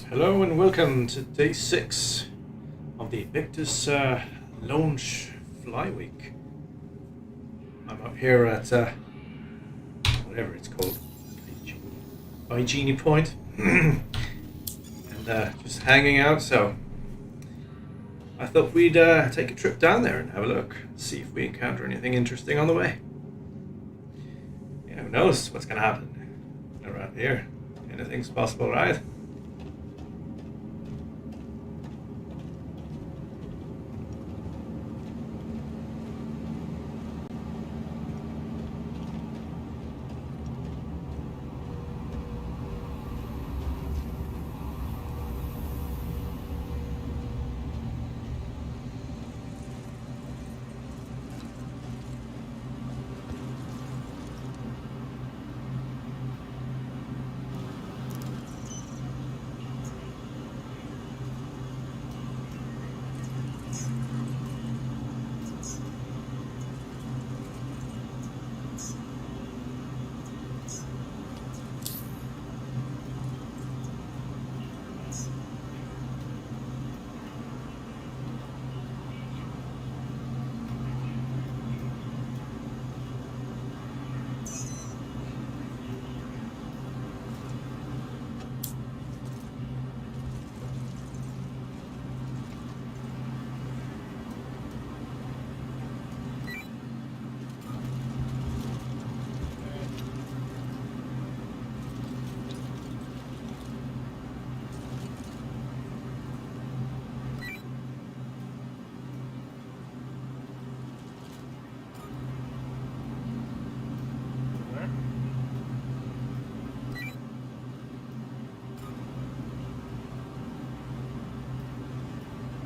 Hello and welcome to day 6 of the Invictus launch fly week. I'm up here at whatever it's called, Genie Point, and just hanging out. So I thought we'd take a trip down there and have a look, see if we encounter anything interesting on the way. Yeah, who knows what's gonna happen around here? Anything's possible, right?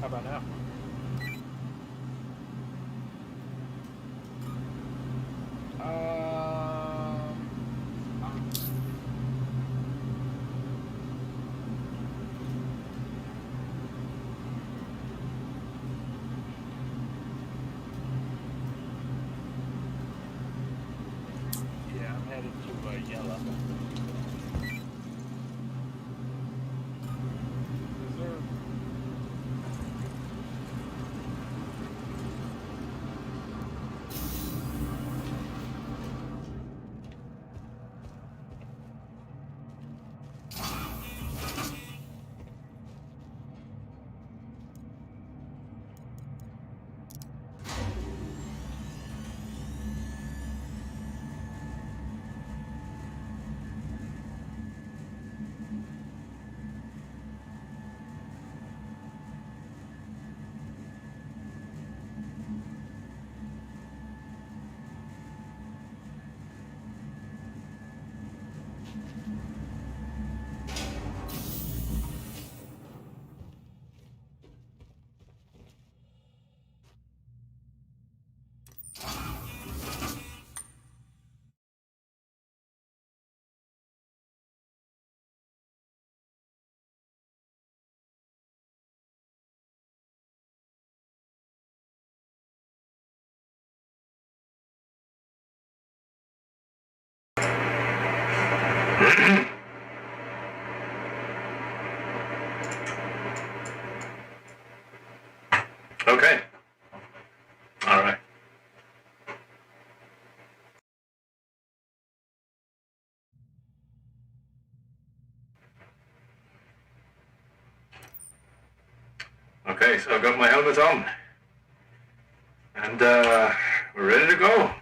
How about now? Yeah, I'm headed to yellow. Reserve. Okay. All right. Okay, so I've got my helmet on, and we're ready to go.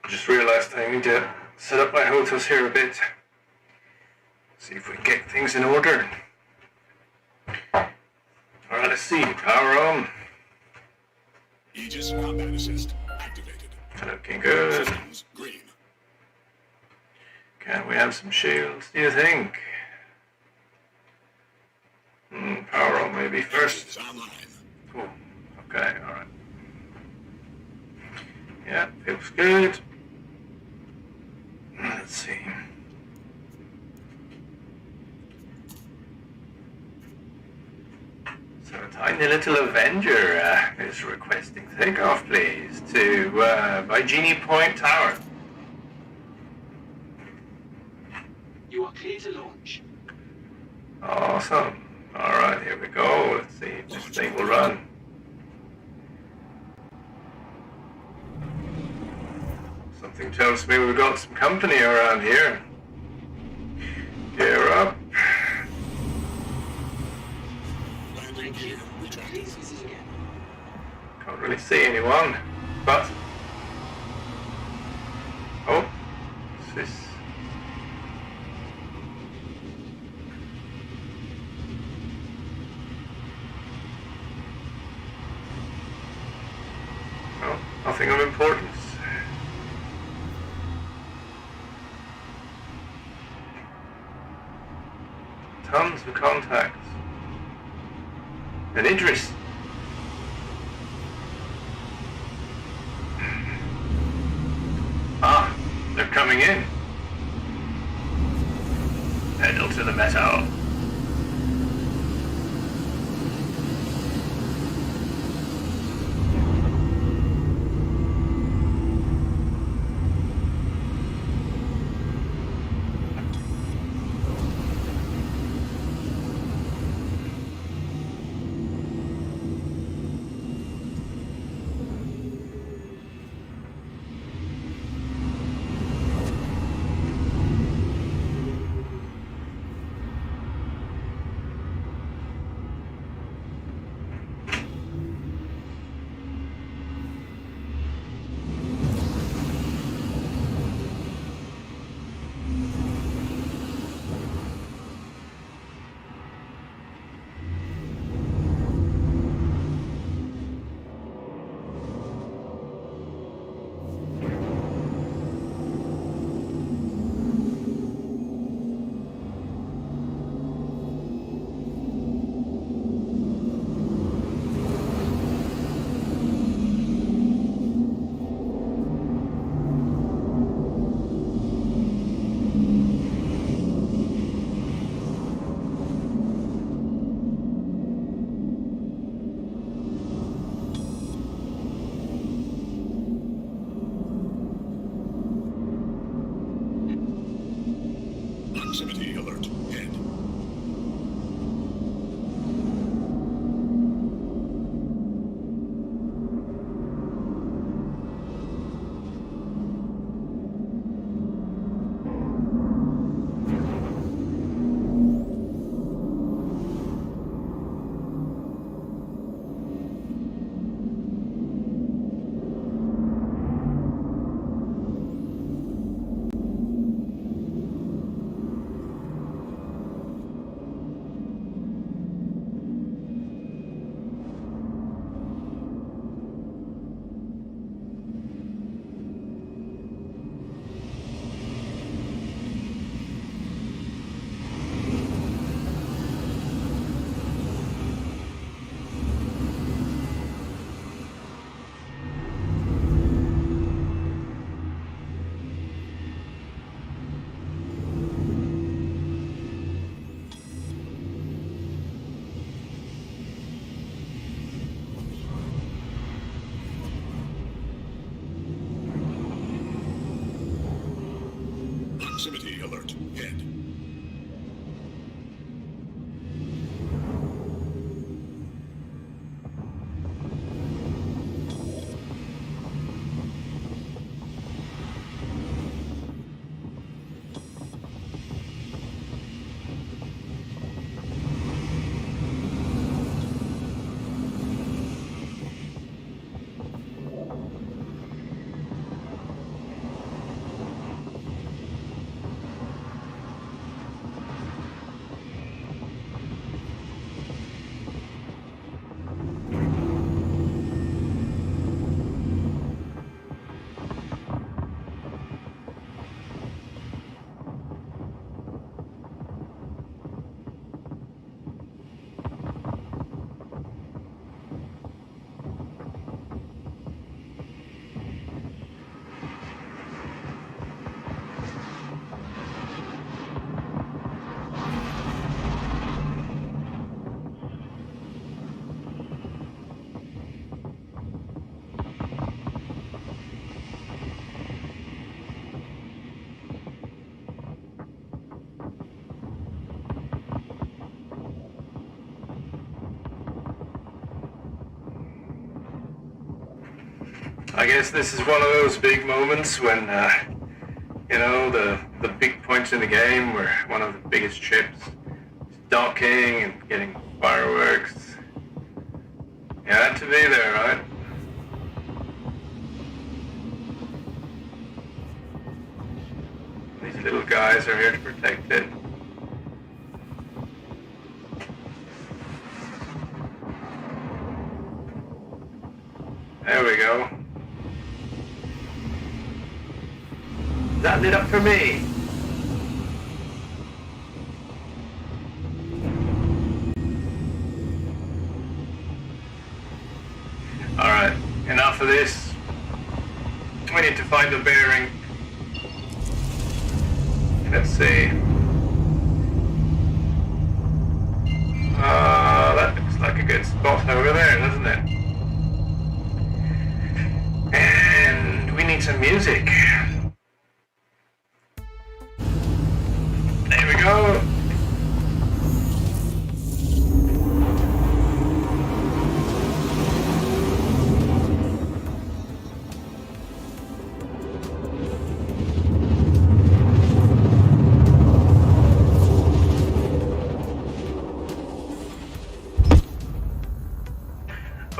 Just realised I need to set up my hotels here a bit. See if we can get things in order. Alright, let's see. Power on. Aegis combat assist activated. Looking good. Systems green. Can we have some shields, do you think? Power on maybe first. Is online. Cool. Okay, alright. Yeah, feels good. Let's see. So a tiny little Avenger is requesting takeoff, please, to by Genie Point Tower. You are clear to launch. Awesome. Alright, here we go. Let's see if this thing will run. Something tells me we've got some company around here. Gear up. Landing Thank you. gear retracted. Please visit again. Can't really see anyone, but... Oh, what's this? Oh, nothing of importance. Tons of contacts. And Idris. Ah, they're coming in. Pedal to the metal. Proximity alert. Head. Proximity alert. Head. I guess this is one of those big moments when, you know, the big points in the game where one of the biggest ships is docking and getting fireworks. You had to be there, right? These little guys are here to protect it. There we go. Is that lit up for me? Alright, enough of this. We need to find the bearing. Let's see. That looks like a good spot over there, doesn't it? And we need some music. There we go.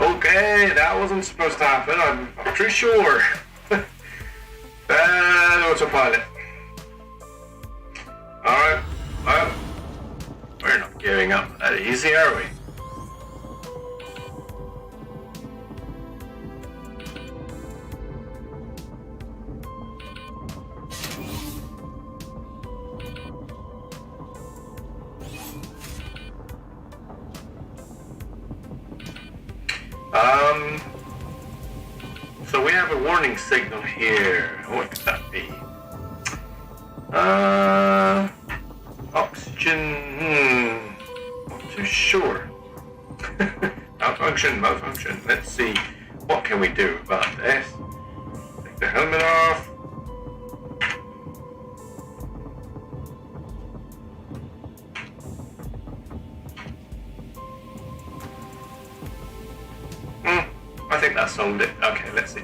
Okay, that wasn't supposed to happen, I'm pretty sure. Bad autopilot. Alright, well, we're not giving up that easy, are we? So we have a warning signal here. What could that be? Oxygen, not too sure. Malfunction. Let's see, what can we do about this? Take the helmet off. I think that solved it. Okay, let's see.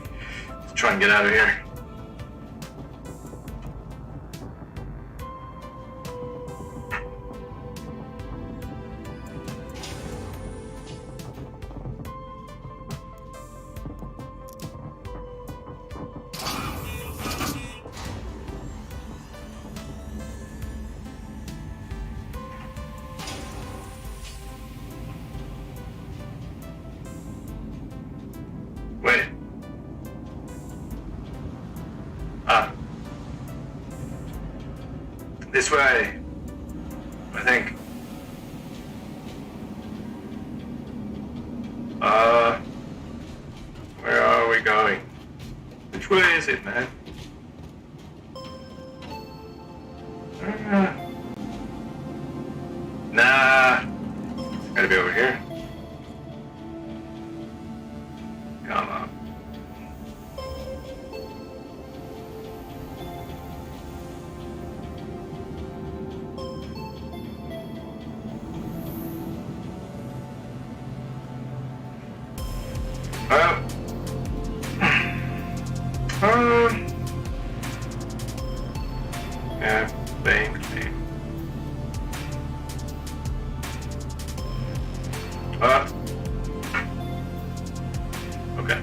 Let's try and get out of here. Wait. This way, I think. Where are we going? Which way is it, man? Nah, it's gotta be over here. Come on. Yeah, same. Okay,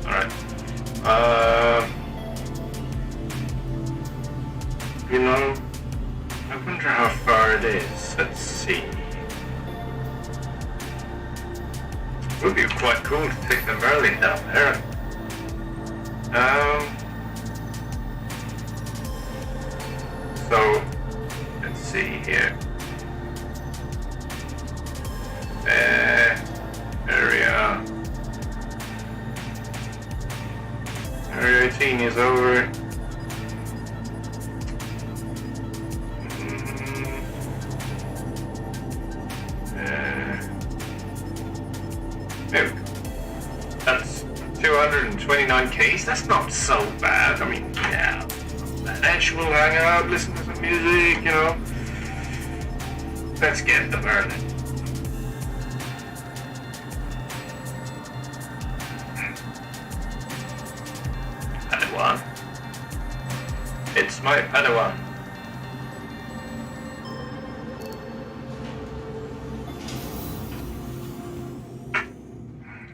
alright. You know, I wonder how far it is. Let's see. It would be quite cool to take them early down there. So, let's see here. Area 18 is over. There we go. That's 229 Ks. That's not so bad. I mean, yeah. Edge will hang out, listen to some music, you know. Let's get them early. Padawan. It's my Padawan.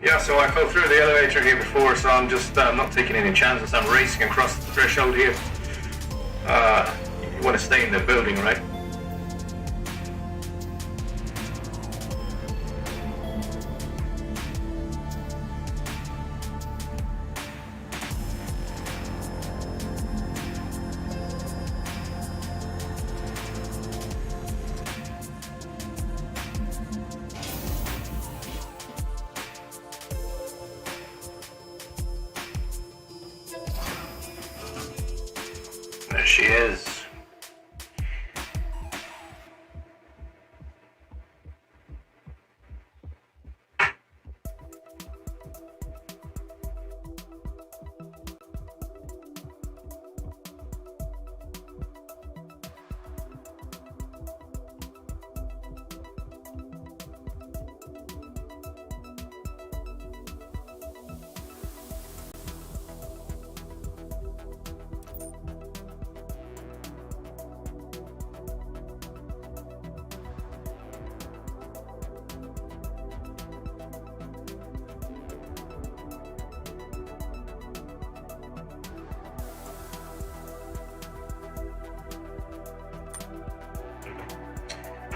Yeah, so I fell through the elevator here before, so I'm just not taking any chances. I'm racing across the threshold here. You want to stay in the building, right? There she is.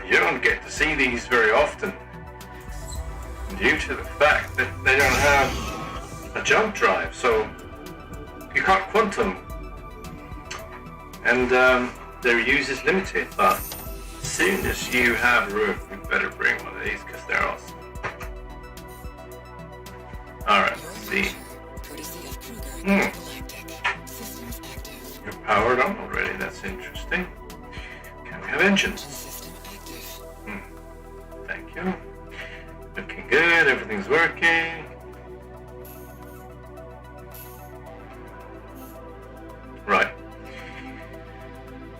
You don't get to see these very often due to the fact that they don't have a jump drive, so you can't quantum, and their use is limited, but as soon as you have room, you better bring one of these because they're awesome. Alright, let's see. You're powered on already, that's interesting. Can we have engines? Thank you. Looking good, everything's working. Right.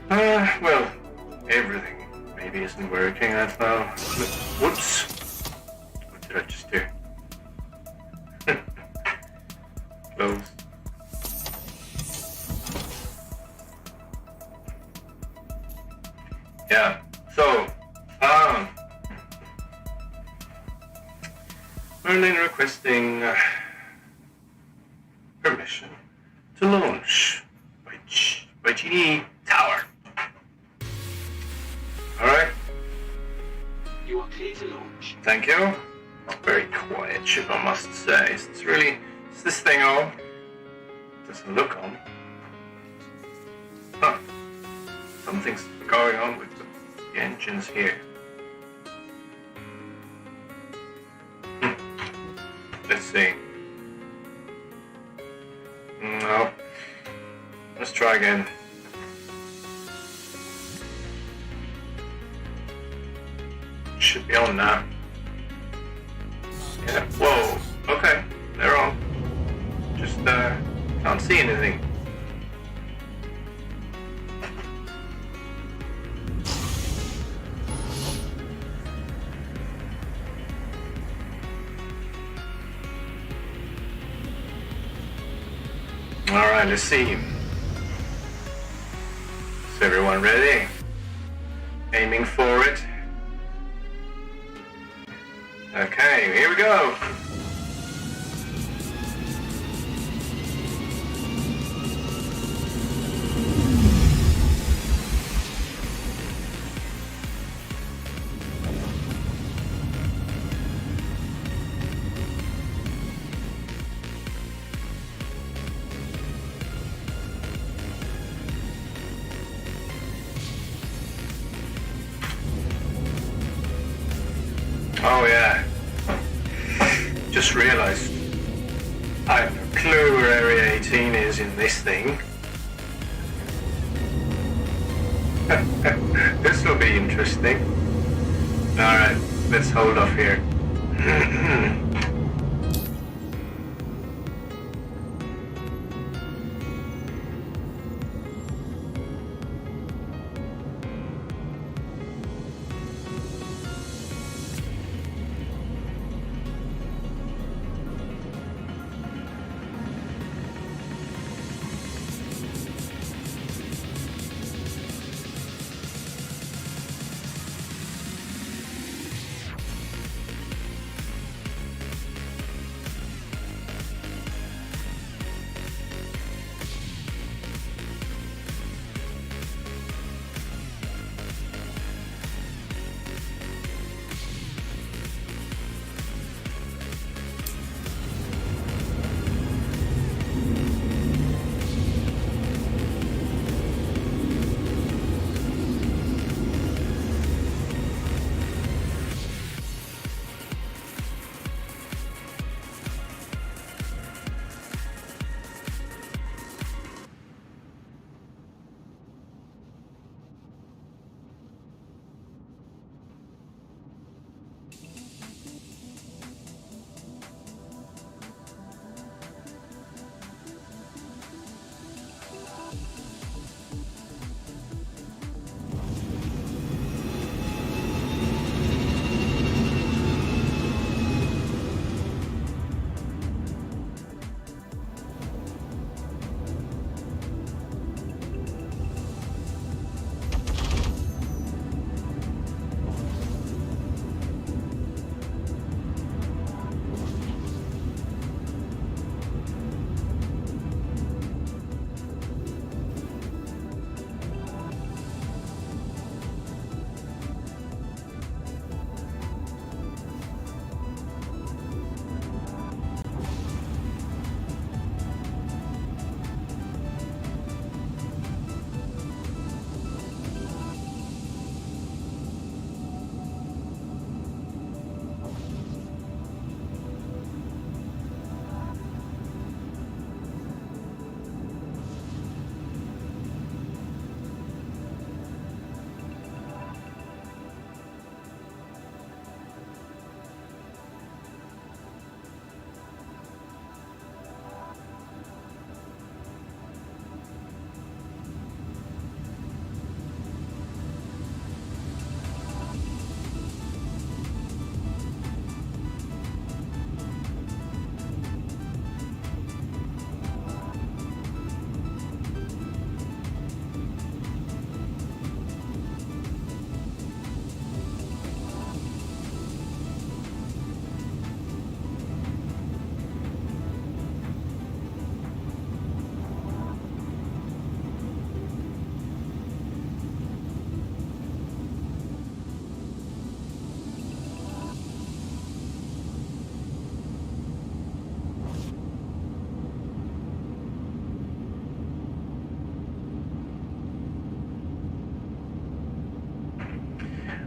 Well, everything maybe isn't working right now. Whoops. What did I just do? Close. Yeah, so, Merlin requesting permission to launch by GD Tower. Alright. You are clear to launch. Thank you. Very quiet ship, I must say. Is this thing on? Doesn't look on. Huh. Something's going on with the engines here. Let's see. No. Let's try again. Should be on now. Yeah. Whoa. Okay. They're on. Just can't see anything. Alright, let's see. Is everyone ready? Aiming for it. Okay, here we go. Oh yeah, just realized I have no clue where Area 18 is in this thing. This will be interesting. Alright, let's hold off here.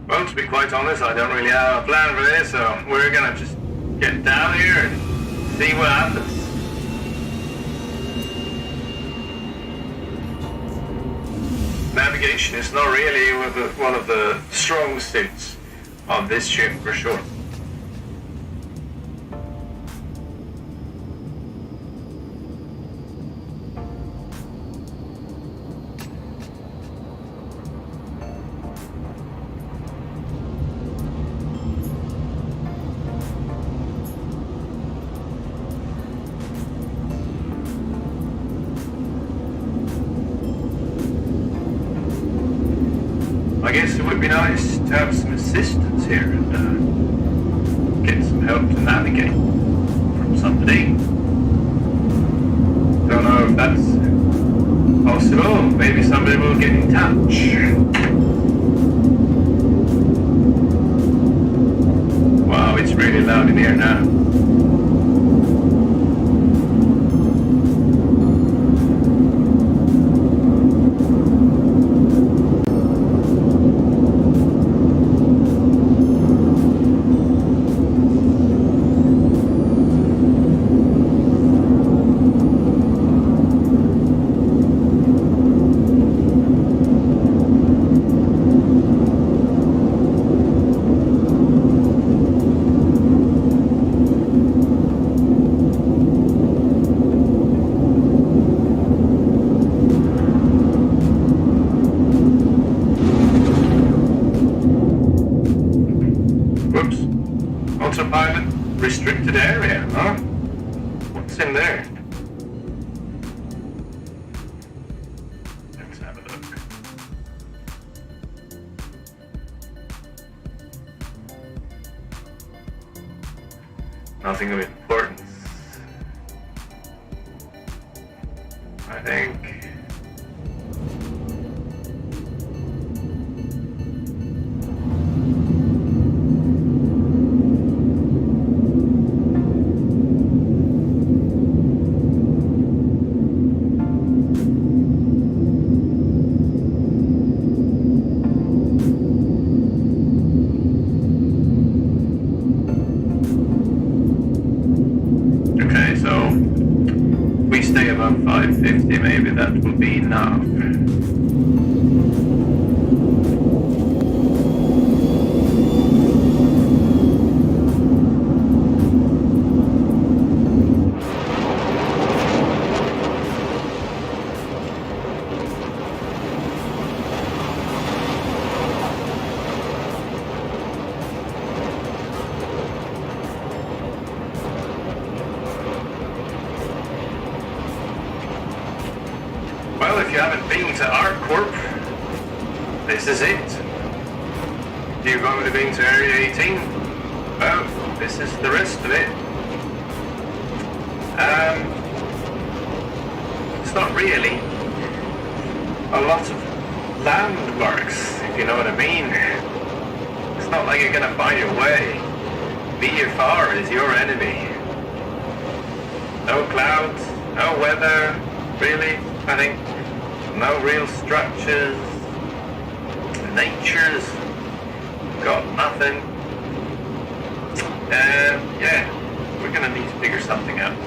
Well, to be quite honest, I don't really have a plan for this, so we're gonna just get down here and see what happens. Navigation is not really one of the strong suits of this ship for sure. I guess it would be nice to have some assistance here and get some help to navigate from somebody. Don't know if that's possible. Maybe somebody will get in touch. Wow, it's really loud in here now. Autopilot restricted area, huh? What's in there? Let's have a look. Nothing of importance, I think. Stay above 550, maybe that will be enough. Well, if you haven't been to ArcCorp, this is it. If you've only been to Area 18, well, this is the rest of it. It's not really a lot of landmarks, if you know what I mean. It's not like you're gonna find your way. VFR is your enemy. No clouds, no weather, really. I think no real structures, nature's got nothing. Yeah, we're gonna need to figure something out.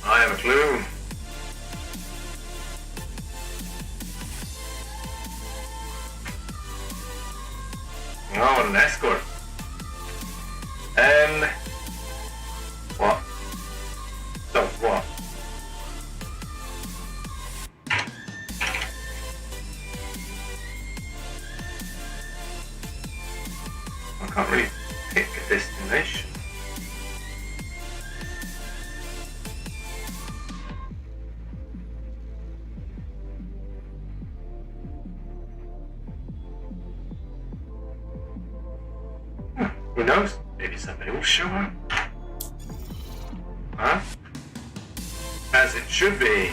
I have a clue. Oh, an escort. What? So what? I can't really pick a destination. Who knows? Maybe somebody will show up. Huh? As it should be.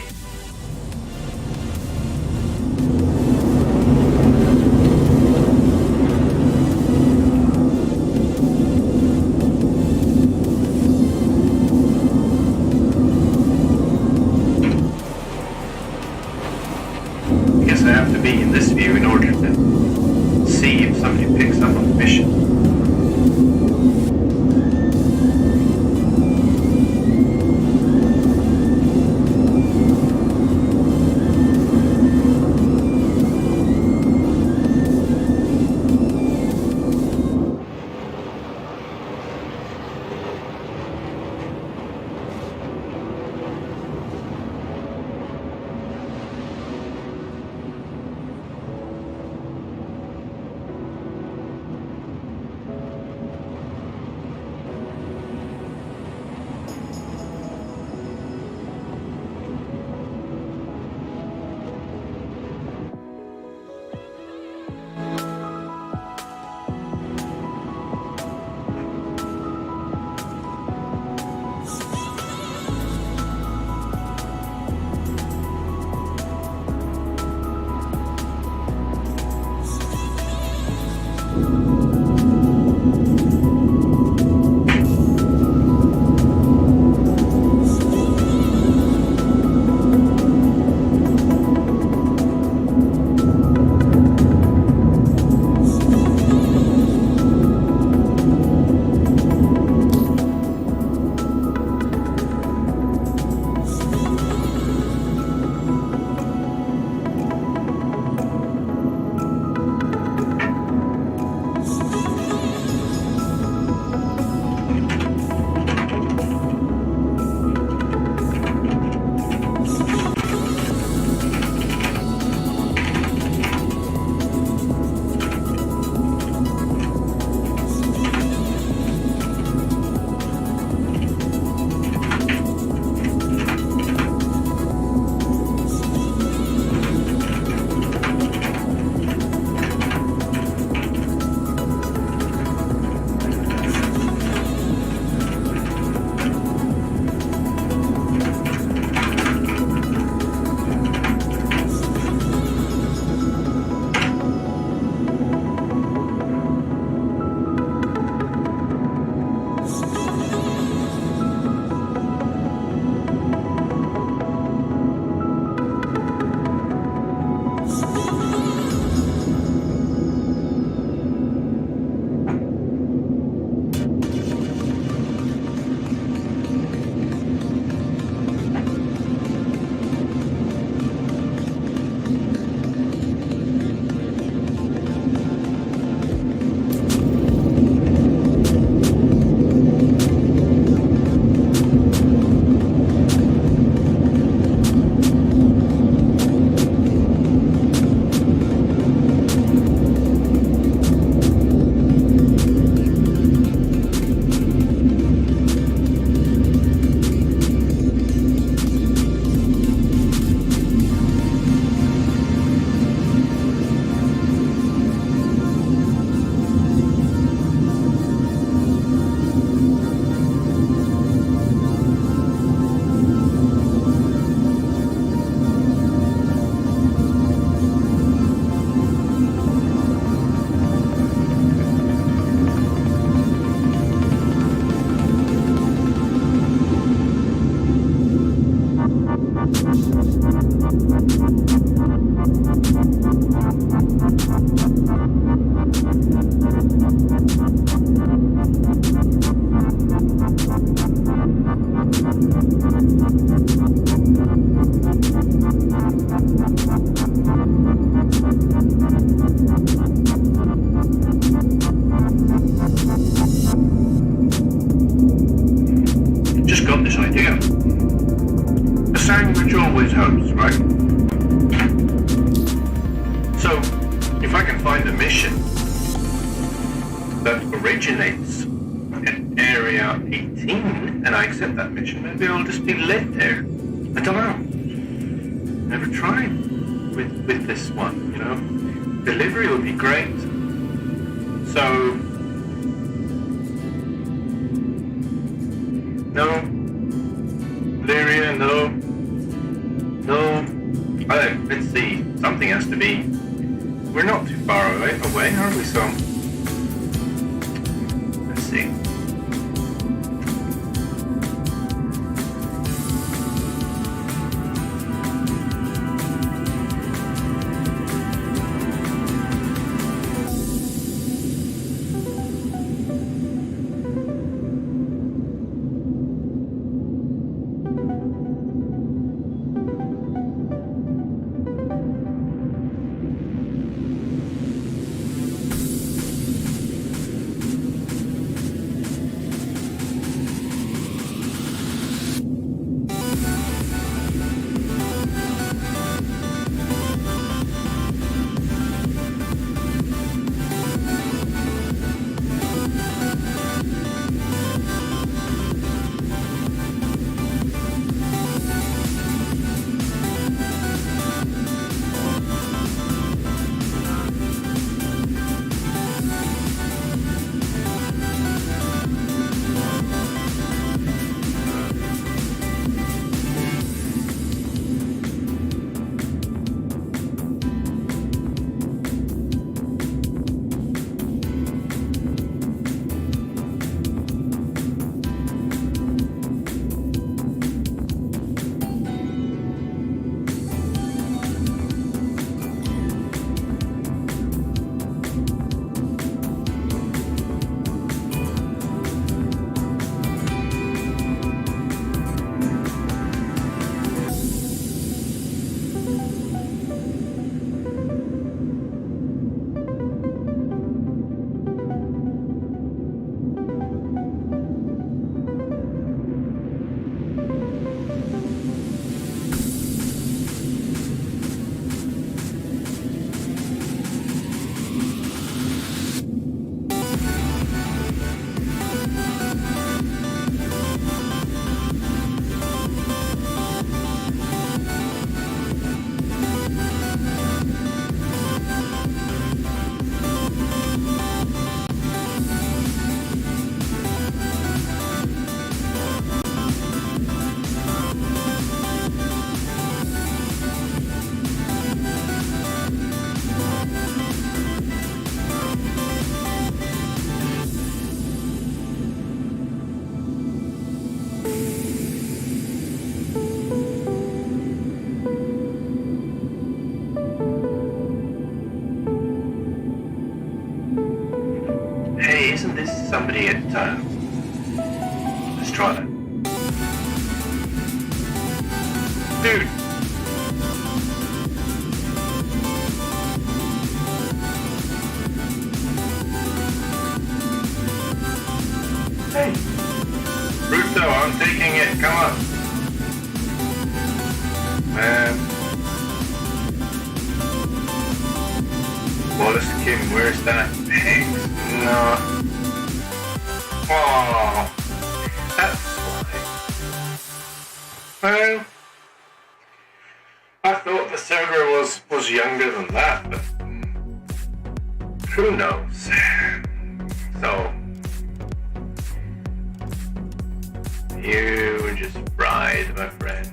I guess I have to be in this view in order to see if somebody picks up on the mission. Which always helps, right? So, if I can find a mission that originates in Area 18, and I accept that mission, maybe I'll just be led there. I don't know. Never tried with this one, you know? Delivery would be great. So, no. Lyria, no. let's see. Something has to be. We're not too far away, are we? So let's see. Isn't this somebody at, let's try that. Dude! Hey! Russo, I'm taking it, come on. Wallace Kim, where's that? Hanks? No. Oh, that's why. Well, I thought the server was younger than that, but who knows? So, you were just fried, my friend.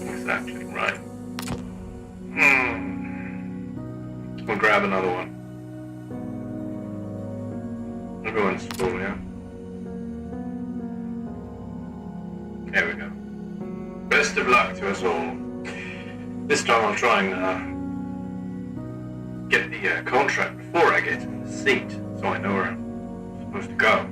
Exactly right. We'll grab another one. Everyone's full, yeah? There we go. Best of luck to us all. This time I'll try and get the contract before I get in the seat, so I know where I'm supposed to go.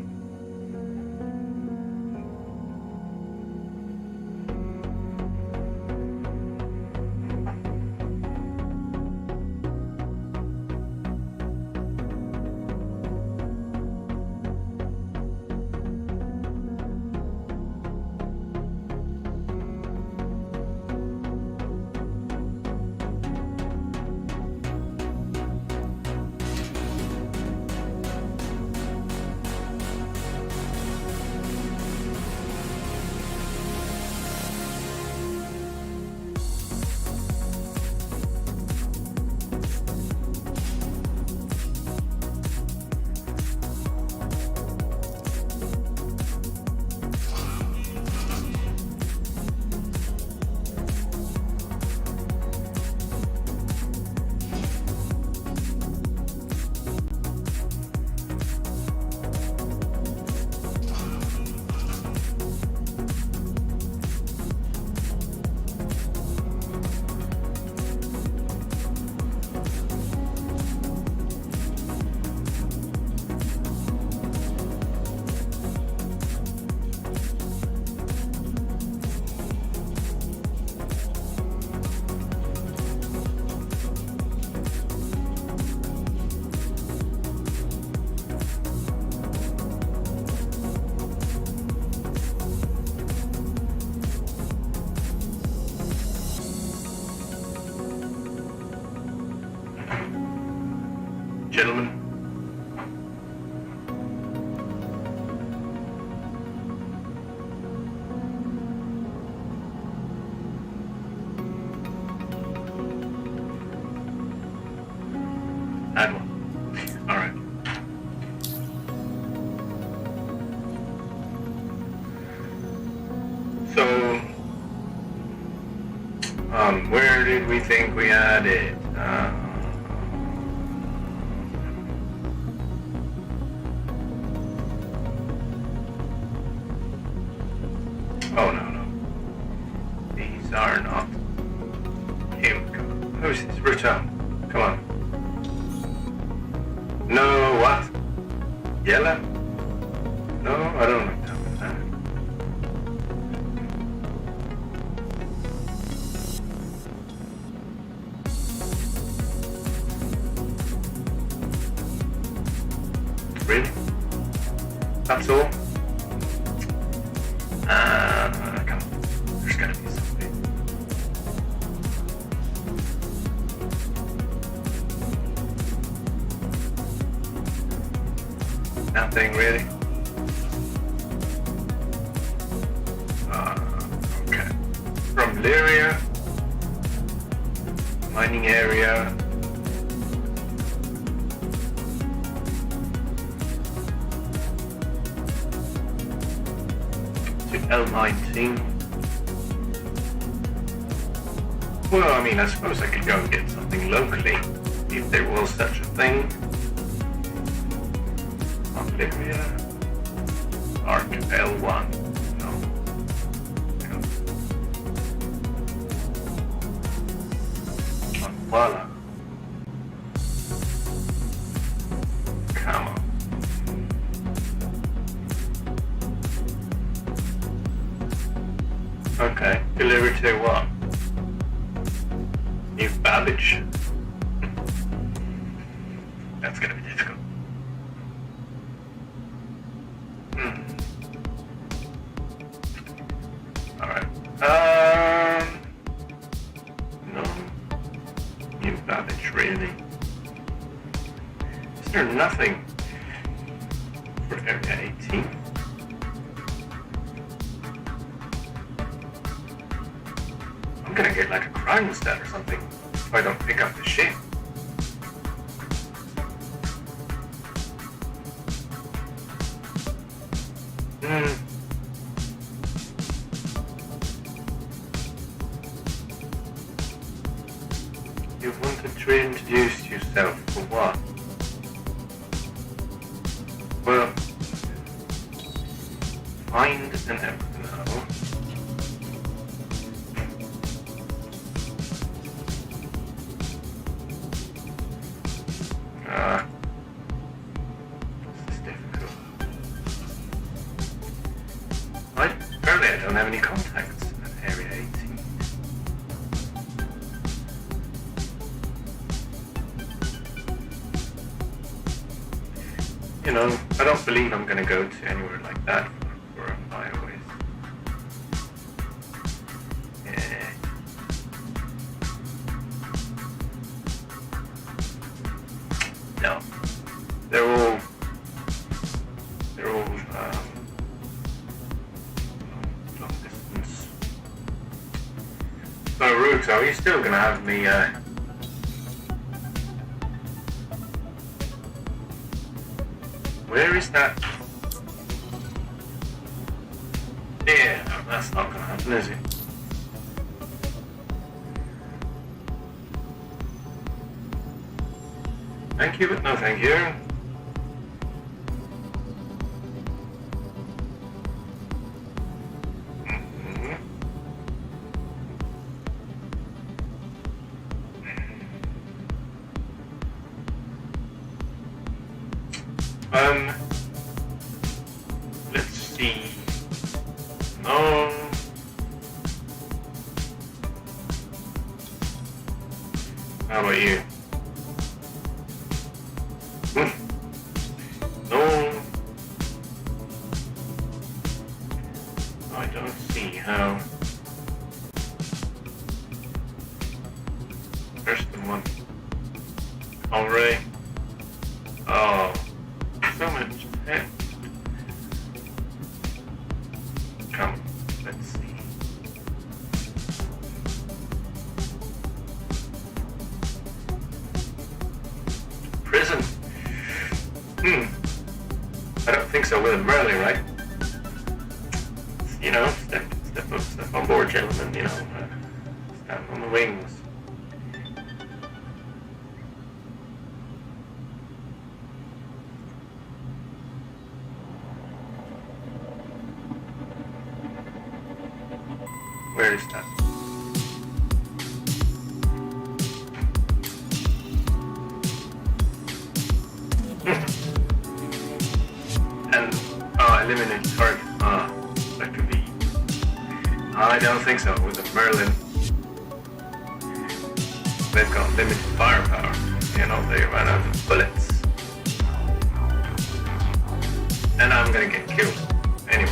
gentlemen. Add one. All right. So, where did we think we had it? Oh, no. These are not. Here we go. Who's this? Ruto. Come on. No, what? Yellow? No, I don't like that. Really? That's all? Come on. There's gotta be something. Nothing really. Okay. From Lyria, mining area. To L19. Well, I mean, I suppose I could go and get something locally, if there was such a thing. Lyria, Arc L1. No. Voila. Come on. Okay, deliver to what? New Babbage. That's gonna be difficult. Alright. No. New Babbage, really? Is there nothing for Area 18? I'm gonna get like a crime stat or something if I don't pick up the shit. You wanted to introduce yourself for what? Well, find an no. This is difficult. Apparently I don't have any contacts at Area 18. You know, I don't believe I'm gonna go to anywhere like that for a highways. Yeah. No. They're all long distance. So Ruto, are you still gonna have me where is that? Yeah, no, that's not gonna happen, is it? Thank you, but no thank you. Let's see. No. How about you? No. I don't see how. First one. Alright. so with a Merlin, right? You know, step on board, gentlemen. You know, stand on the wings. Where is that? And eliminate target. That could be. I don't think so. With the Merlin, they've got limited firepower. You know, they run out of bullets, and I'm gonna get killed anyway.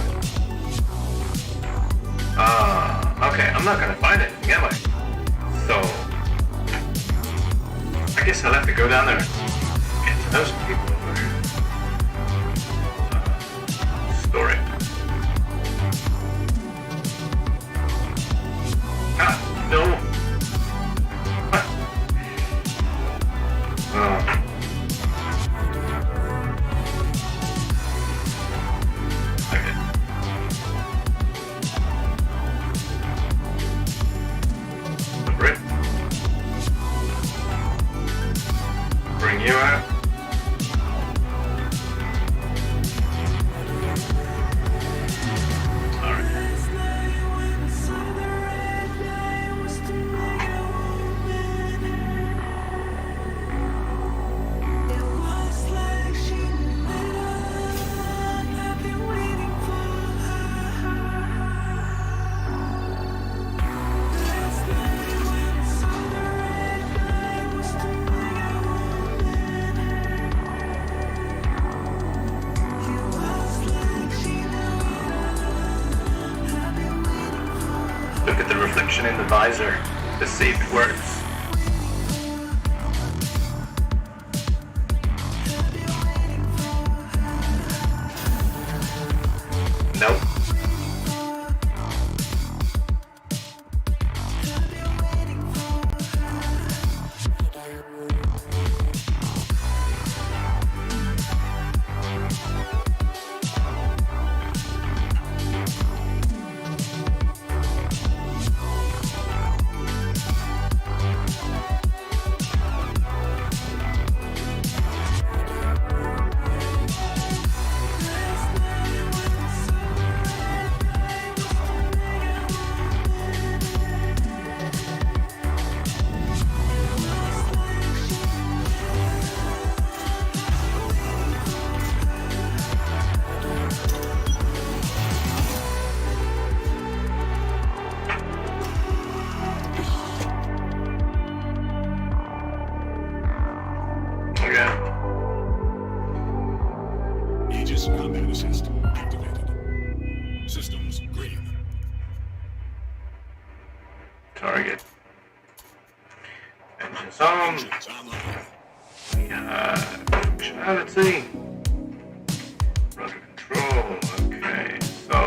Okay, I'm not gonna find anything, am I? So, I guess I'll have to go down there and get to know some people over here. Story. Ah, no! Okay. Bring you out. Look at the reflection in the visor to see if it works. Nope. Aegis combat assist activated. Systems green. Target. Engines on. Engines online. Functionality. Rudder control. Okay, so.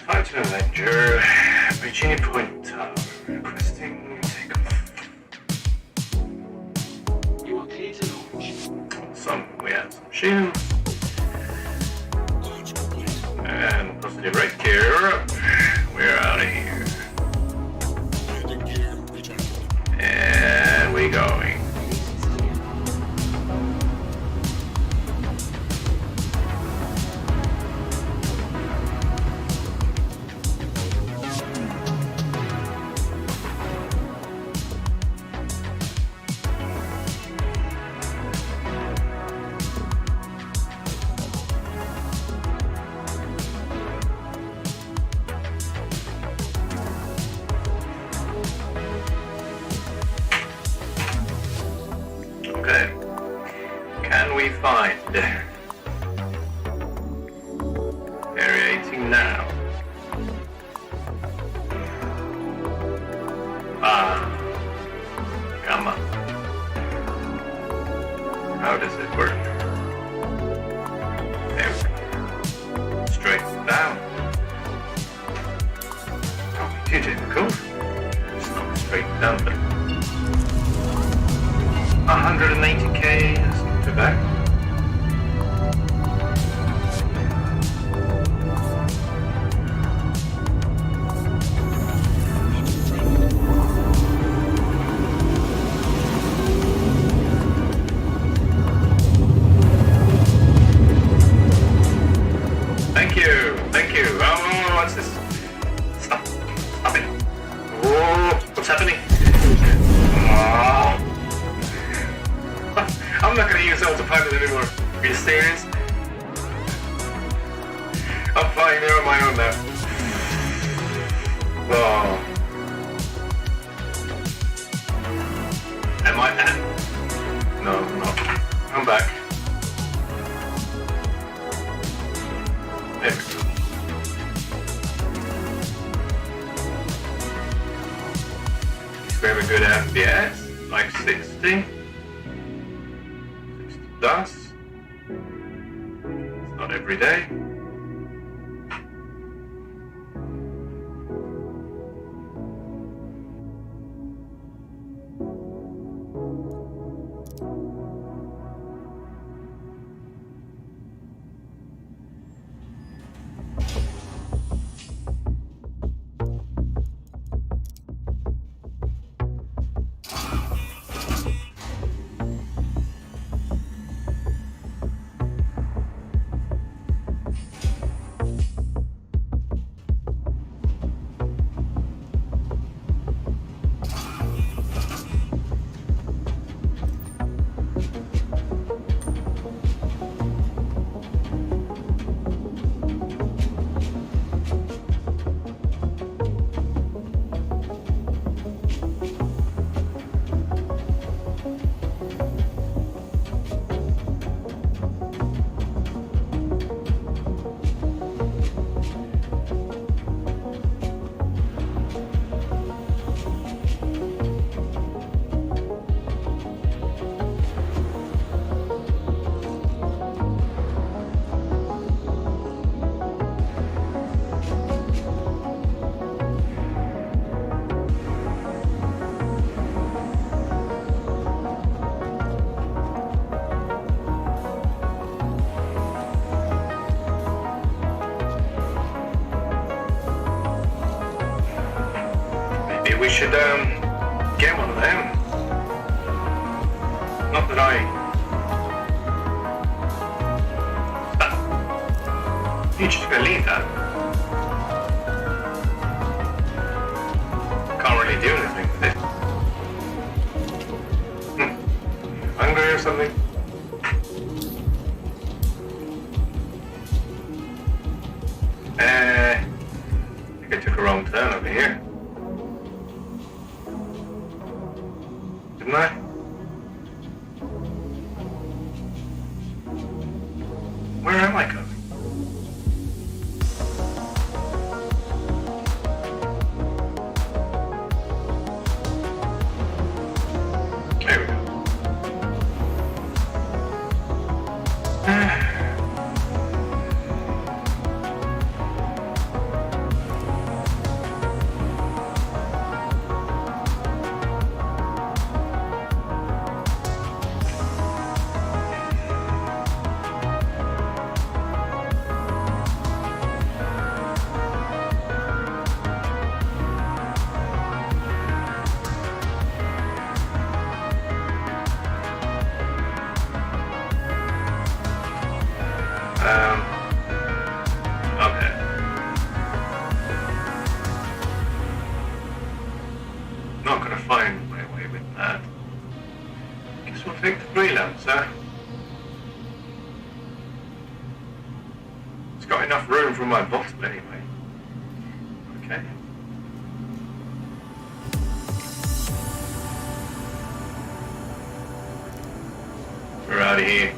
Fighter Avenger. Virginia Point Tower. Requesting takeoff. You are clear to launch. We have some shields. Launch complete. And positive right gear. We're out of here. Landing gear recharged. And we going. Okay. Can we find Area 18 now? Come on. How does it work? There we go. Straight down. Too difficult. It's not straight down, but 180k, that's not too bad. Are you serious? I'm flying there on my own now. Oh. Am I? No, I'm not. I'm back. There we go. Very good FPS, like 60. 60 plus. It's not every day. Maybe we should get one of them. Not that you're just gonna leave that. Can't really do anything with it. Hungry or something? I think I took a wrong turn over here. Didn't I? Where am I going? There we go. Okay. Not gonna find my way with that. Guess we'll take the freelancer. It's got enough room for my bottle anyway. Okay. We're out of here.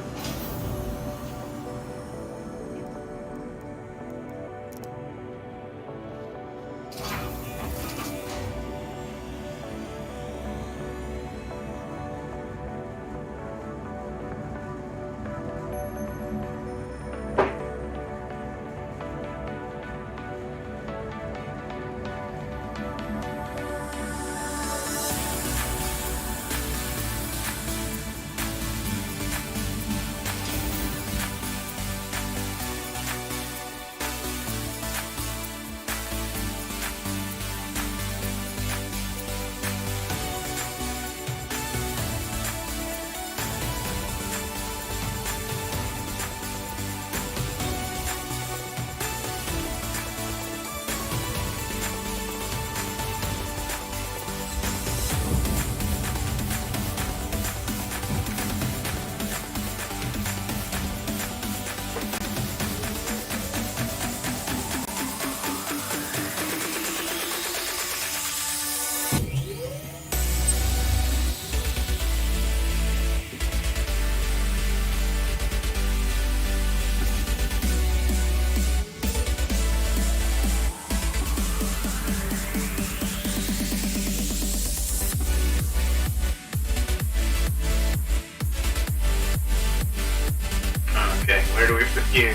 you.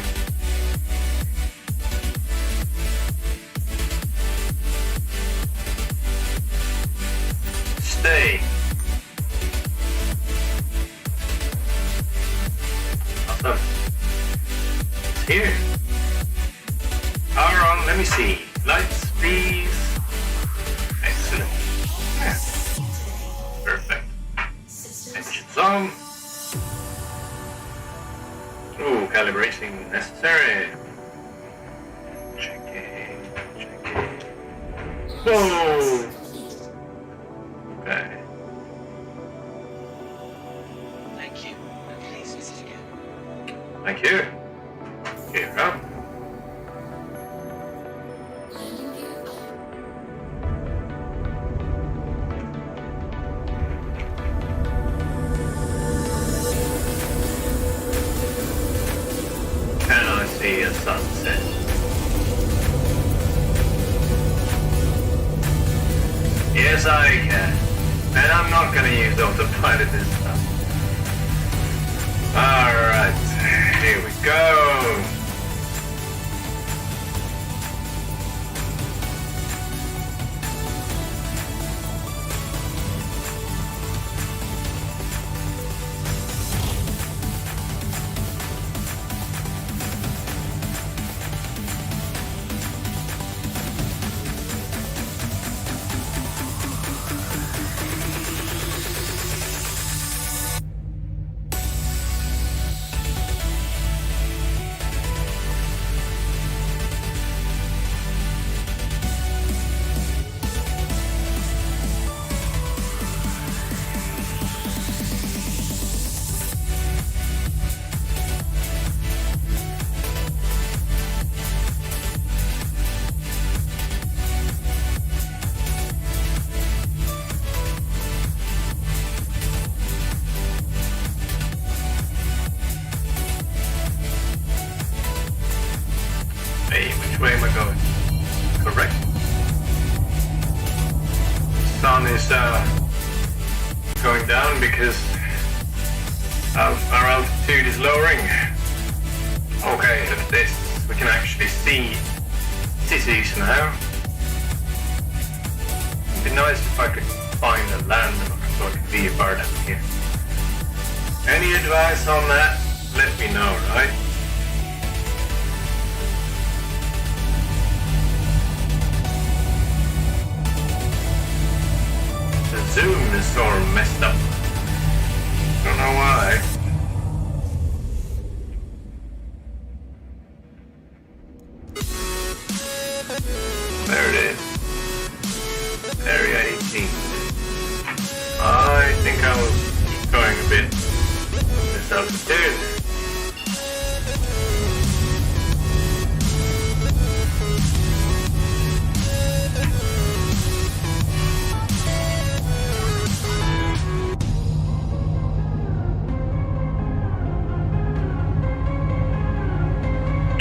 Stay. Awesome. It's here. Power on, let me see. Lights, please. Excellent. Yeah. Perfect. Engines on. Ooh, calibrating necessary. Checking. Whoa! Okay. Thank you, and please visit again. Thank you. Here up. Can I see a sunset? Yes, I can. And I'm not gonna use autopilot this time. Alright, here we go. Hey, which way am I going? Correct. Sun is going down because our altitude is lowering. Okay, look at this. We can actually see cities now. It'd be nice if I could find a landmark so I could be a part of it here. Any advice on that? Let me know, right? The zoom is sort of messed up. Don't know why. There it is. Area 18. I think I'll keep going a bit. This altitude.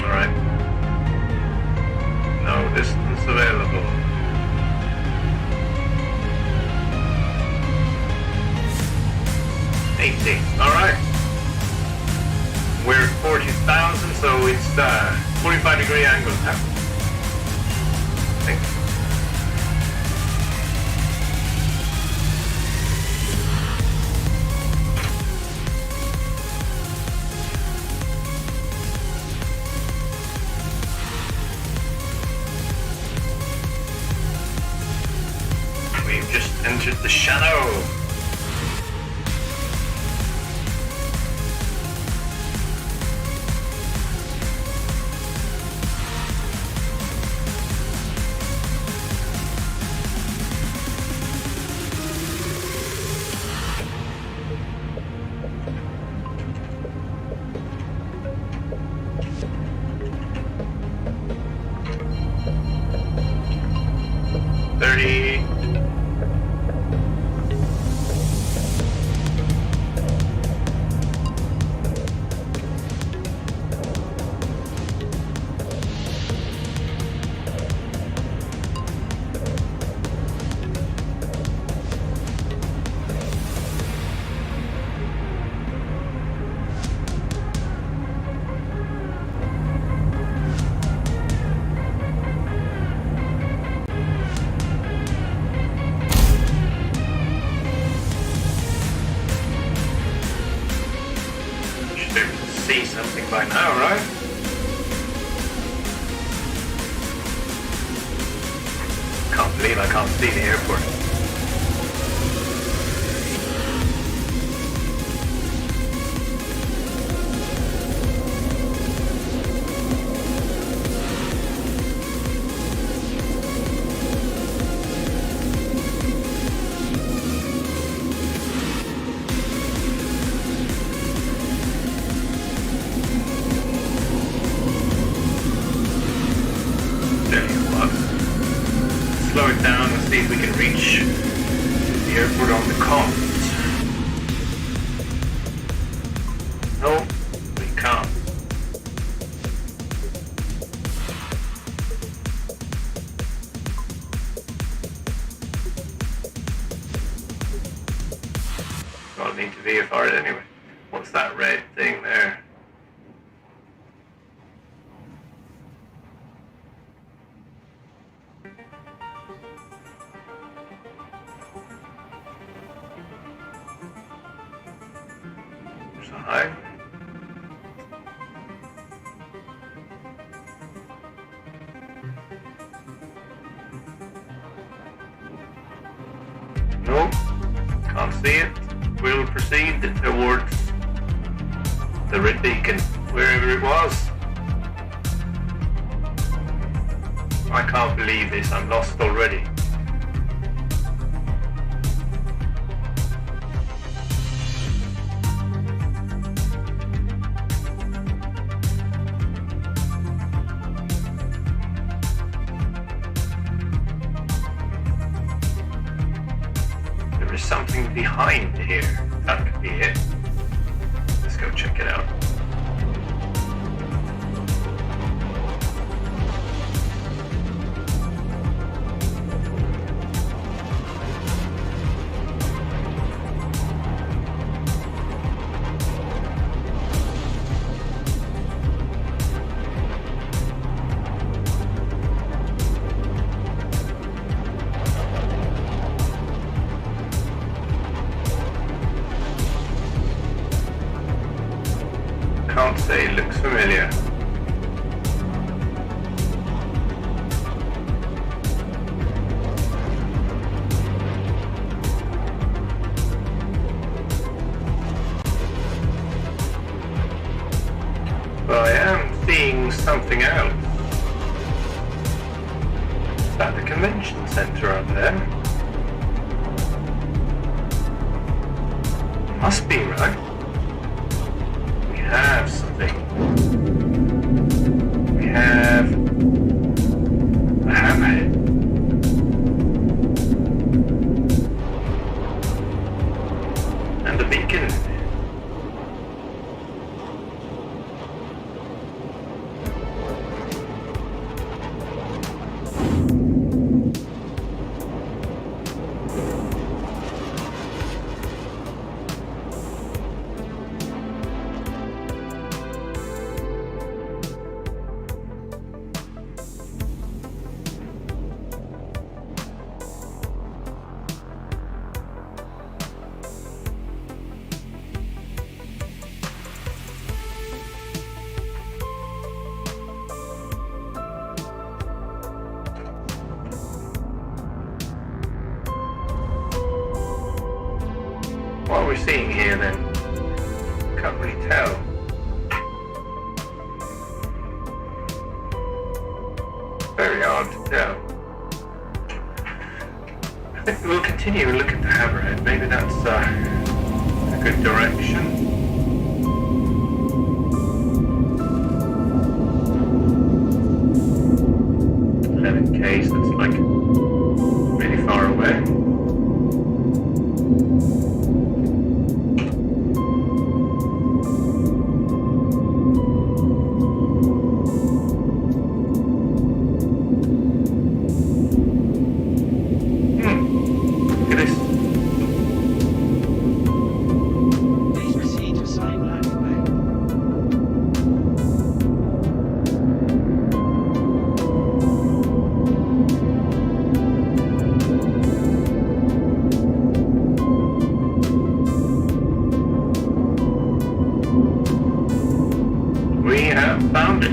Alright. No distance available. Alright. We're at 40,000, so it's 45-degree angle now. I think. We've just entered the shadow. something by now, right? Can't believe I can't see the airport. Slow it down and see if we can reach the airport on the comms. No, we can't. I'll need to VFR it anyway. What's that red thing there? Hi. No, can't see it. We'll proceed towards the red beacon, wherever it was. I can't believe this, I'm lost already. There's something behind here. That could be it. Let's go check it out. Can't say it looks familiar. But I am seeing something else. Is that the convention center up there? Must be, right? We have something. We have a hammerhead. And a beacon. What are we seeing here then? Can't really tell. Very hard to tell. I think we'll continue and look at the hammerhead. Maybe that's a good direction. Case that's like really far away. Look at this. Please proceed to sign landway. We have found it.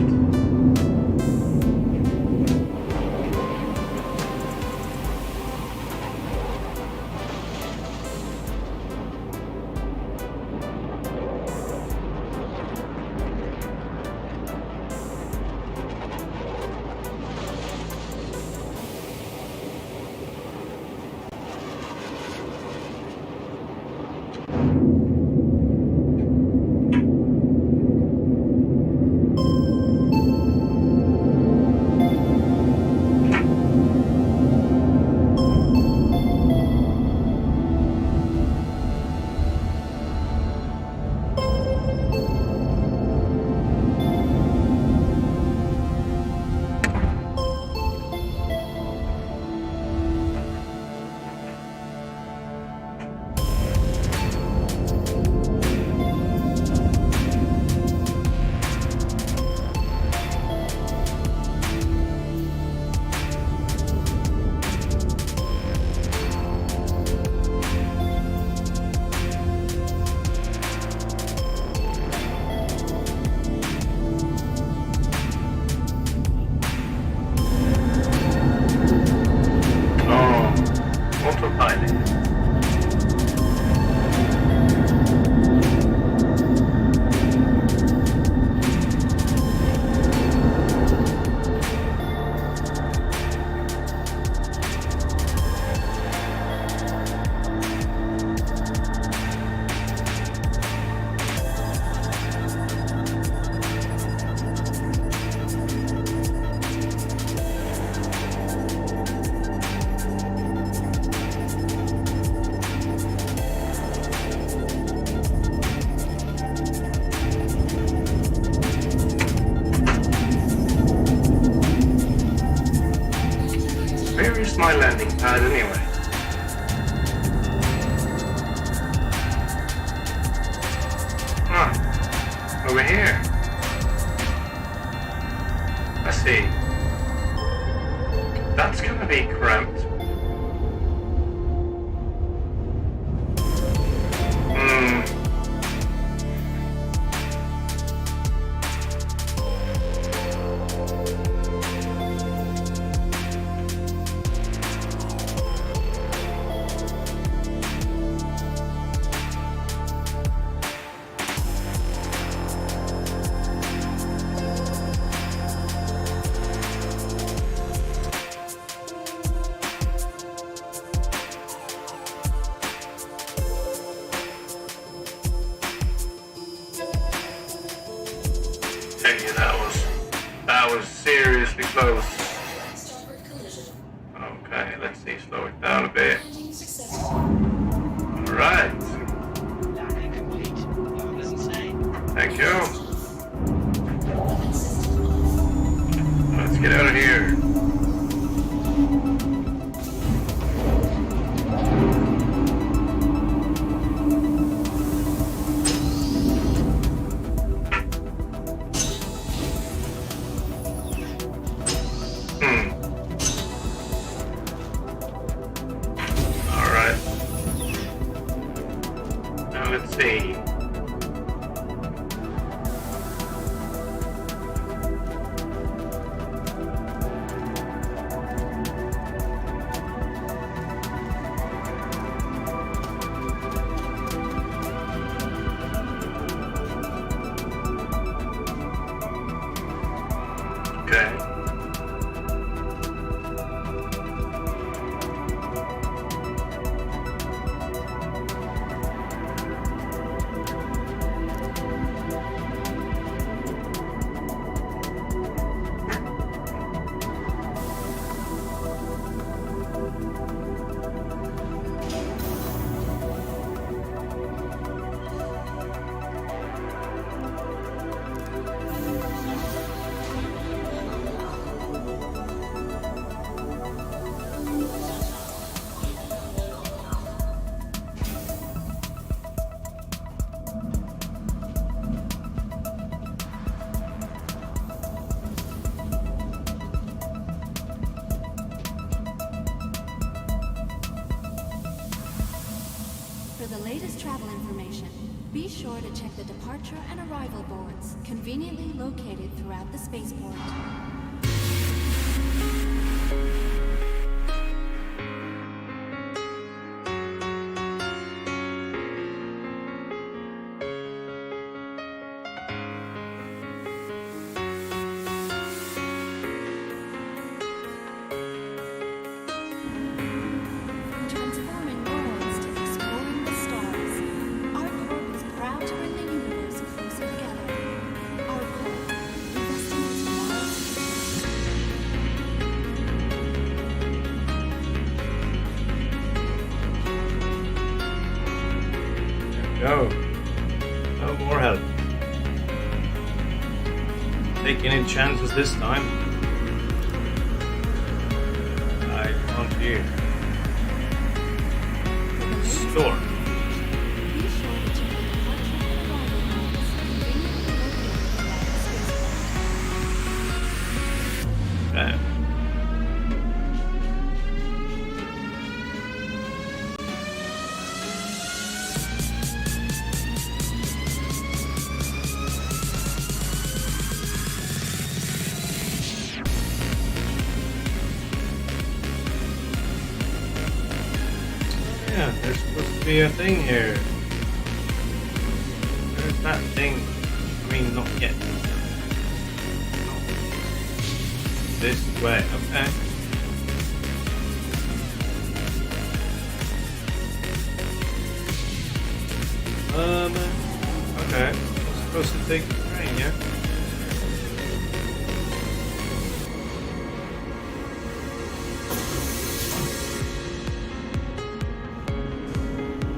My landing pad anyway. Ah, over here. I see. That's gonna be cramped. That was seriously close. Okay, let's see, slow it down a bit. Alright. Thank you. Let's get out of here. Let's see. Okay. the departure and arrival boards, conveniently located throughout the spaceport. Transforming worlds to exploring the stars. Our corp is proud to bring the universe closer together. Our corp, investing in tomorrow's Go. No more help. Take any chances this time. I can't hear. Store. Be sure to check the departure and arrival boards, conveniently located throughout the spaceport. Okay. Yeah, there's supposed to be a thing here. Where's that thing? I mean, not yet. This way, okay. Okay. I'm supposed to take the train, yeah?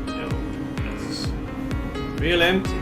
No, that's real empty.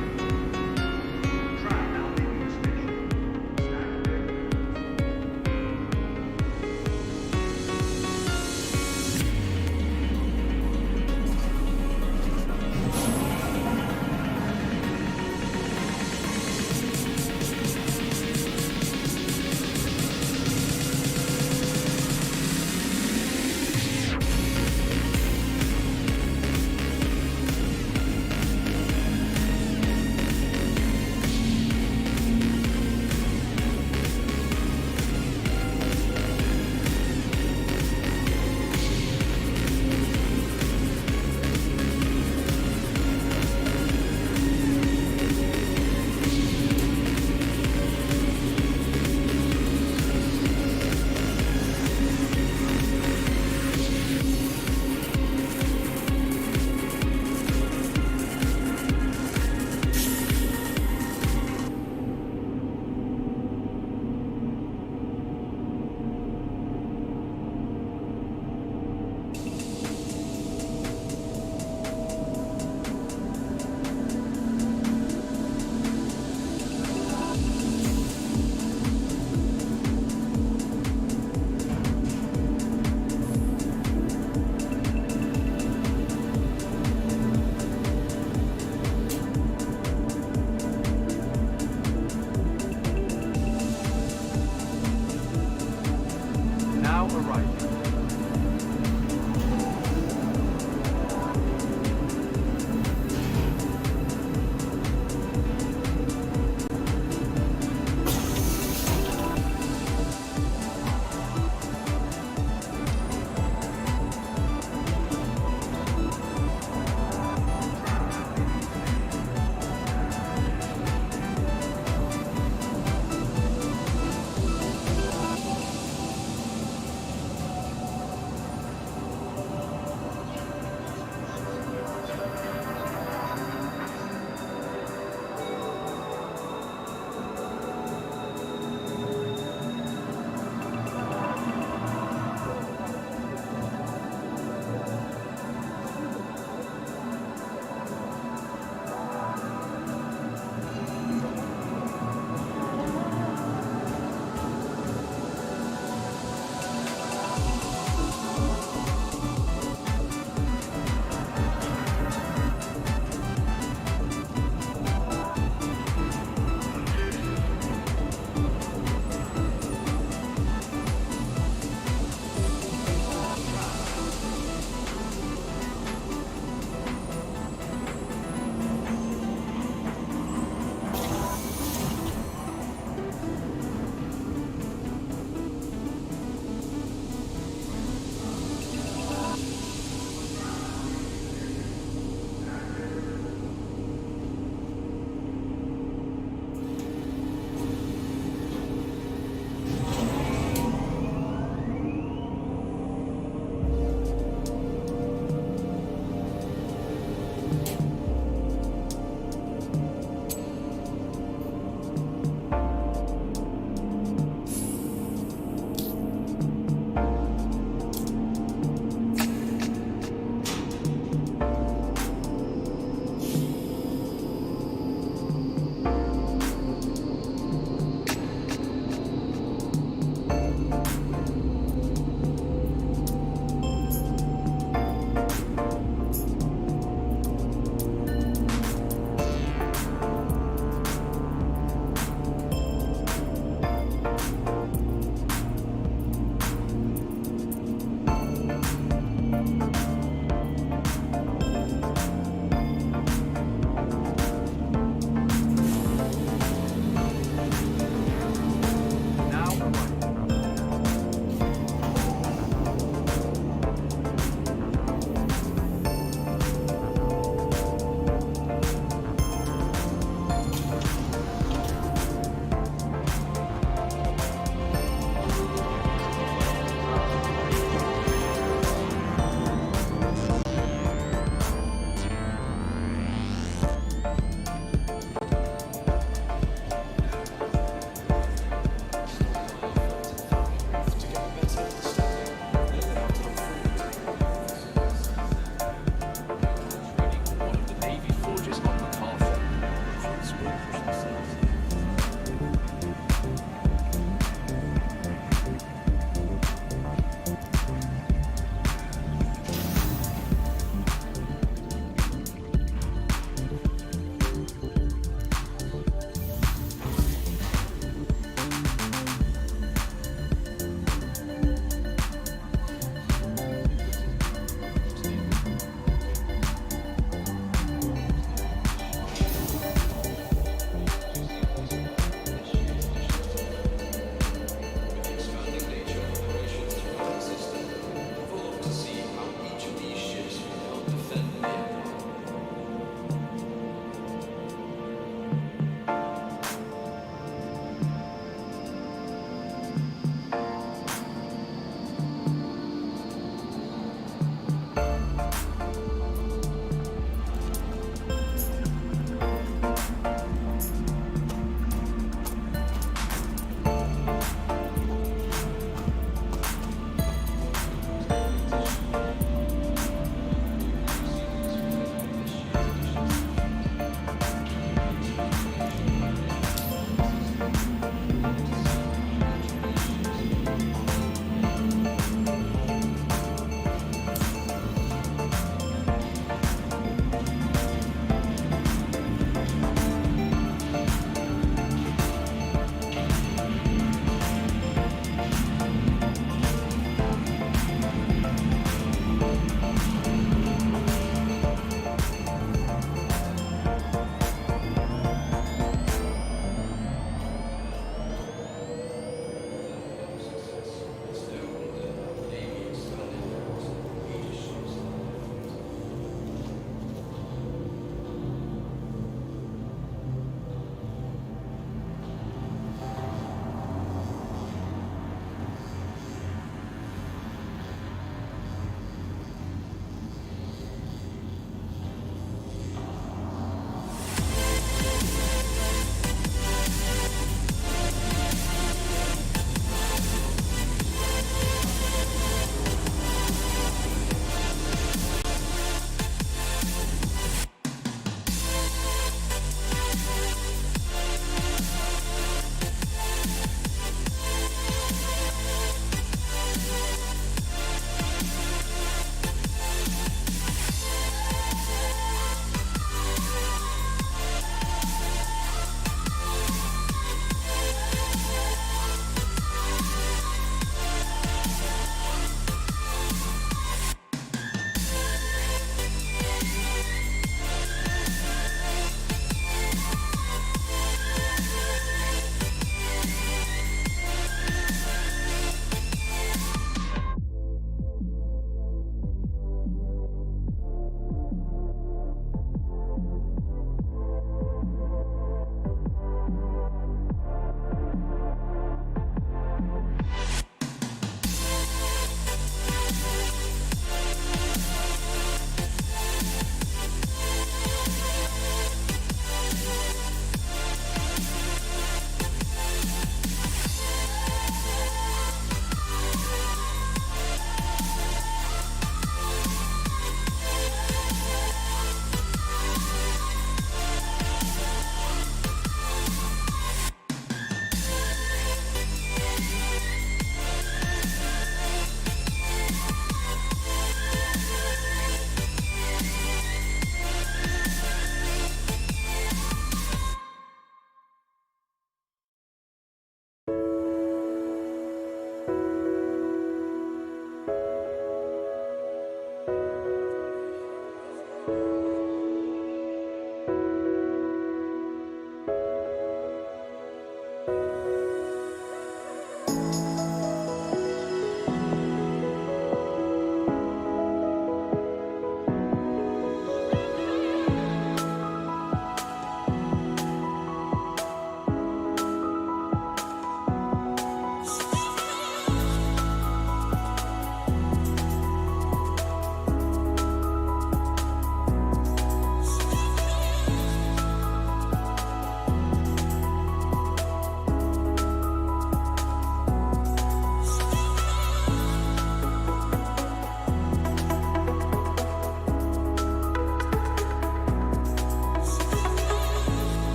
Now arriving.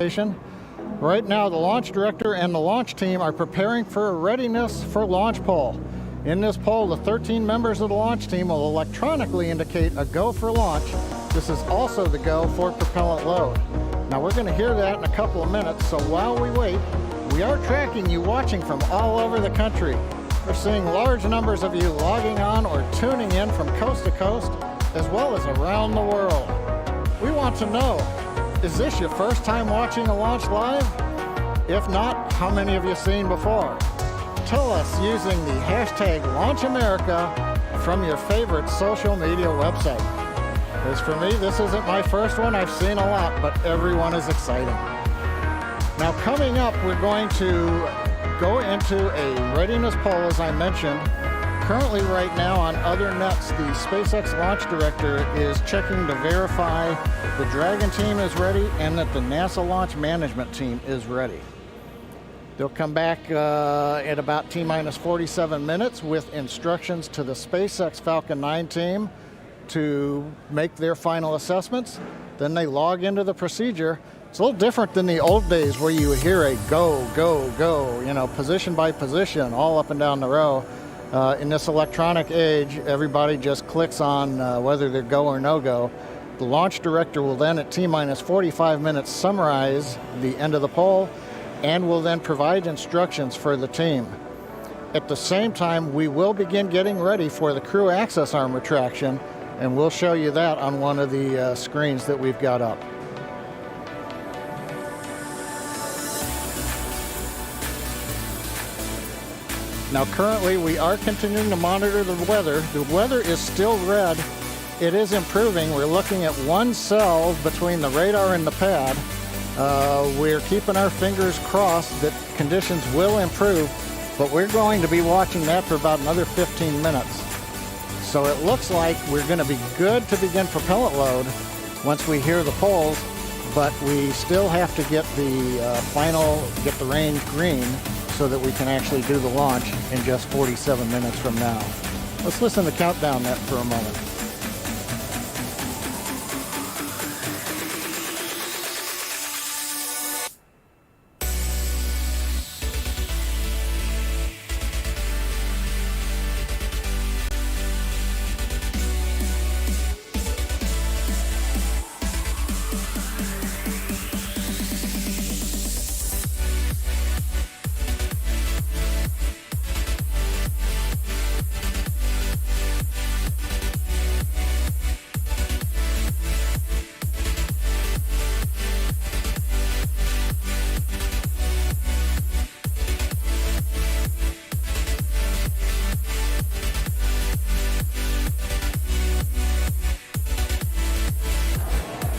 station. Right now, the launch director and the launch team are preparing for a readiness for launch poll. In this poll, the 13 members of the launch team will electronically indicate a go for launch. This is also the go for propellant load. Now we're going to hear that in a couple of minutes, so while we wait, we are tracking you watching from all over the country. We're seeing large numbers of you logging on or tuning in from coast to coast, as well as around the world. We want to know, is this your first time watching a launch live? If not, how many have you seen before? Tell us using the hashtag LaunchAmerica from your favorite social media website. As for me, this isn't my first one. I've seen a lot, but everyone is exciting. Now coming up, we're going to go into a readiness poll, as I mentioned. Currently right now on other nets, the SpaceX launch director is checking to verify the Dragon team is ready and that the NASA launch management team is ready. They'll come back at about T-minus 47 minutes with instructions to the SpaceX Falcon 9 team to make their final assessments. Then they log into the procedure. It's a little different than the old days where you would hear a go, go, go, you know, position by position, all up and down the row. In this electronic age, everybody just clicks on whether they're go or no go. The launch director will then at T-minus 45 minutes summarize the end of the poll and will then provide instructions for the team. At the same time, we will begin getting ready for the crew access arm retraction, and we'll show you that on one of the screens that we've got up. Now currently we are continuing to monitor the weather. The weather is still red. It is improving. We're looking at one cell between the radar and the pad. We're keeping our fingers crossed that conditions will improve, but we're going to be watching that for about another 15 minutes. So it looks like we're going to be good to begin propellant load once we hear the polls, but we still have to get the get the range green so that we can actually do the launch in just 47 minutes from now. Let's listen to the countdown net for a moment.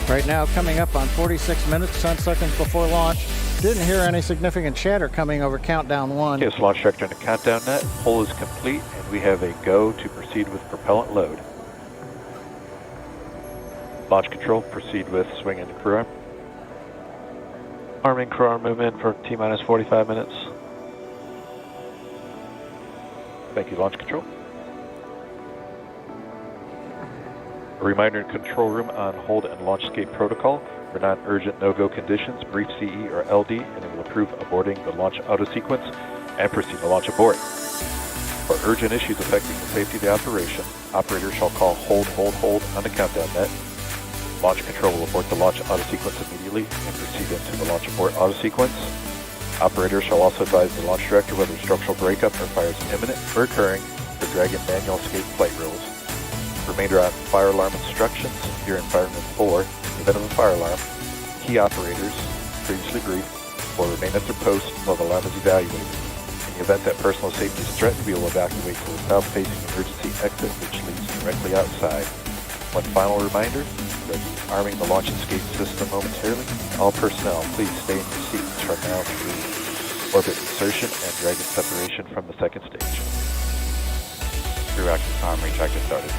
Right now, coming up on 46 minutes, 10 seconds before launch. Didn't hear any significant chatter coming over countdown 1. Yes, launch director in the countdown net. Poll is complete, and we have a go to proceed with propellant load. Launch control, proceed with swing into crew arm. Arming crew arm movement for T-minus 45 minutes. Thank you, launch control. A reminder in control room on hold and launch escape protocol. For non-urgent no-go conditions, brief CE or LD, and it will approve aborting the launch auto sequence and proceed to launch abort. For urgent issues affecting the safety of the operation, operators shall call hold on the countdown net. Launch control will abort the launch auto sequence immediately and proceed into the launch abort auto sequence. Operators shall also advise the launch director whether structural breakup or fire is imminent or occurring for Dragon manual escape flight rules. Remainder on fire alarm instructions. Here in Fireman 4, in the event of a fire alarm, key operators, previously briefed, will remain at their post while the alarm is evaluated. In the event that personal safety is threatened, we will evacuate to the south-facing emergency exit, which leads directly outside. One final reminder, we'll be arming the launch escape system momentarily. All personnel, please stay in your seats from now through orbit insertion and Dragon separation from the second stage. Crew access arm retractor started.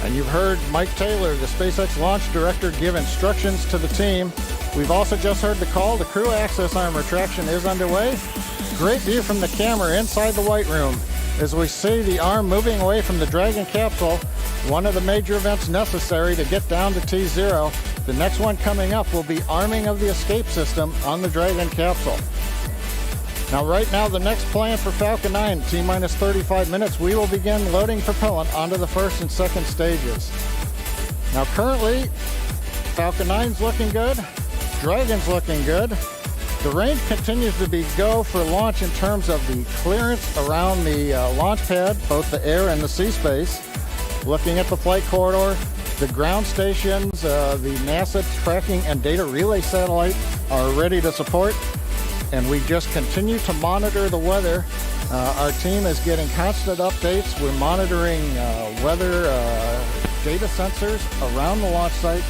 And you've heard Mike Taylor, the SpaceX launch director, give instructions to the team. We've also just heard the call. The crew access arm retraction is underway. Great view from the camera inside the White Room as we see the arm moving away from the Dragon capsule, one of the major events necessary to get down to T0. The next one coming up will be arming of the escape system on the Dragon capsule. Now, right now, the next plan for Falcon 9, T-minus 35 minutes, we will begin loading propellant onto the first and second stages. Now, currently, Falcon 9's looking good, Dragon's looking good. The range continues to be go for launch in terms of the clearance around the launch pad, both the air and the sea space. Looking at the flight corridor, the ground stations, the NASA tracking and data relay satellite are ready to support, and we just continue to monitor the weather. Our team is getting constant updates. We're monitoring weather data sensors around the launch site,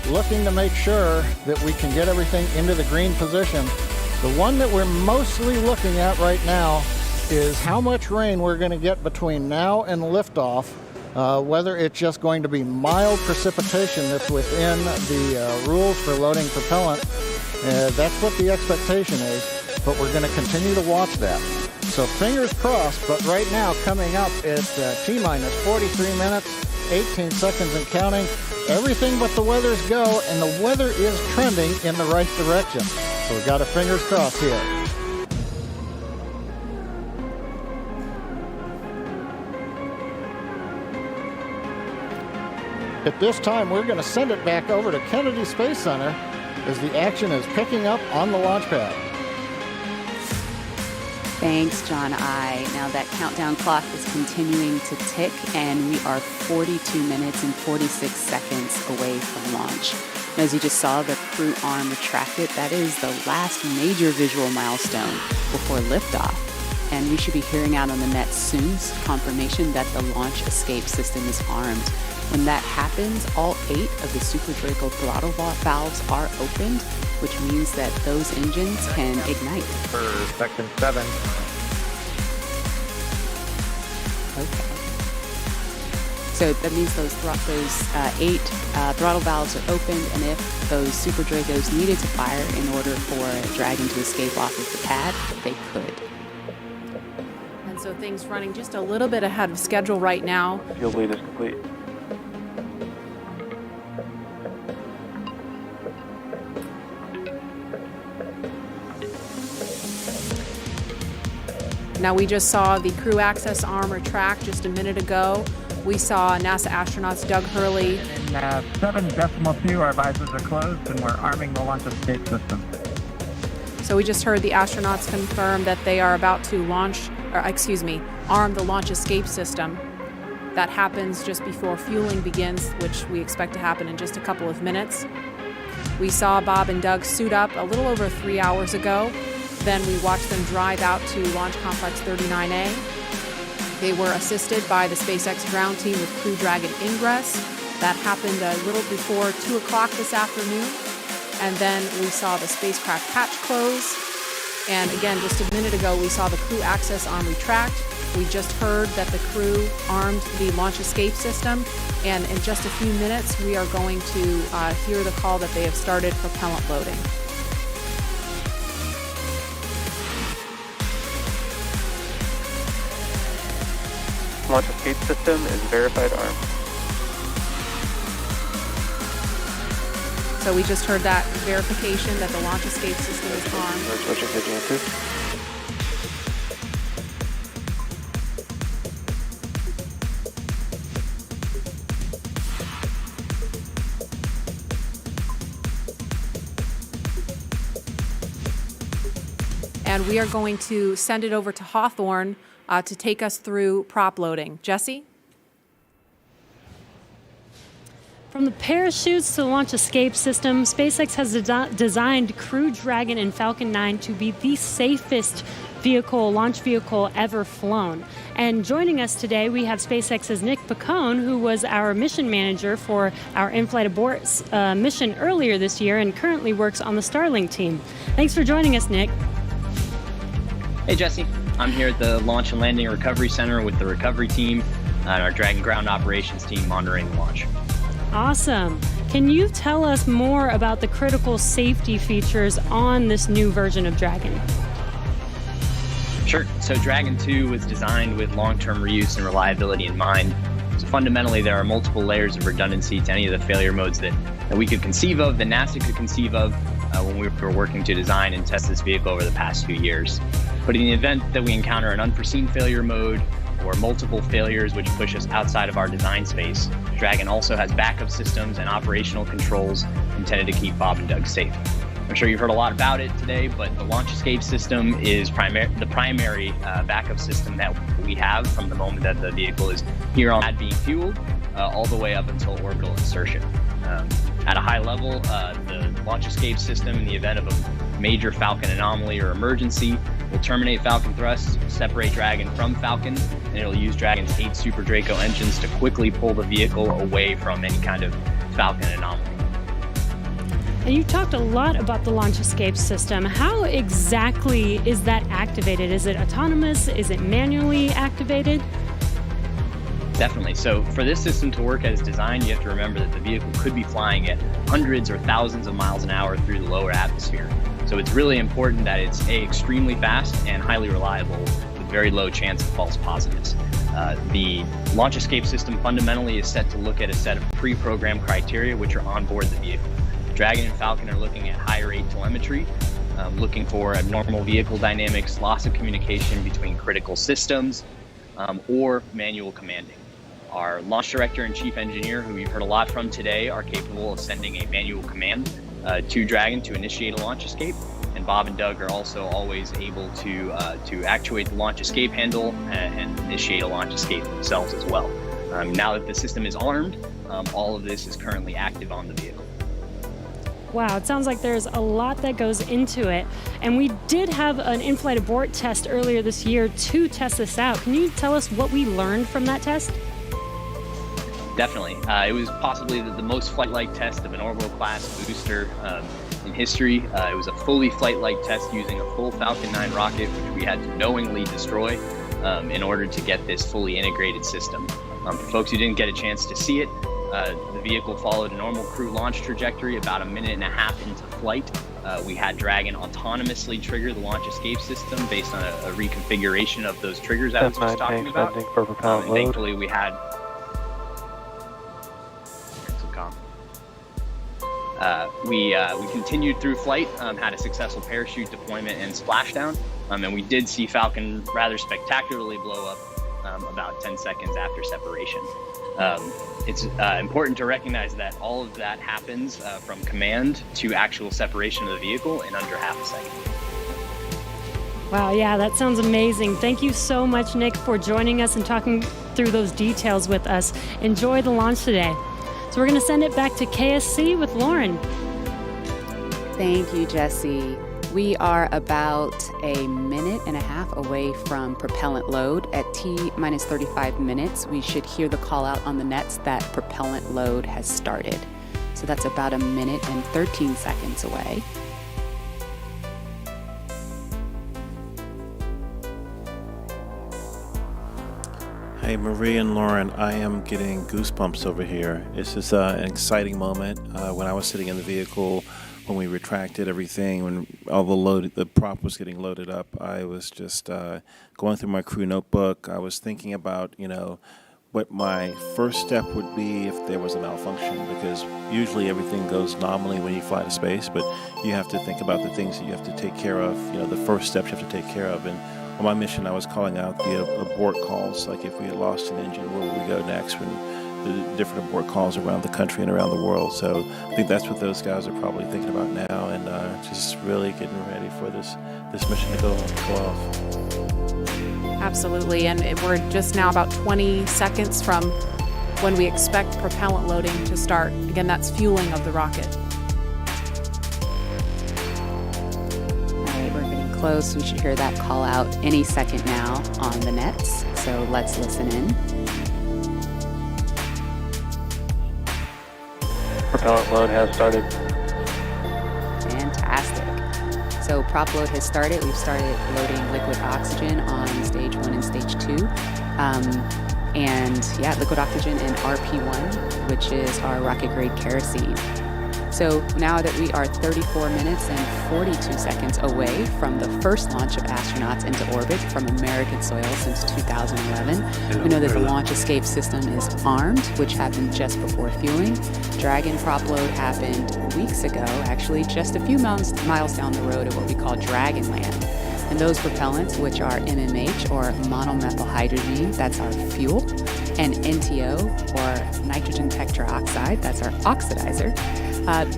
looking to make sure that we can get everything into the green position. The one that we're mostly looking at right now is how much rain we're going to get between now and liftoff, whether it's just going to be mild precipitation that's within the rules for loading propellant. That's what the expectation is, but we're going to continue to watch that. So fingers crossed, but right now coming up is T-minus 43 minutes, 18 seconds and counting. Everything but the weather's go, and the weather is trending in the right direction. So we've got our fingers crossed here. At this time, we're going to send it back over to Kennedy Space Center as the action is picking up on the launch pad. Thanks, John I. Now that countdown clock is continuing to tick, and we are 42 minutes and 46 seconds away from launch. As you just saw, the crew arm retracted. That is the last major visual milestone before liftoff. And we should be hearing out on the net soon confirmation that the launch escape system is armed. When that happens, all 8 of the Super Draco throttle valves are opened, which means that those engines can ignite. For section 7. Okay. So that means those 8 throttle valves are opened, and if those Super Dracos needed to fire in order for Dragon to escape off of the pad, they could. And so things running just a little bit ahead of schedule right now. Field lead is complete. Now we just saw the crew access arm retract just a minute ago. We saw NASA astronauts Doug Hurley. In 7.2, our visors are closed and we're arming the launch escape system. So we just heard the astronauts confirm that they are about to arm the launch escape system. That happens just before fueling begins, which we expect to happen in just a couple of minutes. We saw Bob and Doug suit up a little over 3 hours ago. Then we watched them drive out to Launch Complex 39A. They were assisted by the SpaceX ground team with Crew Dragon ingress. That happened a little before 2 o'clock this afternoon. And then we saw the spacecraft hatch close. And again, just a minute ago, we saw the crew access arm retract. We just heard that the crew armed the launch escape system. And in just a few minutes, we are going to hear the call that they have started propellant loading. Launch escape system is verified armed. So we just heard that verification that the launch escape system is armed. We're switching to Gen 2. And we are going to send it over to Hawthorne to take us through prop loading. Jesse? From the parachutes to the launch escape system, SpaceX has designed Crew Dragon and Falcon 9 to be the safest launch vehicle ever flown. And joining us today, we have SpaceX's Nick Picone, who was our mission manager for our in-flight abort mission earlier this year and currently works on the Starlink team. Thanks for joining us, Nick. Hey, Jesse. I'm here at the Launch and Landing Recovery Center with the recovery team and our Dragon ground operations team monitoring the launch. Awesome. Can you tell us more about the critical safety features on this new version of Dragon? Sure. So Dragon 2 was designed with long-term reuse and reliability in mind. It's a fundamentally, there are multiple layers of redundancy to any of the failure modes that we could conceive of, that NASA could conceive of when we were working to design and test this vehicle over the past few years. But in the event that we encounter an unforeseen failure mode or multiple failures which push us outside of our design space, Dragon also has backup systems and operational controls intended to keep Bob and Doug safe. I'm sure you've heard a lot about it today, but the launch escape system is the primary backup system that we have from the moment that the vehicle is here on pad being fueled all the way up until orbital insertion. At a high level, the launch escape system, in the event of a major Falcon anomaly or emergency, will terminate Falcon thrust, separate Dragon from Falcon, and it'll use Dragon's 8 Super Draco engines to quickly pull the vehicle away from any kind of Falcon anomaly. And you talked a lot about the launch escape system. How exactly is that activated? Is it autonomous? Is it manually activated? Definitely. So for this system to work as designed, you have to remember that the vehicle could be flying at hundreds or thousands of miles an hour through the lower atmosphere. So it's really important that it's extremely fast and highly reliable with very low chance of false positives. The launch escape system fundamentally is set to look at a set of pre-programmed criteria which are on board the vehicle. Dragon and Falcon are looking at high rate telemetry, looking for abnormal vehicle dynamics, loss of communication between critical systems, or manual commanding. Our launch director and chief engineer, who you've heard a lot from today, are capable of sending a manual command to Dragon to initiate a launch escape. And Bob and Doug are also always able to actuate the launch escape handle and initiate a launch escape themselves as well. Now that the system is armed, all of this is currently active on the vehicle. Wow, it sounds like there's a lot that goes into it. And we did have an in-flight abort test earlier this year to test this out. Can you tell us what we learned from that test? Definitely. It was possibly the most flight-like test of an orbital class booster in history. It was a fully flight-like test using a full Falcon 9 rocket, which we had to knowingly destroy in order to get this fully integrated system. For folks who didn't get a chance to see it, the vehicle followed a normal crew launch trajectory. About a minute and a half into flight, we had Dragon autonomously trigger the launch escape system based on a reconfiguration of those triggers I was just talking about. For propellant And load. thankfully, we had some comm. We continued through flight, had a successful parachute deployment and splashdown, and we did see Falcon rather spectacularly blow up about 10 seconds after separation. It's important to recognize that all of that happens from command to actual separation of the vehicle in under half a second. Wow, yeah, that sounds amazing. Thank you so much, Nick, for joining us and talking through those details with us. Enjoy the launch today. So we're going to send it back to KSC with Lauren. Thank you, Jesse. We are about a minute and a half away from propellant load. At T-minus 35 minutes, we should hear the call out on the nets that propellant load has started. So that's about a minute and 13 seconds away. Hey, Marie and Lauren, I am getting goosebumps over here. This is an exciting moment. When I was sitting in the vehicle, when we retracted everything, when all the prop was getting loaded up, I was just going through my crew notebook. I was thinking about, what my first step would be if there was a malfunction, because usually everything goes nominally when you fly to space, but you have to think about the things that you have to take care of, the first steps you have to take care of. And on my mission, I was calling out the abort calls, like if we had lost an engine, where would we go next, when the different abort calls around the country and around the world. So I think that's what those guys are probably thinking about now, and just really getting ready for this mission to go off. Absolutely, and we're just now about 20 seconds from when we expect propellant loading to start. Again, that's fueling of the rocket. All right, we're getting close. We should hear that call out any second now on the nets. So let's listen in. Propellant load has started. Fantastic. So prop load has started. We've started loading liquid oxygen on stage 1 and stage 2. Liquid oxygen in RP1, which is our rocket grade kerosene. So now that we are 34 minutes and 42 seconds away from the first launch of astronauts into orbit from American soil since 2011, we know that the launch escape system is armed, which happened just before fueling. Dragon prop load happened weeks ago, actually just a few miles down the road at what we call Dragon Land. And those propellants, which are MMH, or monomethylhydrazine, that's our fuel, and NTO, or nitrogen tetroxide, that's our oxidizer,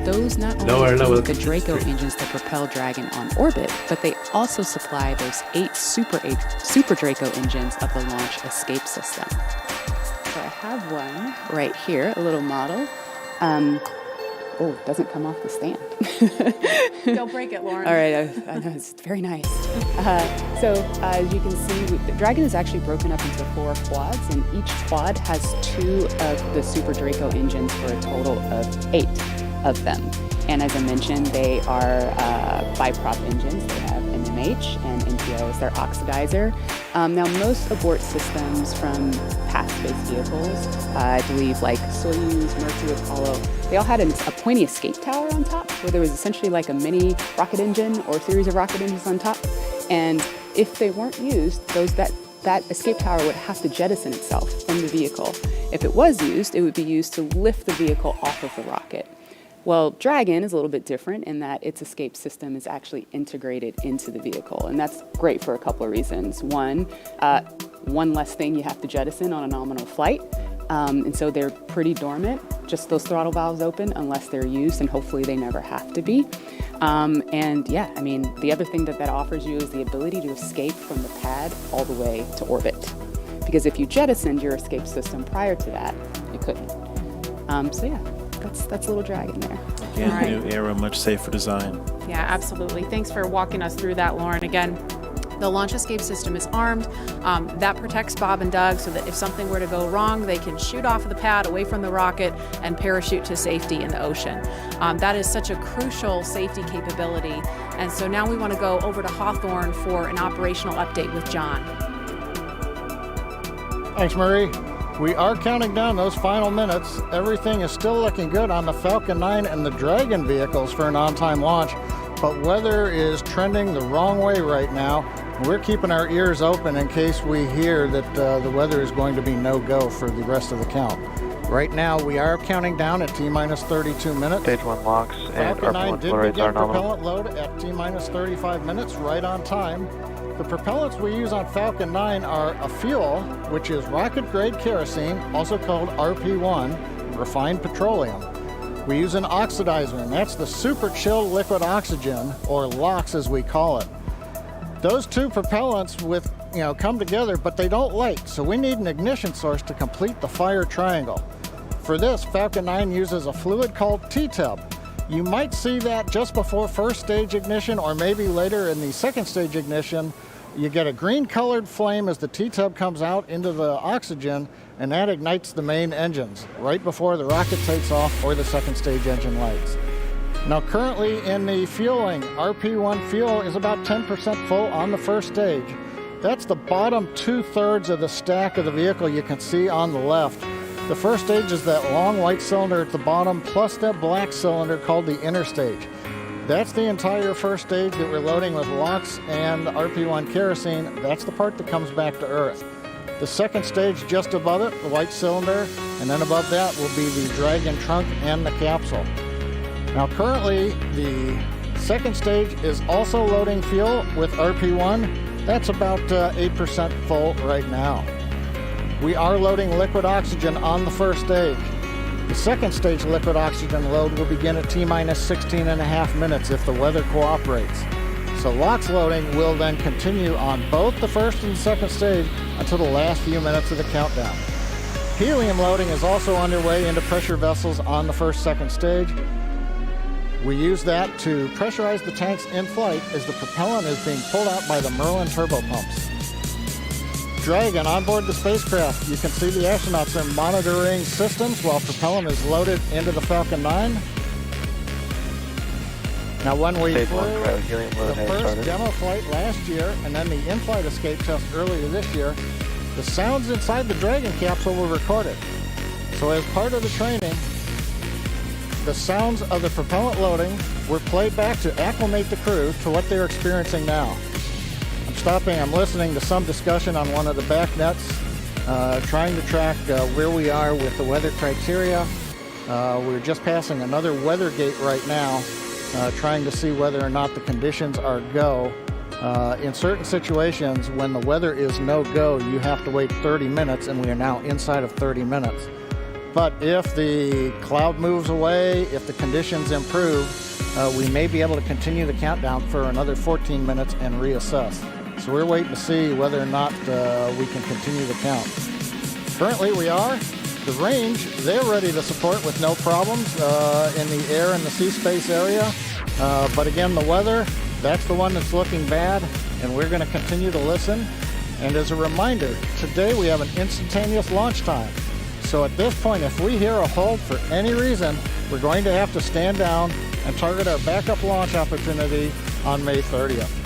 those not only feed the Draco engines that propel Dragon on orbit, but they also supply those 8 Super Draco engines of the launch escape system. So I have one right here, a little model. Oh, it doesn't come off the stand. Don't break it, Lauren. All right, I know, it's very nice. So as you can see, the Dragon is actually broken up into 4 quads, and each quad has 2 of the Super Draco engines for a total of 8 of them. And as I mentioned, they are biprop engines. They have MMH and NTO as their oxidizer. Now, most abort systems from past space vehicles, I believe like Soyuz, Mercury, Apollo, they all had a pointy escape tower on top where there was essentially like a mini rocket engine or a series of rocket engines on top. And if they weren't used, that escape tower would have to jettison itself from the vehicle. If it was used, it would be used to lift the vehicle off of the rocket. Well, Dragon is a little bit different in that its escape system is actually integrated into the vehicle, and that's great for a couple of reasons. One less thing you have to jettison on a nominal flight, and so they're pretty dormant, just those throttle valves open unless they're used, and hopefully they never have to be. And yeah, I mean, the other thing that offers you is the ability to escape from the pad all the way to orbit. Because if you jettisoned your escape system prior to that, you couldn't. So yeah. That's a little Dragon there. Again, right. New era, much safer design. Yeah, absolutely. Thanks for walking us through that, Lauren. Again, the launch escape system is armed. That protects Bob and Doug so that if something were to go wrong, they can shoot off of the pad away from the rocket and parachute to safety in the ocean. That is such a crucial safety capability. And so now we want to go over to Hawthorne for an operational update with John. Thanks, Marie. We are counting down those final minutes. Everything is still looking good on the Falcon 9 and the Dragon vehicles for an on-time launch, but weather is trending the wrong way right now. We're keeping our ears open in case we hear that the weather is going to be no-go for the rest of the count. Right now, we are counting down at T-minus 32 minutes. Stage 1 locks and Falcon 9 RP1 did flow rates are begin nominal. propellant load at T-minus 35 minutes, right on time. The propellants we use on Falcon 9 are a fuel, which is rocket-grade kerosene, also called RP1, refined petroleum. We use an oxidizer, and that's the super chilled liquid oxygen, or LOX as we call it. Those two propellants come together, but they don't light, so we need an ignition source to complete the fire triangle. For this, Falcon 9 uses a fluid called T-tub. You might see that just before first stage ignition, or maybe later in the second stage ignition. You get a green colored flame as the T-tub comes out into the oxygen, and that ignites the main engines right before the rocket takes off or the second stage engine lights. Now currently in the fueling, RP1 fuel is about 10% full on the first stage. That's the bottom 2/3 of the stack of the vehicle you can see on the left. The first stage is that long white cylinder at the bottom plus that black cylinder called the inner stage. That's the entire first stage that we're loading with LOX and RP1 kerosene. That's the part that comes back to Earth. The second stage just above it, the white cylinder, and then above that will be the Dragon trunk and the capsule. Now currently, the second stage is also loading fuel with RP1. That's about 8% full right now. We are loading liquid oxygen on the first stage. The second stage liquid oxygen load will begin at T-minus 16.5 minutes if the weather cooperates. So LOX loading will then continue on both the first and second stage until the last few minutes of the countdown. Helium loading is also underway into pressure vessels on the second stage. We use that to pressurize the tanks in flight as the propellant is being pulled out by the Merlin turbopumps. Dragon on board the spacecraft. You can see the astronauts are monitoring systems while propellant is loaded into the Falcon 9. Now when we flew the first demo flight last year and then the in-flight escape test earlier this year, the sounds inside the Dragon capsule were recorded. So as part of the training, the sounds of the propellant loading were played back to acclimate the crew to what they're experiencing now. I'm listening to some discussion on one of the back nets, trying to track where we are with the weather criteria. We're just passing another weather gate right now, trying to see whether or not the conditions are go. In certain situations, when the weather is no-go, you have to wait 30 minutes, and we are now inside of 30 minutes. But if the cloud moves away, if the conditions improve, we may be able to continue the countdown for another 14 minutes and reassess. So we're waiting to see whether or not we can continue the count. Currently we are. The range, they're ready to support with no problems in the air and the sea space area. But again, the weather, that's the one that's looking bad, and we're going to continue to listen. And as a reminder, today we have an instantaneous launch time. So at this point, if we hear a hold for any reason, we're going to have to stand down and target our backup launch opportunity on May 30th.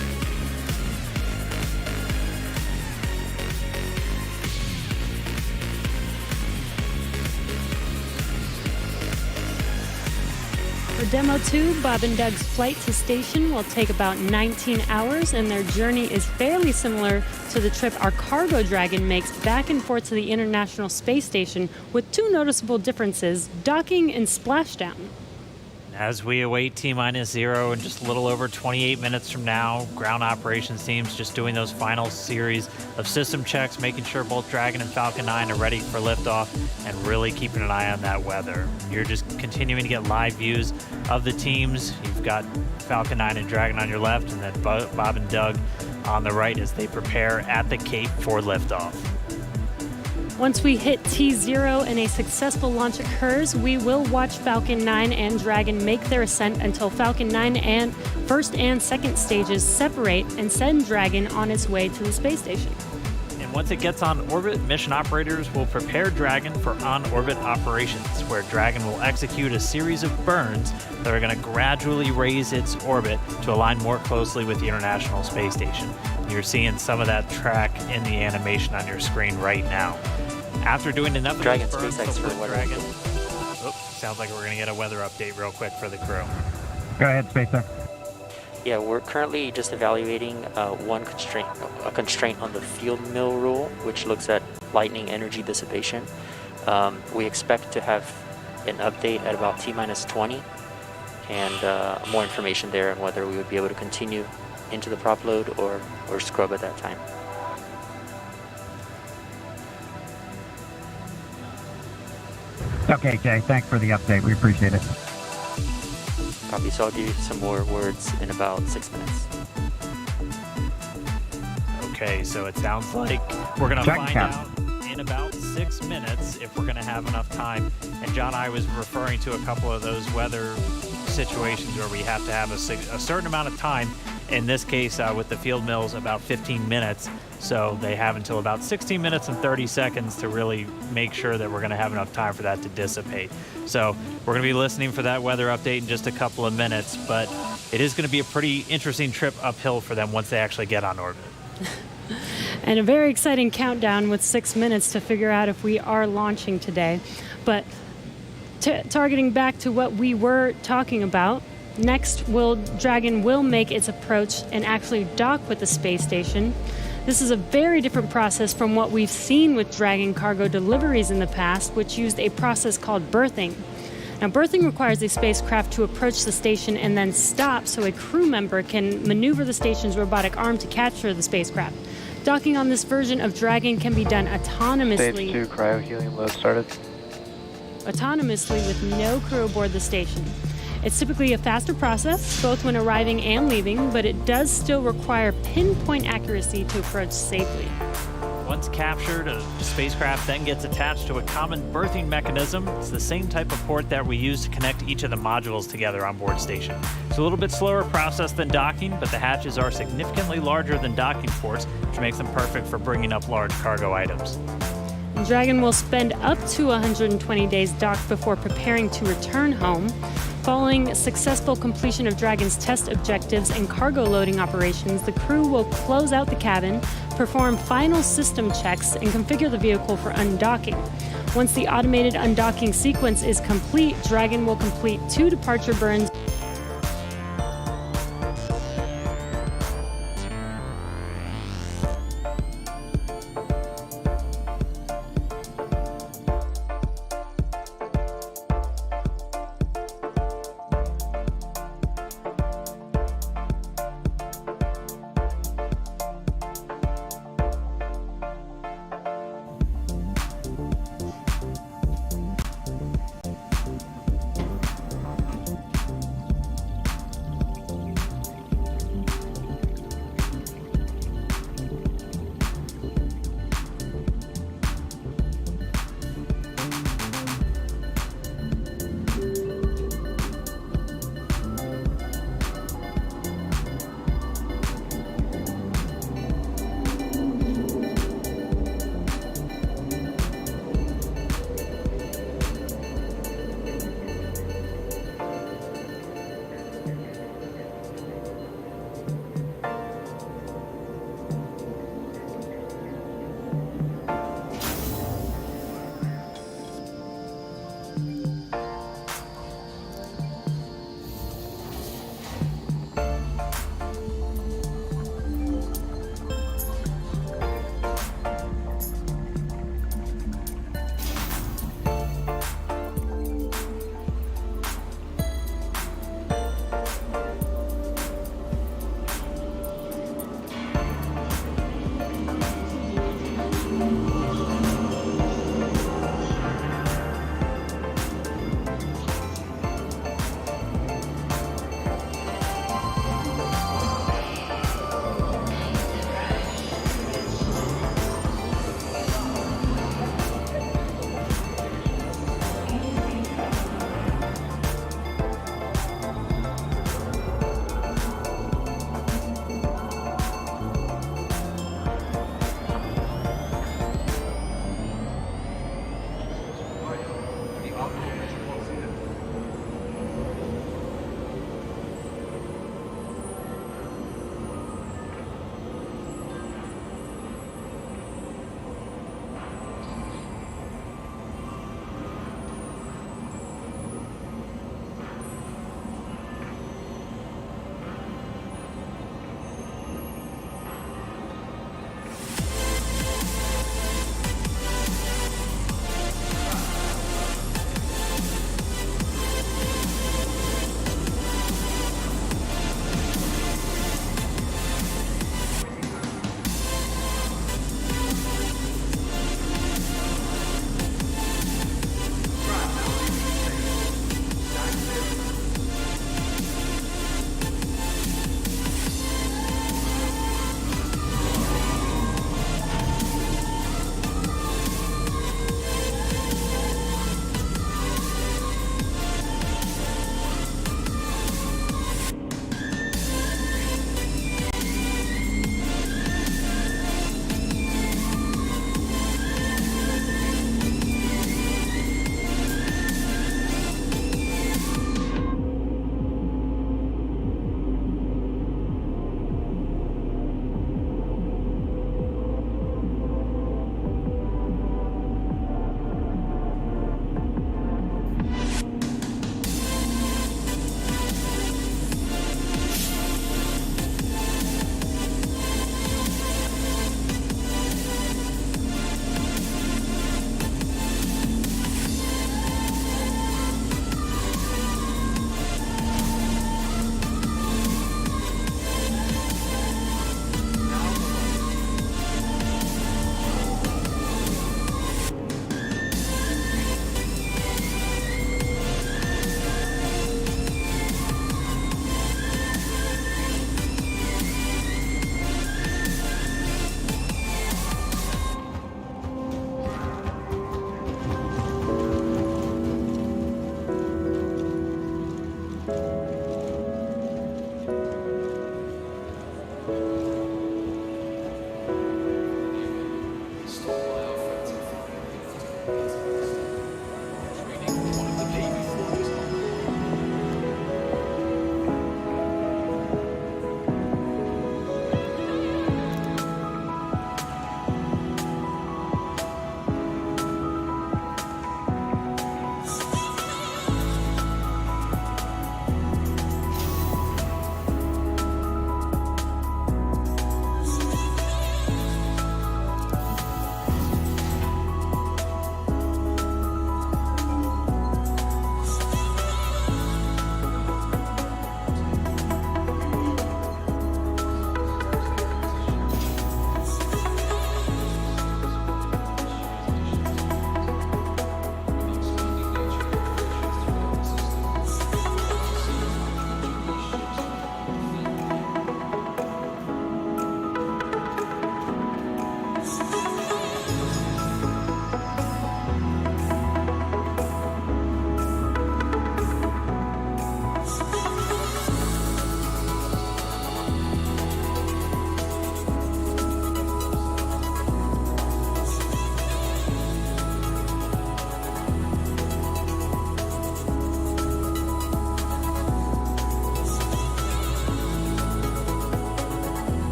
For Demo 2, Bob and Doug's flight to station will take about 19 hours, and their journey is fairly similar to the trip our Cargo Dragon makes back and forth to the International Space Station, with two noticeable differences: docking and splashdown. As we await T-0 in just a little over 28 minutes from now, ground operations team's just doing those final series of system checks, making sure both Dragon and Falcon 9 are ready for liftoff, and really keeping an eye on that weather. You're just continuing to get live views of the teams. You've got Falcon 9 and Dragon on your left, and then Bob and Doug on the right as they prepare at the Cape for liftoff. Once we hit T0 and a successful launch occurs, we will watch Falcon 9 and Dragon make their ascent until Falcon 9 and first and second stages separate and send Dragon on its way to the space station. And once it gets on orbit, mission operators will prepare Dragon for on-orbit operations, where Dragon will execute a series of burns that are going to gradually raise its orbit to align more closely with the International Space Station. You're seeing some of that track in the animation on your screen right now. After doing enough Dragon of those burns, SpaceX for weather. Dragon. Sounds like we're going to get a weather update real quick for the crew. Go ahead, SpaceX. Yeah, we're currently just evaluating a constraint on the field mill rule, which looks at lightning energy dissipation. We expect to have an update at about T-20 and more information there on whether we would be able to continue into the prop load or scrub at that time. Okay, Jay, thanks for the update. We appreciate it. Copy, so I'll give you some more words in about 6 minutes. Okay, so it sounds like we're going to find out in about 6 minutes if we're going to have enough time. And John, I was referring to a couple of those weather situations where we have to have a certain amount of time. In this case, with the field mills, about 15 minutes. So they have until about 16 minutes and 30 seconds to really make sure that we're going to have enough time for that to dissipate. So we're going to be listening for that weather update in just a couple of minutes, but it is going to be a pretty interesting trip uphill for them once they actually get on orbit. And a very exciting countdown with 6 minutes to figure out if we are launching today. But targeting back to what we were talking about, next, Dragon will make its approach and actually dock with the space station. This is a very different process from what we've seen with Dragon cargo deliveries in the past, which used a process called berthing. Now, berthing requires a spacecraft to approach the station and then stop so a crew member can maneuver the station's robotic arm to capture the spacecraft. Docking on this version of Dragon can be done autonomously. Stage 2 cryo-helium load started. Autonomously with no crew aboard the station. It's typically a faster process, both when arriving and leaving, but it does still require pinpoint accuracy to approach safely. Once captured, a spacecraft then gets attached to a common berthing mechanism. It's the same type of port that we use to connect each of the modules together on board station. It's a little bit slower process than docking, but the hatches are significantly larger than docking ports, which makes them perfect for bringing up large cargo items. Dragon will spend up to 120 days docked before preparing to return home. Following successful completion of Dragon's test objectives and cargo loading operations, the crew will close out the cabin, perform final system checks and configure the vehicle for undocking. Once the automated undocking sequence is complete, Dragon will complete 2 departure burns.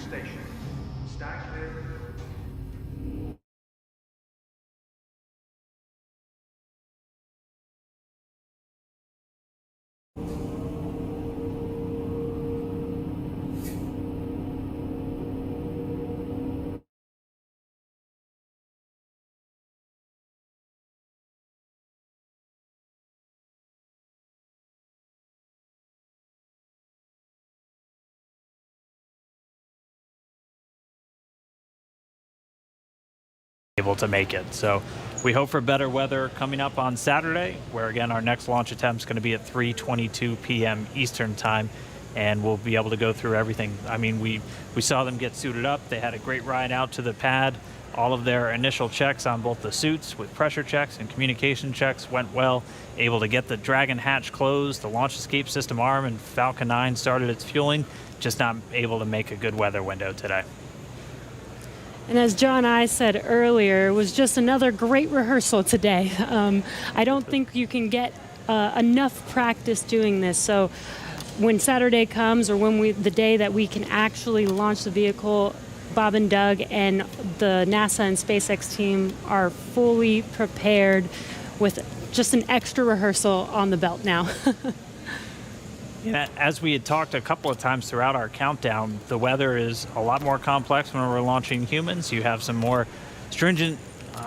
station. Stand clear. Able to make it. So we hope for better weather coming up on Saturday, where again our next launch attempt is going to be at 3:22 p.m. Eastern time, and we'll be able to go through everything. I mean, we saw them get suited up. They had a great ride out to the pad. All of their initial checks on both the suits with pressure checks and communication checks went well. Able to get the Dragon hatch closed, the launch escape system arm, and Falcon 9 started its fueling. Just not able to make a good weather window today. And as John I said earlier, it was just another great rehearsal today. I don't think you can get enough practice doing this. So when Saturday comes, or when the day that we can actually launch the vehicle, Bob and Doug and the NASA and SpaceX team are fully prepared with just an extra rehearsal on the belt now. Yeah, as we had talked a couple of times throughout our countdown, the weather is a lot more complex when we're launching humans. You have some more stringent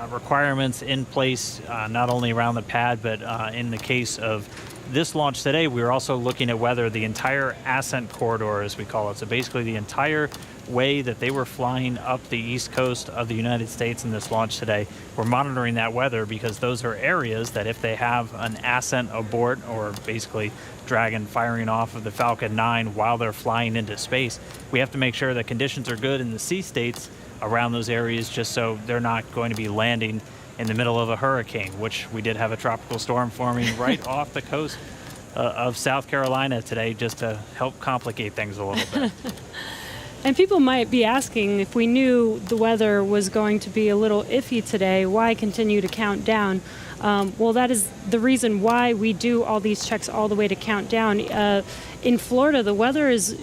requirements in place, not only around the pad, but in the case of this launch today, we were also looking at whether the entire ascent corridor, as we call it, so basically the entire way that they were flying up the east coast of the United States in this launch today, we're monitoring that weather because those are areas that if they have an ascent abort, or basically Dragon firing off of the Falcon 9 while they're flying into space, we have to make sure that conditions are good in the sea states around those areas, just so they're not going to be landing in the middle of a hurricane, which we did have a tropical storm forming right off the coast of South Carolina today, just to help complicate things a little bit. And people might be asking, if we knew the weather was going to be a little iffy today, why continue to count down? Well, that is the reason why we do all these checks all the way to countdown. In Florida, the weather is,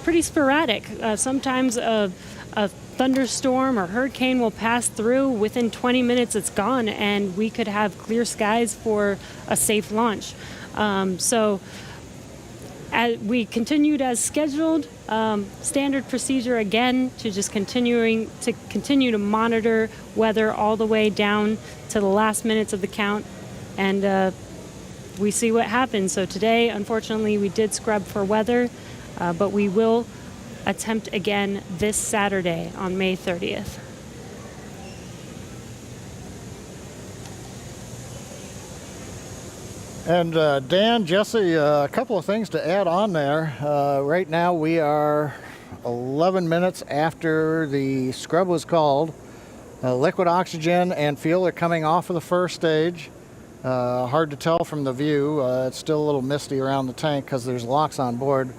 pretty sporadic. Sometimes a thunderstorm or hurricane will pass through. Within 20 minutes, it's gone, and we could have clear skies for a safe launch. So we continued as scheduled. Standard procedure again, to just continue to monitor weather all the way down to the last minutes of the count, and we see what happens. So today, unfortunately, we did scrub for weather, but we will attempt again this Saturday on May 30th. And Dan, Jesse, a couple of things to add on there. Right now we are 11 minutes after the scrub was called. Liquid oxygen and fuel are coming off of the first stage. Hard to tell from the view. It's still a little misty around the tank because there's locks on board.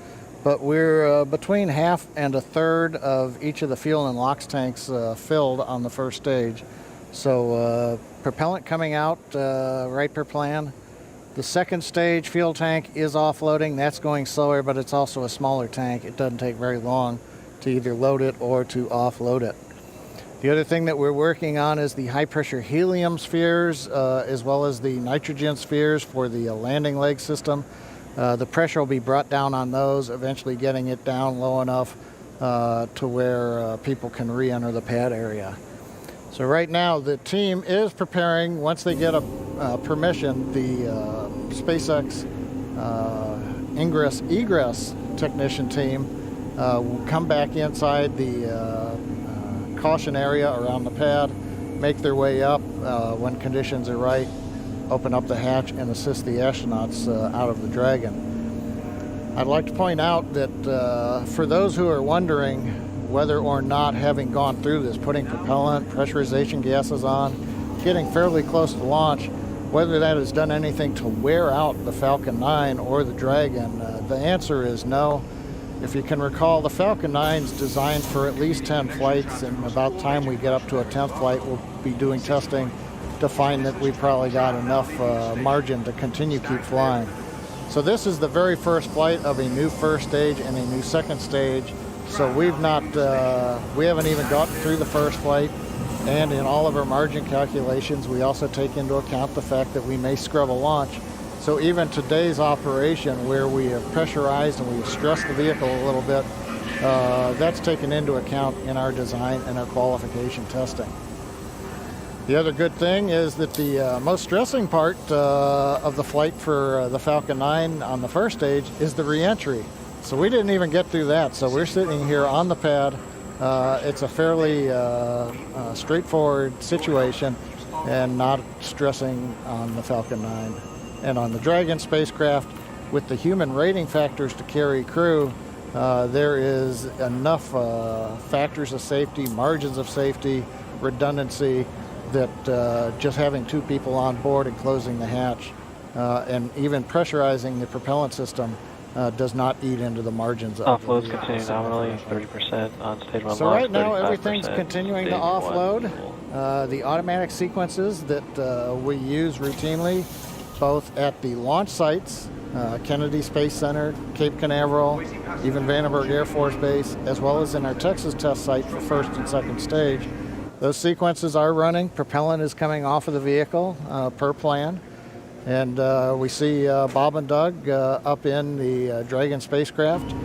But we're between half and a third of each of the fuel and LOX tanks filled on the first stage. So propellant coming out right per plan. The second stage fuel tank is offloading. That's going slower, but it's also a smaller tank. It doesn't take very long to either load it or to offload it. The other thing that we're working on is the high pressure helium spheres, as well as the nitrogen spheres for the landing leg system. The pressure will be brought down on those, eventually getting it down low enough to where people can re-enter the pad area. So right now the team is preparing, once they get a permission, the SpaceX ingress-egress technician team will come back inside the caution area around the pad, make their way up when conditions are right, open up the hatch and assist the astronauts out of the Dragon. I'd like to point out that for those who are wondering whether or not, having gone through this, putting propellant, pressurization gases on, getting fairly close to launch, whether that has done anything to wear out the Falcon 9 or the Dragon, the answer is no. If you can recall, the Falcon 9 is designed for at least 10 flights, and about time we get up to a 10th flight, we'll be doing testing to find that we probably got enough margin to continue keep flying. So this is the very first flight of a new first stage and a new second stage, So we've not, we haven't even gotten through the first flight. And in all of our margin calculations, we also take into account the fact that we may scrub a launch. So even today's operation, where we have pressurized and we have stressed the vehicle a little bit, that's taken into account in our design and our qualification testing. The other good thing is that the most stressing part of the flight for the Falcon 9 on the first stage is the re-entry. So we didn't even get through that. So we're sitting here on the pad. It's a fairly straightforward situation and not stressing on the Falcon 9. And on the Dragon spacecraft, with the human rating factors to carry crew, there is enough factors of safety, margins of safety, redundancy, that just having 2 people on board and closing the hatch and even pressurizing the propellant system does not eat into the margins of the Offloads continue nominally 30% on stage 1 So launch, right now everything's 35% continuing to stage offload. 1. The automatic sequences that we use routinely, both at the launch sites, Kennedy Space Center, Cape Canaveral, even Vandenberg Air Force Base, as well as in our Texas test site for first and second stage. Those sequences are running. Propellant is coming off of the vehicle per plan. And we see Bob and Doug up in the Dragon spacecraft,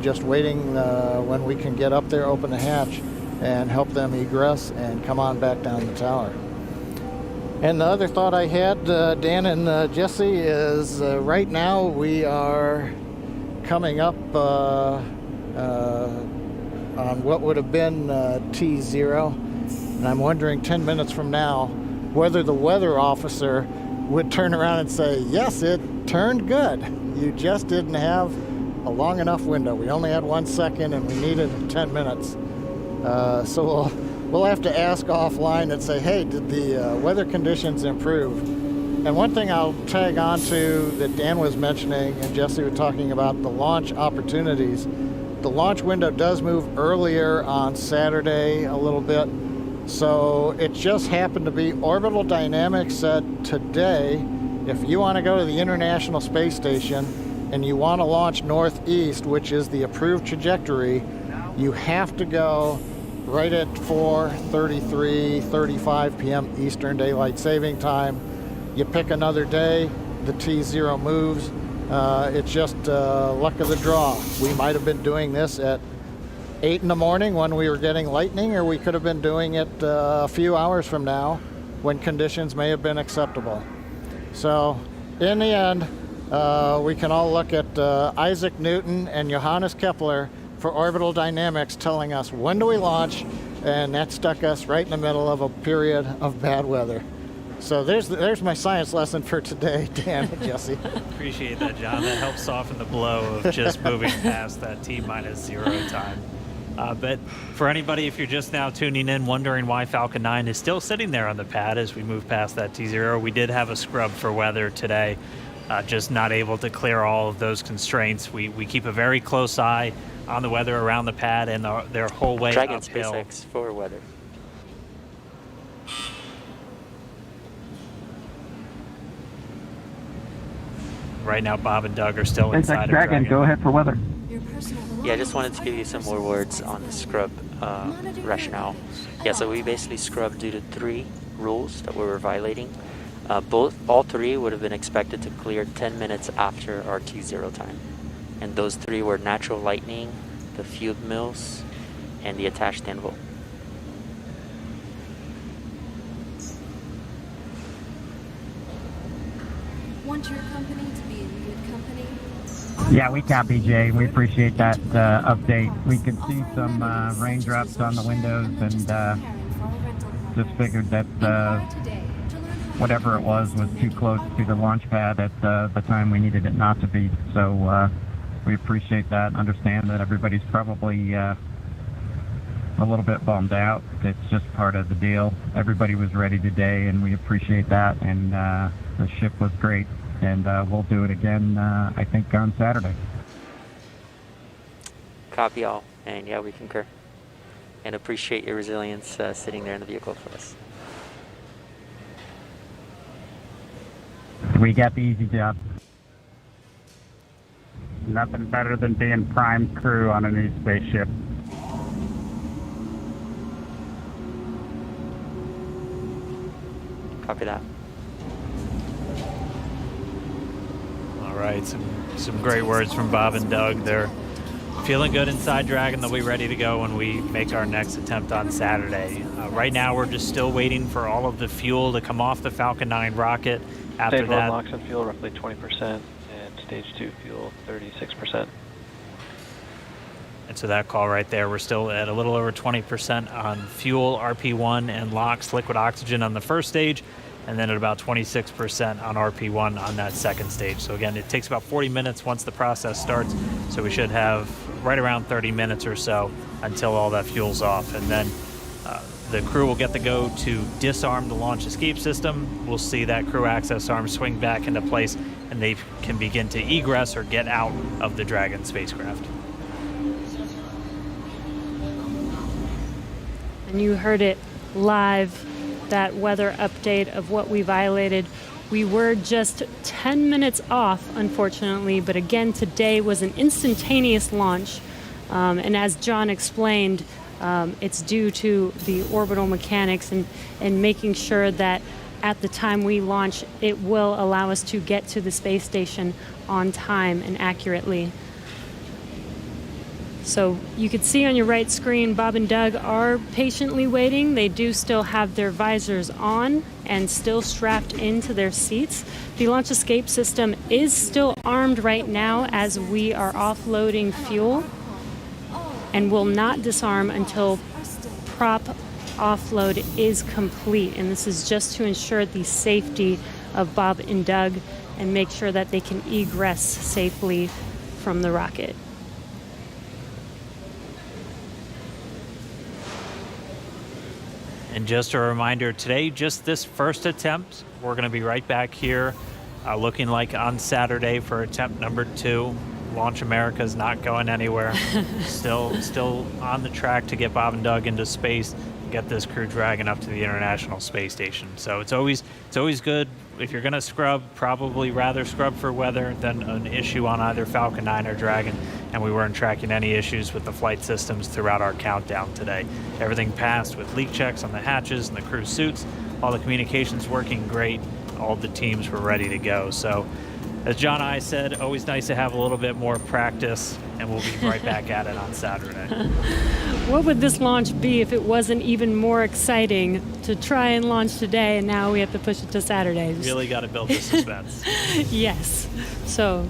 just waiting when we can get up there, open the hatch, and help them egress and come on back down the tower. And the other thought I had, Dan and Jesse, is right now we are coming up on what would have been T0. And I'm wondering 10 minutes from now whether the weather officer would turn around and say, yes, it turned good. You just didn't have a long enough window. We only had 1 second and we needed 10 minutes. So we'll have to ask offline and say, hey, did the weather conditions improve? And one thing I'll tag on to that Dan was mentioning and Jesse was talking about, the launch opportunities. The launch window does move earlier on Saturday a little bit. So it just happened to be Orbital Dynamics said today, if you want to go to the International Space Station and you want to launch northeast, which is the approved trajectory, you have to go right at 4:35 p.m. Eastern Daylight Saving Time. You pick another day, the T0 moves. It's just luck of the draw. We might have been doing this at 8 in the morning when we were getting lightning, or we could have been doing it a few hours from now when conditions may have been acceptable. So in the end, we can all look at Isaac Newton and Johannes Kepler for orbital dynamics telling us when do we launch, and that stuck us right in the middle of a period of bad weather. So there's my science lesson for today, Dan and Jesse. Appreciate that, John. That helps soften the blow of just moving past that T-0 time. But for anybody, if you're just now tuning in, wondering why Falcon 9 is still sitting there on the pad as we move past that T0, we did have a scrub for weather today, just not able to clear all of those constraints. We keep a very close eye on the weather around the pad and their whole way Dragon uphill. SpaceX for weather. Right now, Bob and Doug are still inside of Dragon, go ahead for weather. Yeah, I just wanted to give you some more words on the scrub rationale. Yeah, so we basically scrubbed due to 3 rules that we were violating. All 3 would have been expected to clear 10 minutes after our T0 time. And those 3 were natural lightning, the field mills, and the attached anvil. Want your company to be in good company? Yeah, we copy, Jay. We appreciate that update. We could see some raindrops on the windows and just figured that whatever it was too close to the launch pad at the time we needed it not to be. So we appreciate that. Understand that everybody's probably a little bit bummed out. It's just part of the deal. Everybody was ready today, and we appreciate that. And the ship was great. And we'll do it again, I think, on Saturday. Copy all. And yeah, we concur. And appreciate your resilience sitting there in the vehicle for us. We got the easy job. Nothing better than being prime crew on a new spaceship. Copy that. All right, some great words from Bob and Doug. They're feeling good inside Dragon. They'll be ready to go when we make our next attempt on Saturday. Right now, we're just still waiting for all of the fuel to come off the Falcon 9 rocket. After Stage 1 that, LOX and fuel roughly 20%, and Stage 2 fuel 36%. and so that call right there, we're still at a little over 20% on fuel, RP1, and LOX, liquid oxygen on the first stage, and then at about 26% on RP1 on that second stage. So again, it takes about 40 minutes once the process starts, so we should have right around 30 minutes or so until all that fuel's off. And then the crew will get to go to disarm the launch escape system. We'll see that crew access arm swing back into place, and they can begin to egress or get out of the Dragon spacecraft. And you heard it live, that weather update of what we violated. We were just 10 minutes off, unfortunately, but again, today was an instantaneous launch. And as John explained, it's due to the orbital mechanics and making sure that at the time we launch, it will allow us to get to the space station on time and accurately. So you can see on your right screen, Bob and Doug are patiently waiting. They do still have their visors on and still strapped into their seats. The launch escape system is still armed right now as we are offloading fuel, and will not disarm until prop offload is complete. And this is just to ensure the safety of Bob and Doug and make sure that they can egress safely from the rocket. And just a reminder, today, just this first attempt, we're going to be right back here, looking like on Saturday for attempt number 2. Launch America is not going anywhere. still on the track to get Bob and Doug into space and get this Crew Dragon up to the International Space Station. So it's always good. If you're going to scrub, probably rather scrub for weather than an issue on either Falcon 9 or Dragon. And we weren't tracking any issues with the flight systems throughout our countdown today. Everything passed with leak checks on the hatches and the crew suits. All the communications working great. All the teams were ready to go. So as John and I said, always nice to have a little bit more practice, and we'll be right back at it on Saturday. What would this launch be if it wasn't even more exciting to try and launch today, and now we have to push it to Saturdays? Really got to build the suspense. Yes. So.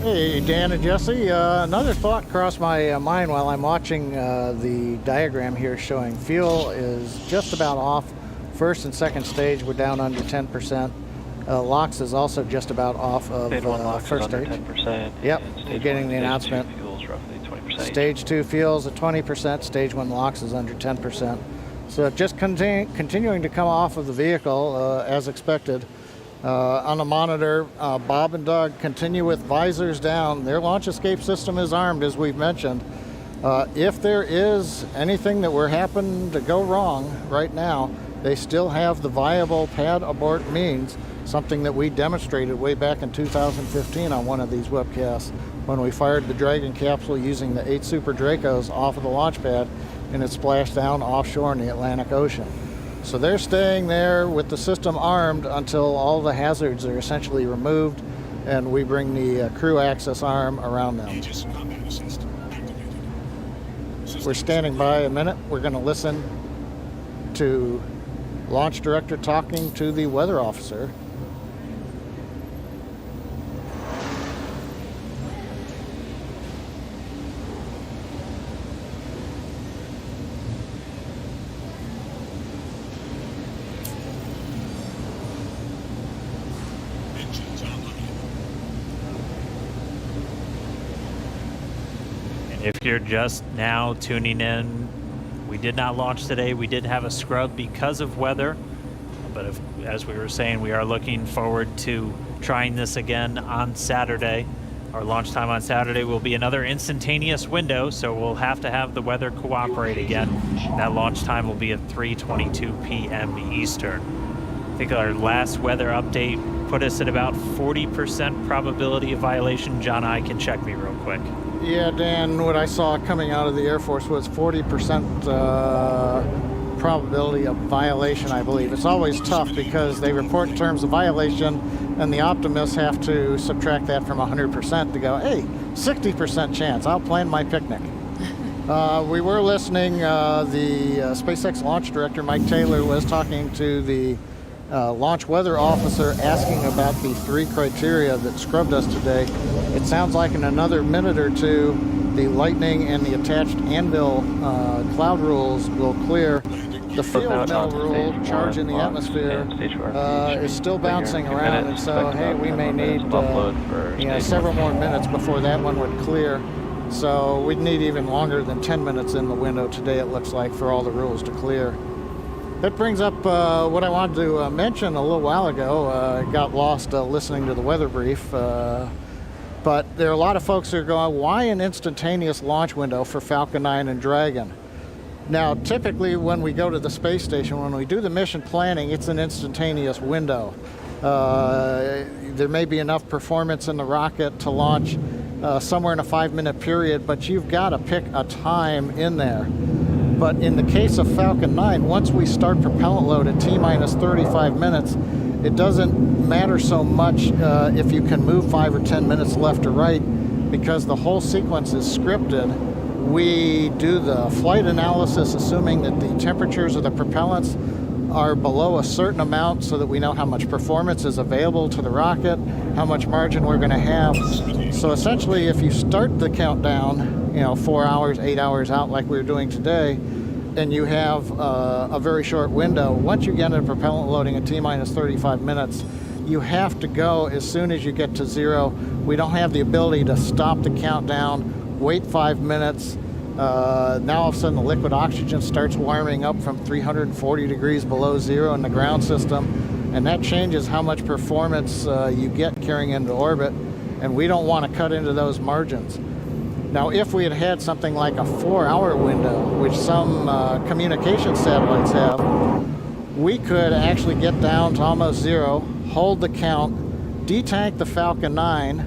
Hey, Dan and Jesse. Another thought crossed my mind while I'm watching the diagram here showing fuel is just about off. First and second stage, we're down under 10%. LOX is also just about off of first stage. 10%. Yep, you're getting the announcement. Fuel's roughly 20%. Stage 2 fuels at 20%. Stage 1 LOX is under 10%. So just continuing to come off of the vehicle as expected. On the monitor, Bob and Doug continue with visors down. Their launch escape system is armed, as we've mentioned. If there is anything that were happen to go wrong right now, they still have the viable pad abort means, something that we demonstrated way back in 2015 on one of these webcasts when we fired the Dragon capsule using the 8 Super Dracos off of the launch pad and it splashed down offshore in the Atlantic Ocean. So they're staying there with the system armed until all the hazards are essentially removed and we bring the crew access arm around them. We're standing by a minute. We're going to listen to Launch Director talking to the weather officer. If you're just now tuning in, we did not launch today. We did have a scrub because of weather, but as we were saying, we are looking forward to trying this again on Saturday. Our launch time on Saturday will be another instantaneous window, so we'll have to have the weather cooperate again. That launch time will be at 3:22 p.m. Eastern. I think our last weather update put us at about 40% probability of violation. John I can check me real quick. Yeah, Dan, what I saw coming out of the Air Force was 40% probability of violation, I believe. It's always tough because they report in terms of violation, and the optimists have to subtract that from 100% to go, hey, 60% chance, I'll plan my picnic. We were listening, the SpaceX launch director, Mike Taylor, was talking to the launch weather officer asking about the 3 criteria that scrubbed us today. It sounds like in another minute or two, the lightning and the attached anvil cloud rules will clear. The field mill rule, charge in the atmosphere, is still bouncing around, and so, hey, we may need several more minutes before that one would clear. So we'd need even longer than 10 minutes in the window today, it looks like, for all the rules to clear. That brings up what I wanted to mention a little while ago. I got lost listening to the weather brief. But there are a lot of folks who are going, why an instantaneous launch window for Falcon 9 and Dragon? Now, typically when we go to the space station, when we do the mission planning, it's an instantaneous window. There may be enough performance in the rocket to launch somewhere in a 5-minute period, but you've got to pick a time in there. But in the case of Falcon 9, once we start propellant load at T-minus 35 minutes, it doesn't matter so much if you can move 5 or 10 minutes left or right, because the whole sequence is scripted. We do the flight analysis assuming that the temperatures of the propellants are below a certain amount so that we know how much performance is available to the rocket, how much margin we're going to have. So essentially, if you start the countdown, 4 hours, 8 hours out like we were doing today, and you have a very short window, once you get into propellant loading at T-minus 35 minutes, you have to go as soon as you get to 0. We don't have the ability to stop the countdown, wait 5 minutes. Now all of a sudden the liquid oxygen starts warming up from 340 degrees below 0 in the ground system, and that changes how much performance you get carrying into orbit, and we don't want to cut into those margins. Now, if we had had something like a 4-hour window, which some communication satellites have, we could actually get down to almost 0, hold the count, detank the Falcon 9,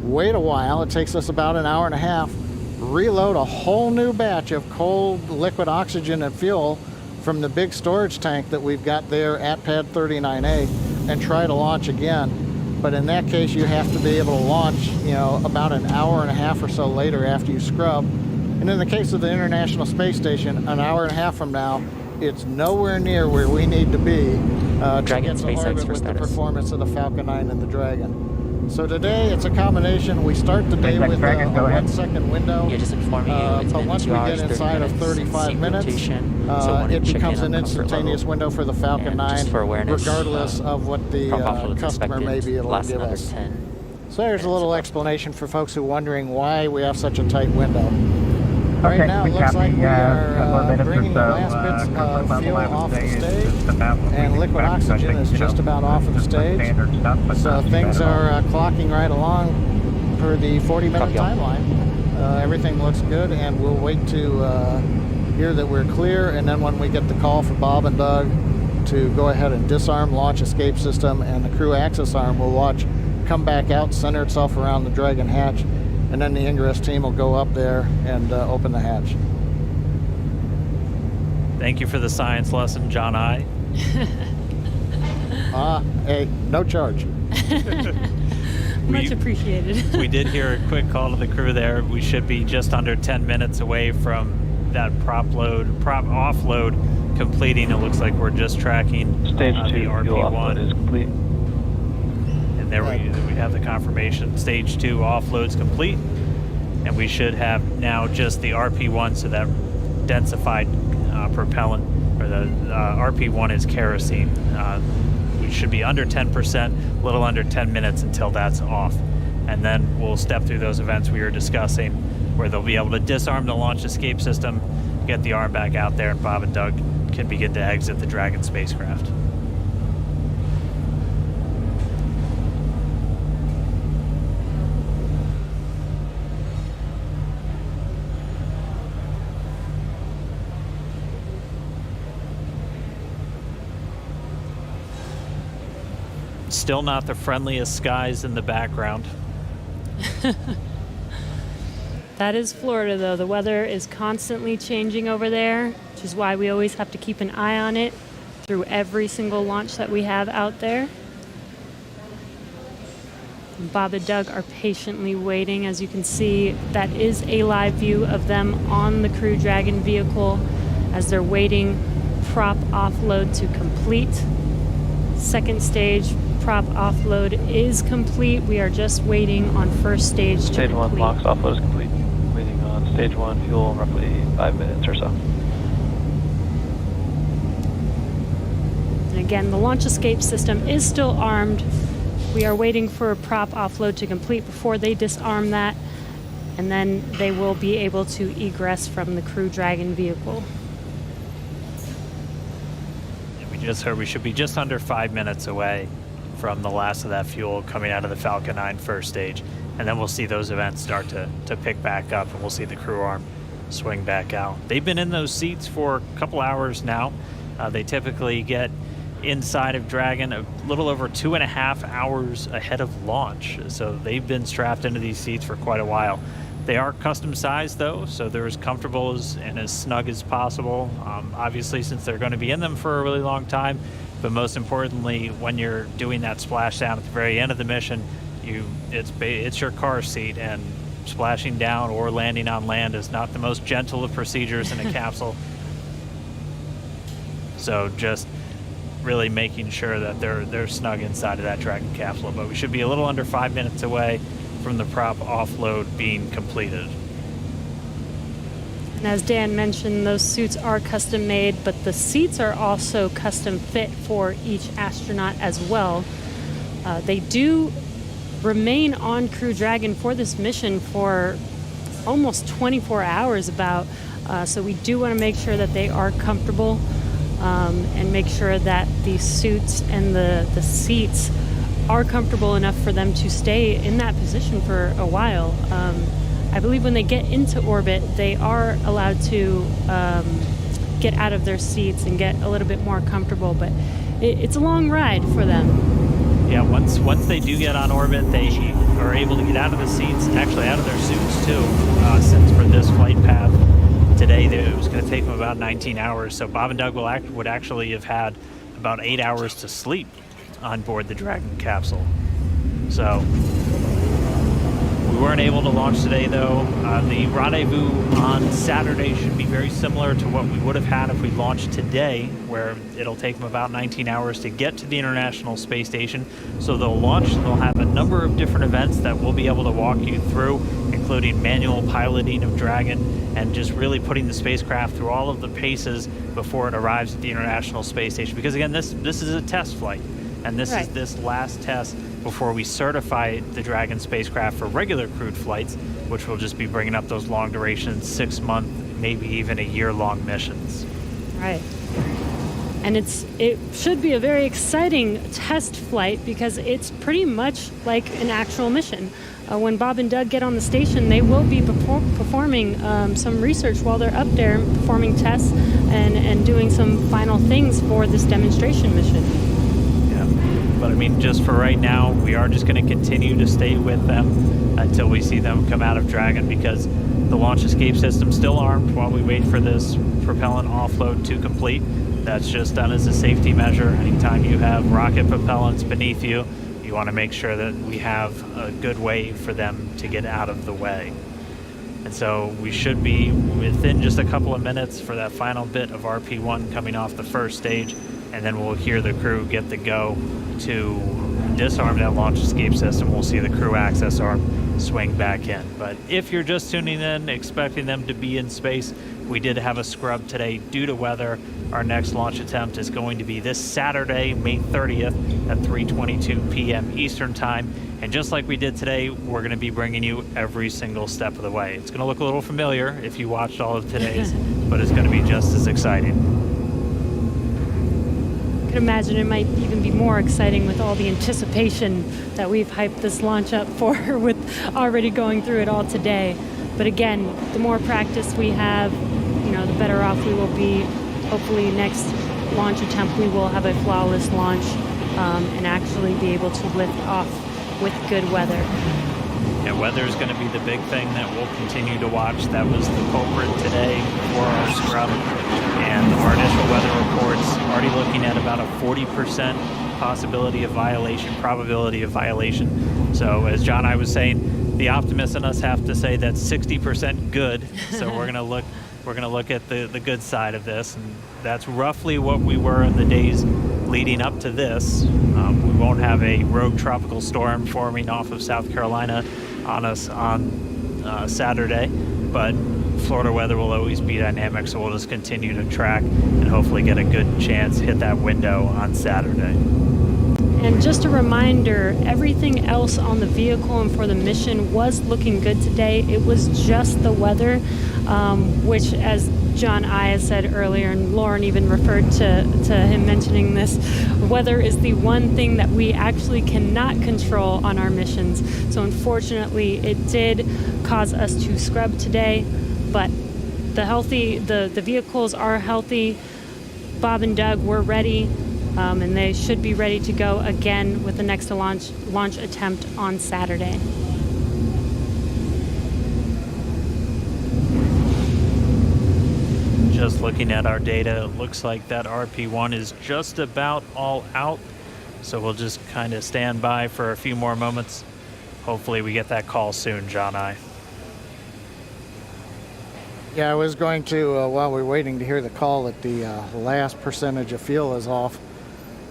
wait a while, it takes us about an hour and a half, reload a whole new batch of cold liquid oxygen and fuel from the big storage tank that we've got there at Pad 39A, and try to launch again. But in that case, you have to be able to launch, about an hour and a half or so later after you scrub. And in the case of the International Space Station, an hour and a half from now, it's nowhere near where we need to be to get to orbit with the performance of the Falcon 9 and the Dragon. So today, it's a combination. We start the day with a 1-second window, but once we get inside of 35 minutes, it becomes an instantaneous window for the Falcon 9, regardless of what the customer may be able to give us. So there's a little explanation for folks who are wondering why we have such a tight window. Right now, it looks like we are bringing the last bits of fuel off the stage, and liquid oxygen is just about off of the stage. So things are clocking right along for the 40-minute timeline. Everything looks good, and we'll wait to hear that we're clear, and then when we get the call from Bob and Doug to go ahead and disarm launch escape system, and the crew access arm will watch come back out, center itself around the Dragon hatch, and then the ingress team will go up there and open the hatch. Thank you for the science lesson, John I. Hey, no charge. Much appreciated. We did hear a quick call to the crew there. We should be just under 10 minutes away from that prop offload completing. It looks like we're just tracking Stage 2 the RP1 is complete. And there we have the confirmation. Stage 2 offload's complete, and we should have now just the RP1, so that densified propellant, or the RP1 is kerosene. We should be under 10%, a little under 10 minutes until that's off. And then we'll step through those events we were discussing, where they'll be able to disarm the launch escape system, get the arm back out there, and Bob and Doug can begin to exit the Dragon spacecraft. still not the friendliest skies in the background. That is Florida, though. The weather is constantly changing over there, which is why we always have to keep an eye on it through every single launch that we have out there. Bob and Doug are patiently waiting. As you can see, that is a live view of them on the Crew Dragon vehicle as they're waiting prop offload to complete. Second stage prop offload is complete. We are just waiting on first stage to Stage complete. 1 LOX offload is complete. Waiting on stage 1 fuel in roughly 5 minutes or so. And again, the launch escape system is still armed. We are waiting for a prop offload to complete before they disarm that, and then they will be able to egress from the Crew Dragon vehicle. We just heard we should be just under 5 minutes away from the last of that fuel coming out of the Falcon 9 first stage, and then we'll see those events start to pick back up, and we'll see the crew arm swing back out. They've been in those seats for a couple hours now. They typically get inside of Dragon a little over 2.5 hours ahead of launch, so they've been strapped into these seats for quite a while. They are custom sized though, so they're as comfortable and as snug as possible, obviously, since they're going to be in them for a really long time. But most importantly, when you're doing that splashdown at the very end of the mission, it's your car seat, and splashing down or landing on land is not the most gentle of procedures in a capsule. So just really making sure that they're snug inside of that Dragon capsule. But we should be a little under 5 minutes away from the prop offload being completed. And as Dan mentioned, those suits are custom made, but the seats are also custom fit for each astronaut as well. They do remain on Crew Dragon for this mission for almost 24 hours about, so we do want to make sure that they are comfortable and make sure that the suits and the seats are comfortable enough for them to stay in that position for a while. I believe when they get into orbit, they are allowed to get out of their seats and get a little bit more comfortable, but it's a long ride for them. Yeah, once they do get on orbit, they are able to get out of the seats, actually out of their suits too, since for this flight path today, it was going to take them about 19 hours. So Bob and Doug would actually have had about 8 hours to sleep on board the Dragon capsule. So we weren't able to launch today, though. The rendezvous on Saturday should be very similar to what we would have had if we launched today, where it'll take them about 19 hours to get to the International Space Station. So they'll launch, and they'll have a number of different events that we'll be able to walk you through, including manual piloting of Dragon, and just really putting the spacecraft through all of the paces before it arrives at the International Space Station. Because again, this is a test flight, and this is this last test before we certify the Dragon spacecraft for regular crewed flights, which will just be bringing up those long duration, 6-month, maybe even a year-long missions. Right. And it should be a very exciting test flight because it's pretty much like an actual mission. When Bob and Doug get on the station, they will be performing some research while they're up there, performing tests and doing some final things for this demonstration mission. But I mean, just for right now, we are just going to continue to stay with them until we see them come out of Dragon, because the launch escape system's still armed while we wait for this propellant offload to complete. That's just done as a safety measure. Anytime you have rocket propellants beneath you, you want to make sure that we have a good way for them to get out of the way. And so we should be within just a couple of minutes for that final bit of RP1 coming off the first stage, and then we'll hear the crew get the go to disarm that launch escape system. We'll see the crew access arm swing back in. But if you're just tuning in, expecting them to be in space, we did have a scrub today due to weather. Our next launch attempt is going to be this Saturday, May 30th at 3:22 p.m. Eastern Time. And just like we did today, we're going to be bringing you every single step of the way. It's going to look a little familiar if you watched all of today's, but it's going to be just as exciting. I can imagine it might even be more exciting with all the anticipation that we've hyped this launch up for, with already going through it all today. But again, the more practice we have, the better off we will be. Hopefully next launch attempt we will have a flawless launch and actually be able to lift off with good weather. Yeah, weather is going to be the big thing that we'll continue to watch. That was the culprit today for our scrub. And our initial weather reports already looking at about a 40% possibility of violation, probability of violation. So as John and I was saying, the optimists in us have to say that's 60% good. So we're going to look at the good side of this, and that's roughly what we were in the days leading up to this. We won't have a rogue tropical storm forming off of South Carolina on us on Saturday, but Florida weather will always be dynamic, so we'll just continue to track and hopefully get a good chance to hit that window on Saturday. And just a reminder, everything else on the vehicle and for the mission was looking good today. It was just the weather, which, as John I had said earlier, and Lauren even referred to him mentioning this, weather is the one thing that we actually cannot control on our missions. So unfortunately, it did cause us to scrub today, but the vehicles are healthy. Bob and Doug were ready. And they should be ready to go again with the next launch attempt on Saturday. Just looking at our data, it looks like that RP1 is just about all out. So we'll just kind of stand by for a few more moments. Hopefully we get that call soon, John I. Yeah, I was going to, while we're waiting to hear the call that the last percentage of fuel is off,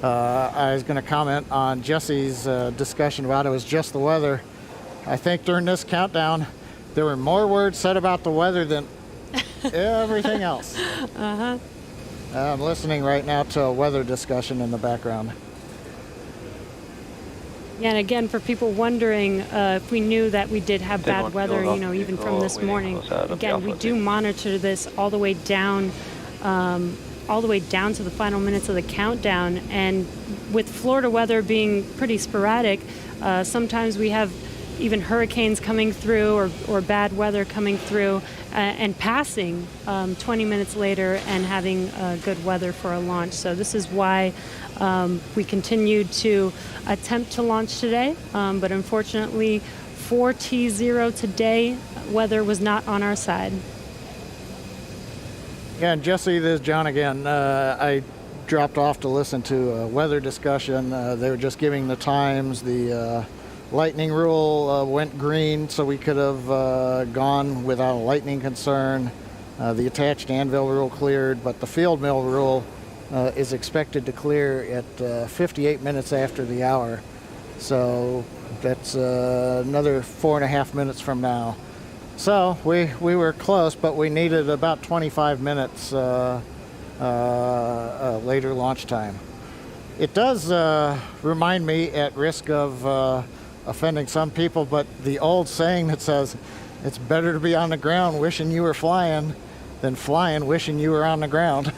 I was going to comment on Jesse's discussion about it was just the weather. I think during this countdown, there were more words said about the weather than everything else. Uh-huh. I'm listening right now to a weather discussion in the background. Yeah, and again, for people wondering if we knew that we did have bad weather, even from this morning, again, we do monitor this all the way down to the final minutes of the countdown. And with Florida weather being pretty sporadic, sometimes we have even hurricanes coming through or bad weather coming through and passing 20 minutes later and having good weather for a launch. So this is why we continued to attempt to launch today, but unfortunately 4T0 today, weather was not on our side. Yeah, and Jesse, this is John again. I dropped off to listen to a weather discussion. They were just giving the times. The lightning rule went green, so we could have gone without a lightning concern. The attached anvil rule cleared, but the field mill rule is expected to clear at 58 minutes after the hour. So that's another 4.5 minutes from now. So we were close, but we needed about 25 minutes later launch time. It does remind me, at risk of offending some people, but the old saying that says it's better to be on the ground wishing you were flying than flying wishing you were on the ground.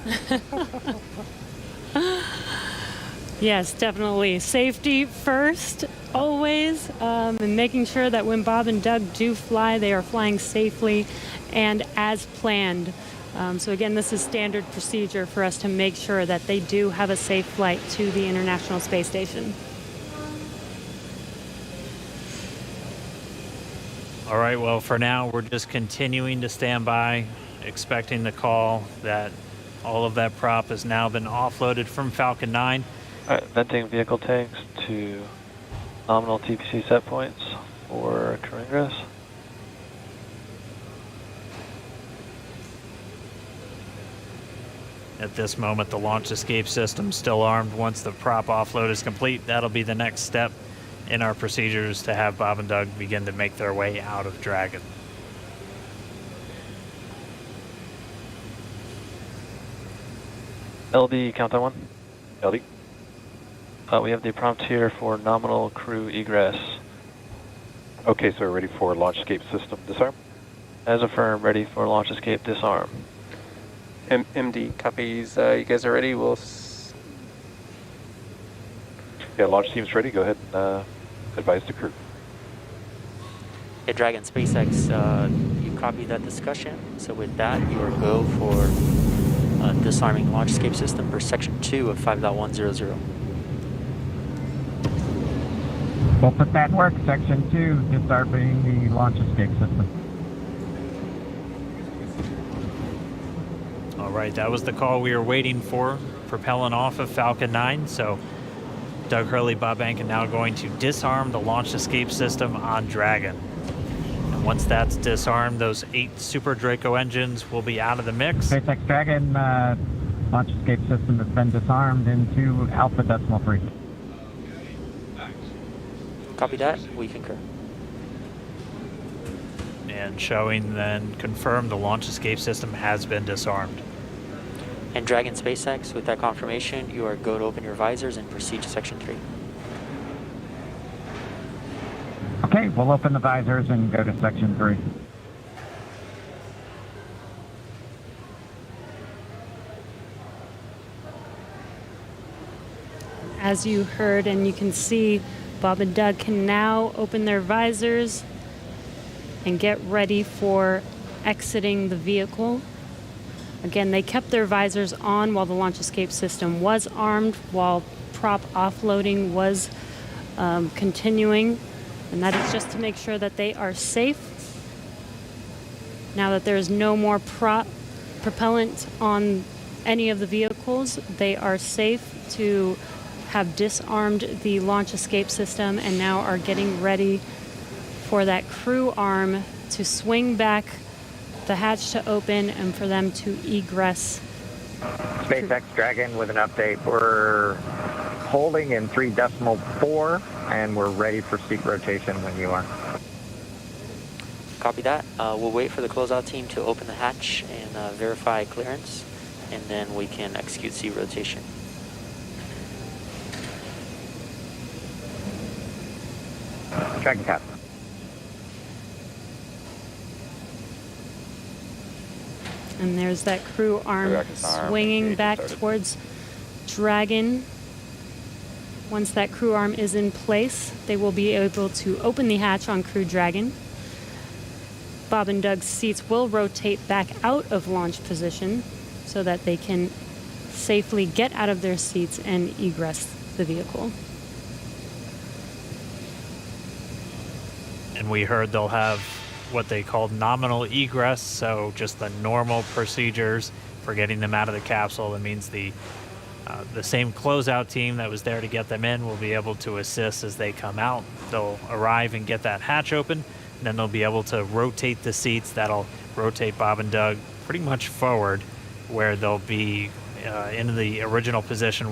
Yes, definitely. Safety first, always, and making sure that when Bob and Doug do fly, they are flying safely and as planned. So again, this is standard procedure for us to make sure that they do have a safe flight to the International Space Station. All right, well, for now, we're just continuing to stand by, expecting the call that all of that prop has now been offloaded from Falcon 9. All right, venting vehicle tanks to nominal TPC set points for crew ingress. At this moment, the launch escape system still armed. Once the prop offload is complete, that'll be the next step in our procedures to have Bob and Doug begin to make their way out of Dragon. LD, countdown 1. LD. We have the prompt here for nominal crew egress. Okay, so we're ready for launch escape system disarm. As affirmed, ready for launch escape disarm. MD copies. You guys are ready? Yeah, launch team's ready. Go ahead and advise the crew. Hey, Dragon SpaceX, you copy that discussion. So with that, you are go for disarming launch escape system per section 2 of 5.100. We'll put that in work. Section 2, disarming the launch escape system. All right, that was the call we were waiting for, propelling off of Falcon 9. So Doug Hurley, Bob Ankin now going to disarm the launch escape system on Dragon. And once that's disarmed, those 8 Super Draco engines will be out of the mix. SpaceX Dragon launch escape system has been disarmed into Alpha Decimal 3. Copy that. We concur. And showing then confirmed the launch escape system has been disarmed. And Dragon SpaceX, with that confirmation, you are go to open your visors and proceed to Section 3. Okay, we'll open the visors and go to Section 3. As you heard and you can see, Bob and Doug can now open their visors and get ready for exiting the vehicle. Again, they kept their visors on while the launch escape system was armed, while prop offloading was continuing, and that is just to make sure that they are safe. Now that there is no more propellant on any of the vehicles, they are safe to have disarmed the launch escape system and now are getting ready for that crew arm to swing back, the hatch to open, and for them to egress. SpaceX Dragon with an update. We're holding in 3.4 and we're ready for seat rotation when you are. Copy that. We'll wait for the closeout team to open the hatch and verify clearance, and then we can execute seat rotation. Dragon cap. And there's that crew arm swinging back towards Dragon. Once that crew arm is in place, they will be able to open the hatch on Crew Dragon. Bob and Doug's seats will rotate back out of launch position so that they can safely get out of their seats and egress the vehicle. And we heard they'll have what they call nominal egress, so just the normal procedures for getting them out of the capsule. That means the same closeout team that was there to get them in will be able to assist as they come out. They'll arrive and get that hatch open, and then they'll be able to rotate the seats. That'll rotate Bob and Doug pretty much forward, where they'll be in the original position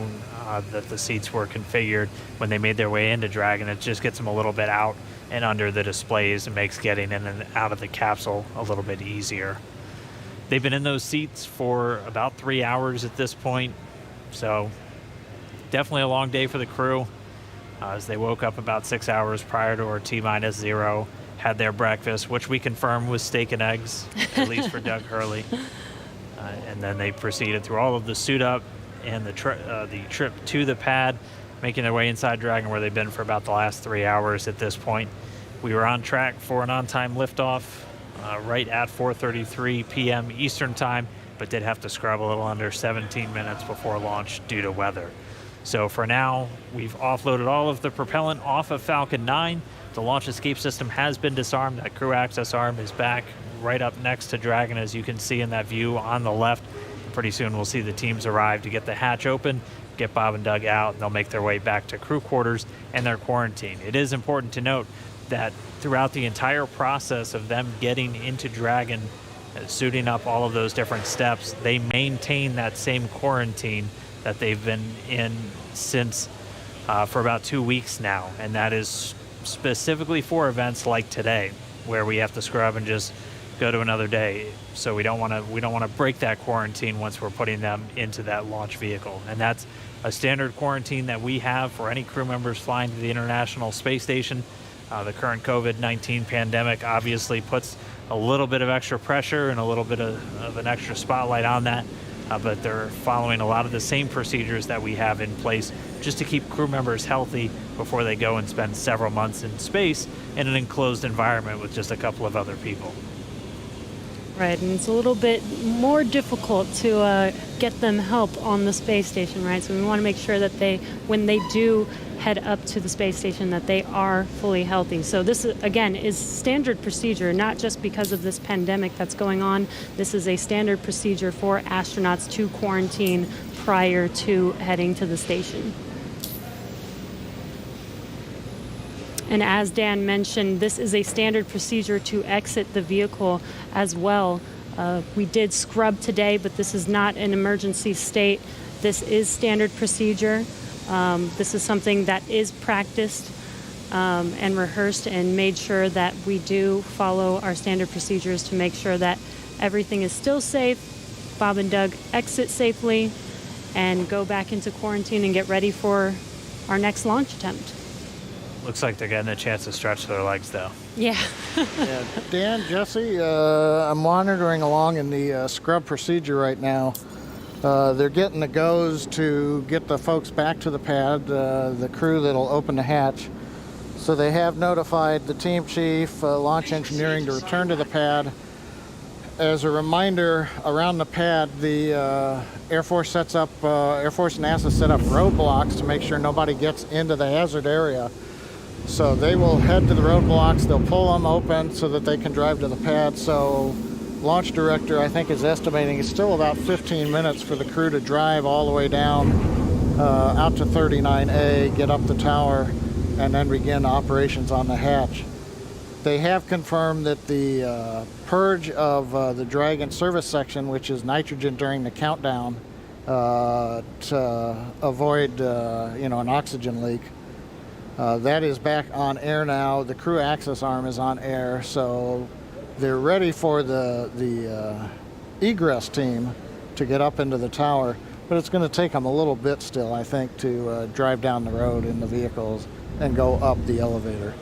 that the seats were configured when they made their way into Dragon. It just gets them a little bit out and under the displays and makes getting in and out of the capsule a little bit easier. They've been in those seats for about 3 hours at this point, so definitely a long day for the crew. As they woke up about 6 hours prior to our T-0, had their breakfast, which we confirmed was steak and eggs, at least for Doug Hurley. And then they proceeded through all of the suit up and the trip to the pad, making their way inside Dragon, where they've been for about the last 3 hours at this point. We were on track for an on-time liftoff right at 4:33 p.m. Eastern Time, but did have to scrub a little under 17 minutes before launch due to weather. So for now, we've offloaded all of the propellant off of Falcon 9. The launch escape system has been disarmed. That crew access arm is back right up next to Dragon, as you can see in that view on the left. Pretty soon we'll see the teams arrive to get the hatch open, get Bob and Doug out, and they'll make their way back to crew quarters and their quarantine. It is important to note that throughout the entire process of them getting into Dragon, suiting up all of those different steps, they maintain that same quarantine that they've been in since for about 2 weeks now, and that is specifically for events like today, where we have to scrub and just go to another day. So we don't want to break that quarantine once we're putting them into that launch vehicle, and that's a standard quarantine that we have for any crew members flying to the International Space Station. The current COVID-19 pandemic obviously puts a little bit of extra pressure and a little bit of an extra spotlight on that, but they're following a lot of the same procedures that we have in place just to keep crew members healthy before they go and spend several months in space in an enclosed environment with just a couple of other people. Right, and it's a little bit more difficult to get them help on the space station, right? So we want to make sure that when they do head up to the space station, that they are fully healthy. So this, again, is standard procedure, not just because of this pandemic that's going on. This is a standard procedure for astronauts to quarantine prior to heading to the station. And as Dan mentioned, this is a standard procedure to exit the vehicle as well. We did scrub today, but this is not an emergency state. This is standard procedure. This is something that is practiced and rehearsed and made sure that we do follow our standard procedures to make sure that everything is still safe. Bob and Doug exit safely and go back into quarantine and get ready for our next launch attempt. Looks like they're getting a chance to stretch their legs, though. Yeah. Yeah. Dan, Jesse, I'm monitoring along in the scrub procedure right now. They're getting the goes to get the folks back to the pad, the crew that'll open the hatch. So they have notified the team chief, launch engineering, to return to the pad. As a reminder, around the pad, the Air Force and NASA set up roadblocks to make sure nobody gets into the hazard area. So they will head to the roadblocks, they'll pull them open so that they can drive to the pad. So launch director, I think, is estimating it's still about 15 minutes for the crew to drive all the way down out to 39A, get up the tower, and then begin operations on the hatch. They have confirmed that the purge of the Dragon service section, which is nitrogen during the countdown to avoid an oxygen leak, that is back on air now. The crew access arm is on air, so they're ready for the egress team to get up into the tower. But it's going to take them a little bit still, I think, to drive down the road in the vehicles and go up the elevator.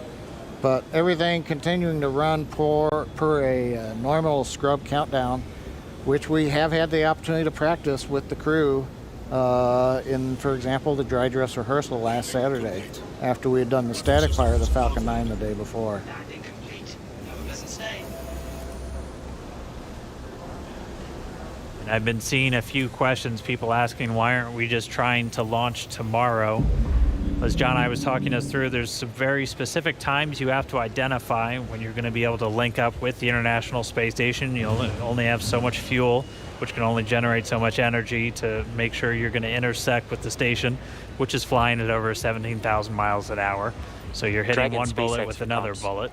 But everything continuing to run per a normal scrub countdown, which we have had the opportunity to practice with the crew in, for example, the dry dress rehearsal last Saturday, after we had done the static fire of the Falcon 9 the day before. And I've been seeing a few questions, people asking why aren't we just trying to launch tomorrow? As John and I was talking us through, there's some very specific times you have to identify when you're going to be able to link up with the International Space Station. You'll only have so much fuel, which can only generate so much energy to make sure you're going to intersect with the station, which is flying at over 17,000 miles an hour. So you're hitting Dragon one bullet SpaceX with another comms. bullet.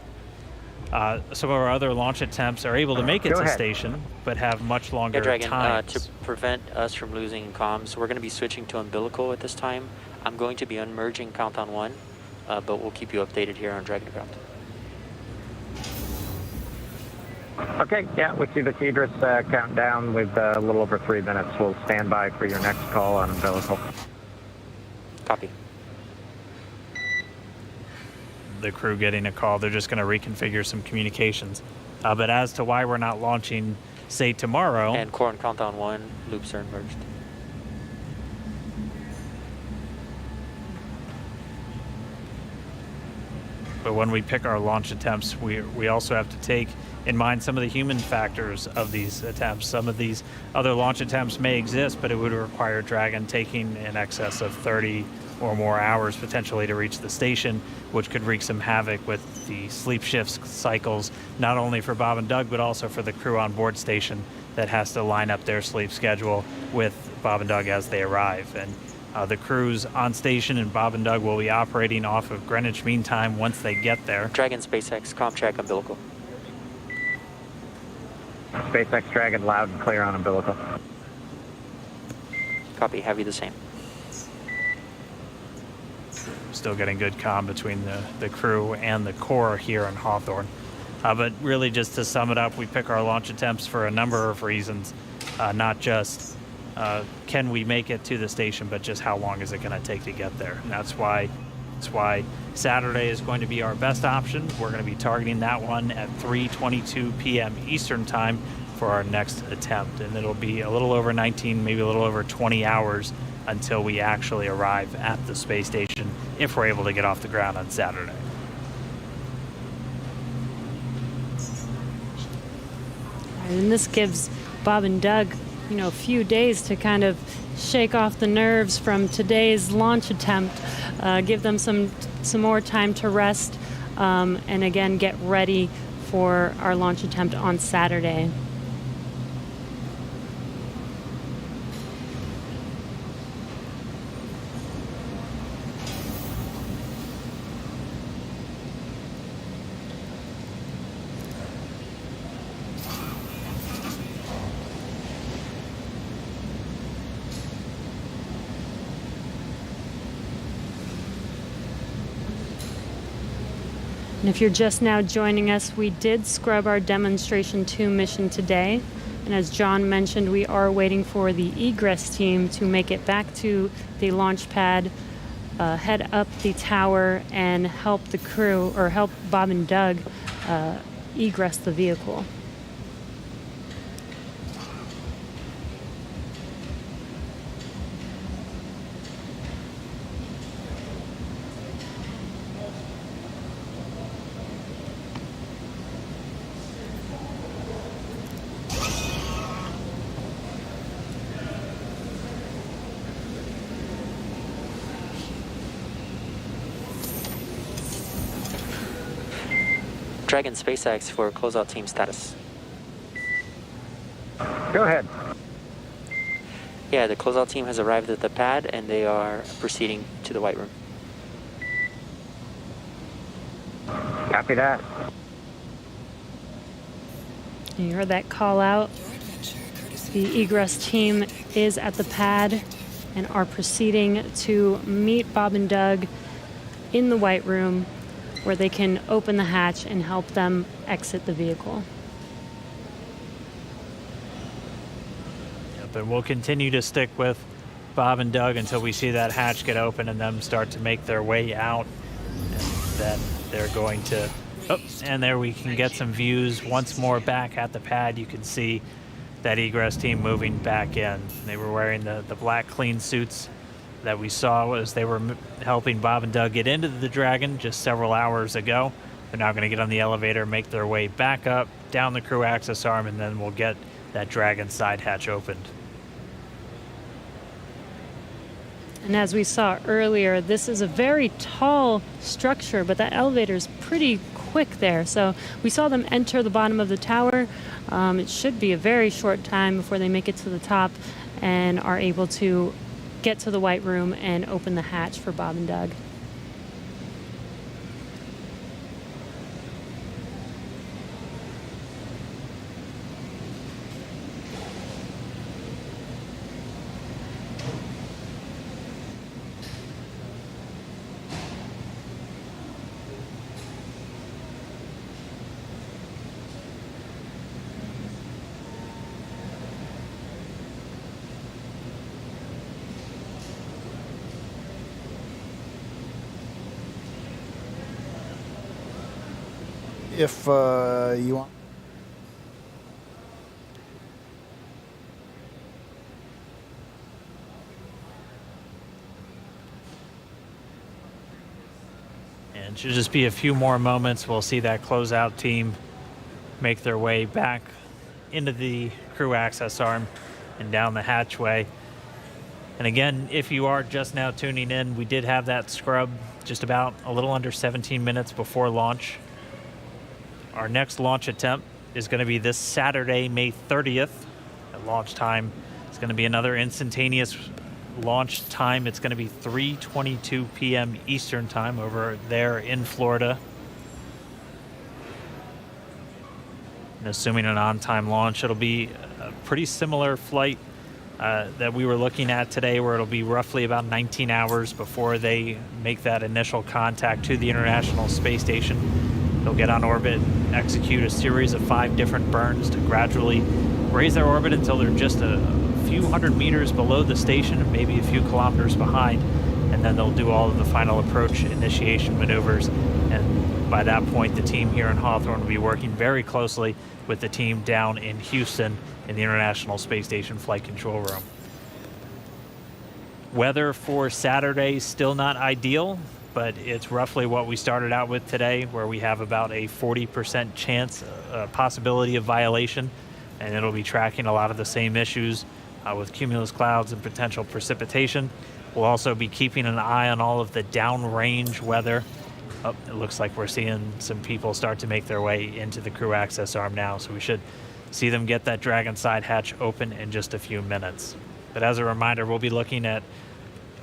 Some of our other launch attempts are able to make it Go to ahead. station, but have much longer Yeah, Dragon, times. to prevent us from losing comms, we're going to be switching to umbilical at this time. I'm going to be unmerging Countdown 1, but we'll keep you updated here on Dragonground. Okay, yeah, we see the Cedrus countdown with a little over 3 minutes. We'll stand by for your next call on umbilical. Copy. The crew getting a call, they're just going to reconfigure some communications. But as to why we're not launching, say, tomorrow... And core and Countdown 1 loops are merged. But when we pick our launch attempts, we also have to take in mind some of the human factors of these attempts. Some of these other launch attempts may exist, but it would require Dragon taking in excess of 30 or more hours potentially to reach the station, which could wreak some havoc with the sleep shifts cycles, not only for Bob and Doug, but also for the crew on board station that has to line up their sleep schedule with Bob and Doug as they arrive. And the crews on station and Bob and Doug will be operating off of Greenwich Mean Time once they get there. Dragon SpaceX, ComTrack umbilical. SpaceX Dragon loud and clear on umbilical. Copy, have you the same. Still getting good comm between the crew and the core here in Hawthorne. But really, just to sum it up, we pick our launch attempts for a number of reasons, not just can we make it to the station, but just how long is it going to take to get there. And that's why Saturday is going to be our best option. We're going to be targeting that one at 3:22 p.m. Eastern Time for our next attempt. And it'll be a little over 19, maybe a little over 20 hours until we actually arrive at the space station, if we're able to get off the ground on Saturday. And this gives Bob and Doug, a few days to kind of shake off the nerves from today's launch attempt, give them some more time to rest, and again, get ready for our launch attempt on Saturday. And if you're just now joining us, we did scrub our Demonstration 2 mission today. And as John mentioned, we are waiting for the egress team to make it back to the launch pad, head up the tower, and help the crew, or help Bob and Doug egress the vehicle. Dragon SpaceX for closeout team status. Go ahead. Yeah, the closeout team has arrived at the pad and they are proceeding to the White Room. Copy that. You heard that call out. The egress team is at the pad and are proceeding to meet Bob and Doug in the White Room, where they can open the hatch and help them exit the vehicle. Yep, and we'll continue to stick with Bob and Doug until we see that hatch get open and them start to make their way out. And then they're going to, and there we can get some views once more back at the pad. You can see that egress team moving back in. They were wearing the black clean suits that we saw as they were helping Bob and Doug get into the Dragon just several hours ago. They're now going to get on the elevator, make their way back up, down the crew access arm, and then we'll get that Dragon side hatch opened. And as we saw earlier, this is a very tall structure, but that elevator is pretty quick there. So we saw them enter the bottom of the tower. It should be a very short time before they make it to the top and are able to get to the White Room and open the hatch for Bob and Doug. If you want. And it should just be a few more moments. We'll see that closeout team make their way back into the crew access arm and down the hatchway. And again, if you are just now tuning in, we did have that scrub just about a little under 17 minutes before launch. Our next launch attempt is going to be this Saturday, May 30th. At launch time, it's going to be another instantaneous launch time. It's going to be 3:22 p.m. Eastern time over there in Florida. And assuming an on-time launch, it'll be a pretty similar flight that we were looking at today, where it'll be roughly about 19 hours before they make that initial contact to the International Space Station. They'll get on orbit, execute a series of 5 different burns to gradually raise their orbit until they're just a few hundred meters below the station, and maybe a few kilometers behind, and then they'll do all of the final approach initiation maneuvers. And by that point, the team here in Hawthorne will be working very closely with the team down in Houston in the International Space Station Flight Control Room. Weather for Saturday still not ideal, but it's roughly what we started out with today, where we have about a 40% chance, possibility of violation and it'll be tracking a lot of the same issues with cumulus clouds and potential precipitation. We'll also be keeping an eye on all of the downrange weather. Oh, it looks like we're seeing some people start to make their way into the crew access arm now, so we should see them get that Dragon side hatch open in just a few minutes. But as a reminder, we'll be looking at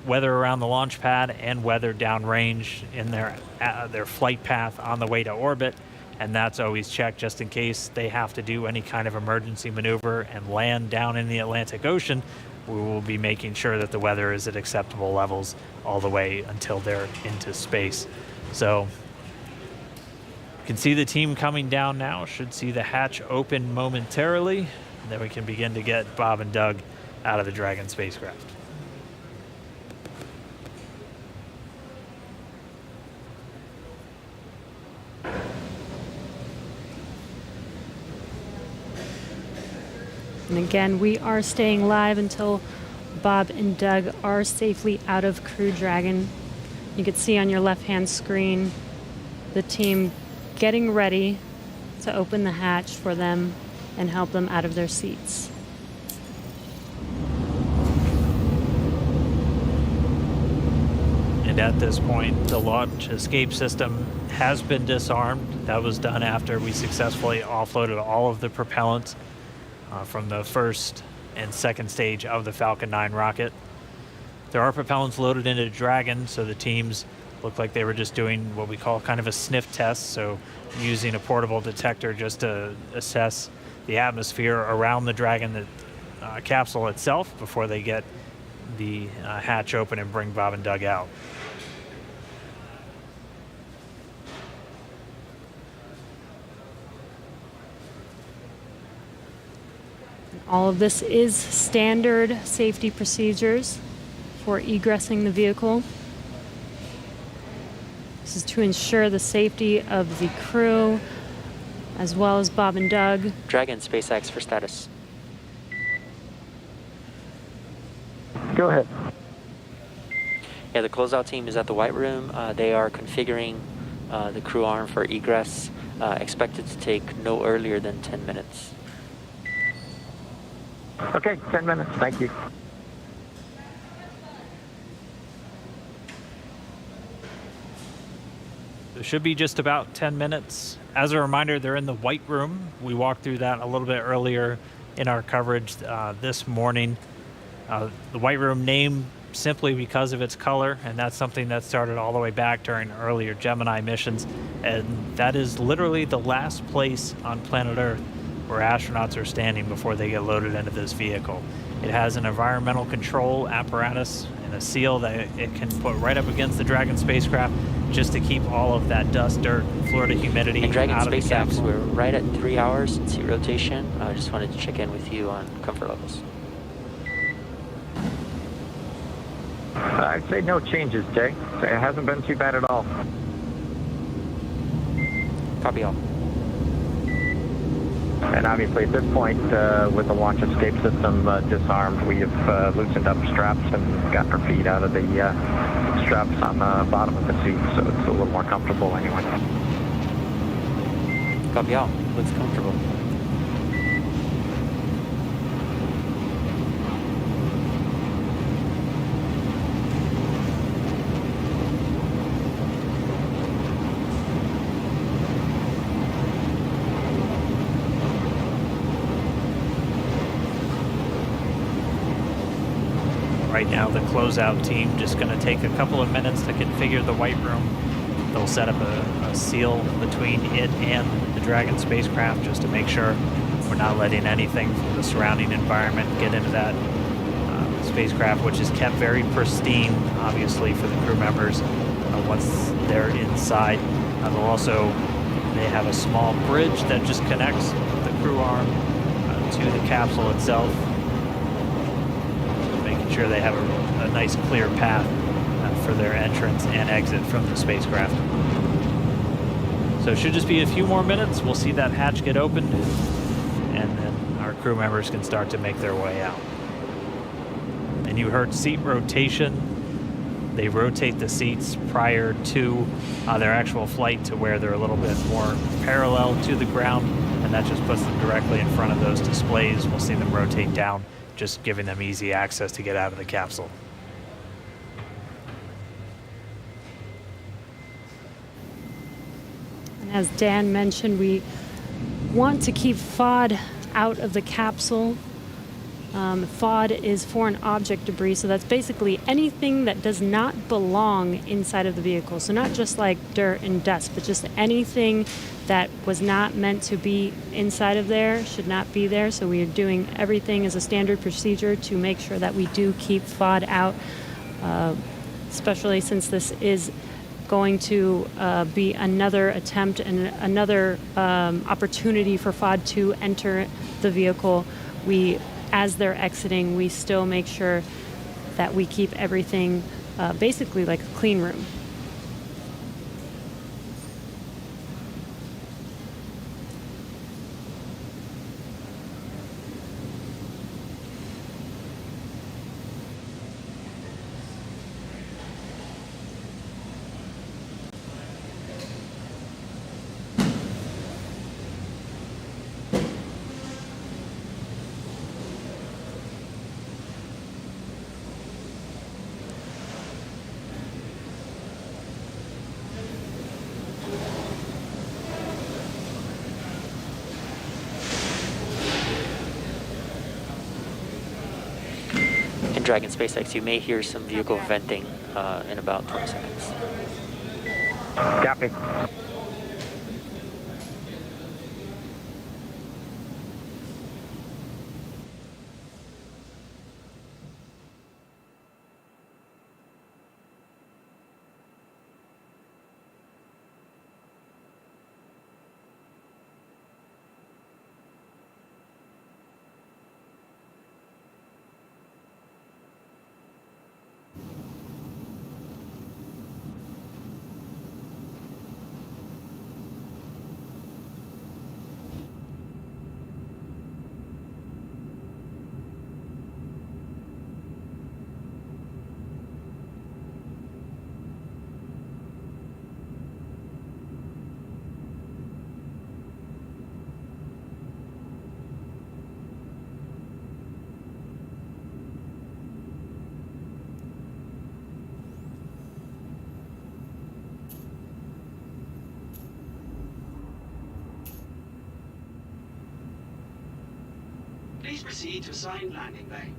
weather around the launch pad and weather downrange in their flight path on the way to orbit, and that's always checked just in case they have to do any kind of emergency maneuver and land down in the Atlantic Ocean. We will be making sure that the weather is at acceptable levels all the way until they're into space. So you can see the team coming down now. Should see the hatch open momentarily, and then we can begin to get Bob and Doug out of the Dragon spacecraft. And again, we are staying live until Bob and Doug are safely out of Crew Dragon. You can see on your left-hand screen the team getting ready to open the hatch for them and help them out of their seats. And at this point, the launch escape system has been disarmed. That was done after we successfully offloaded all of the propellants from the first and second stage of the Falcon 9 rocket. There are propellants loaded into Dragon, so the teams look like they were just doing what we call kind of a sniff test, so using a portable detector just to assess the atmosphere around the Dragon capsule itself before they get the hatch open and bring Bob and Doug out. All of this is standard safety procedures for egressing the vehicle. This is to ensure the safety of the crew as well as Bob and Doug. Dragon SpaceX for status. Go ahead. Yeah, the closeout team is at the White Room. They are configuring the crew arm for egress, expected to take no earlier than 10 minutes. Okay, 10 minutes. Thank you. It should be just about 10 minutes. As a reminder, they're in the White Room. We walked through that a little bit earlier in our coverage this morning. The White Room name simply because of its color, and that's something that started all the way back during earlier Gemini missions. And that is literally the last place on planet Earth where astronauts are standing before they get loaded into this vehicle. It has an environmental control apparatus and a seal that it can put right up against the Dragon spacecraft just to keep all of that dust, dirt, Florida humidity And Dragon out of the SpaceX, capsule. we're right at 3 hours in seat rotation. I just wanted to check in with you on comfort levels. I'd say no changes, Jay. It hasn't been too bad at all. Copy all. And obviously at this point, with the launch escape system disarmed, we have loosened up straps and got our feet out of the straps on the bottom of the seat, so it's a little more comfortable anyway. Copy all. Looks comfortable. Right now, the closeout team just going to take a couple of minutes to configure the White Room. They'll set up a seal between it and the Dragon spacecraft just to make sure we're not letting anything from the surrounding environment get into that spacecraft, which is kept very pristine, obviously, for the crew members once they're inside. They have a small bridge that just connects the crew arm to the capsule itself, sure they have a nice clear path for their entrance and exit from the spacecraft. So it should just be a few more minutes. We'll see that hatch get opened, and then our crew members can start to make their way out. And you heard seat rotation. They rotate the seats prior to their actual flight to where they're a little bit more parallel to the ground. and that just puts them directly in front of those displays. We'll see them rotate down, just giving them easy access to get out of the capsule. And as Dan mentioned, we want to keep FOD out of the capsule. FOD is foreign object debris, so that's basically anything that does not belong inside of the vehicle. So not just like dirt and dust, but just anything that was not meant to be inside of there should not be there. So we are doing everything as a standard procedure to make sure that we do keep FOD out, especially since this is going to be another attempt and another opportunity for FOD to enter the vehicle. As they're exiting, we still make sure that we keep everything basically like a clean room. Dragon SpaceX, you may hear some vehicle venting in about 20 seconds. Copy. Please proceed to assigned landing bay.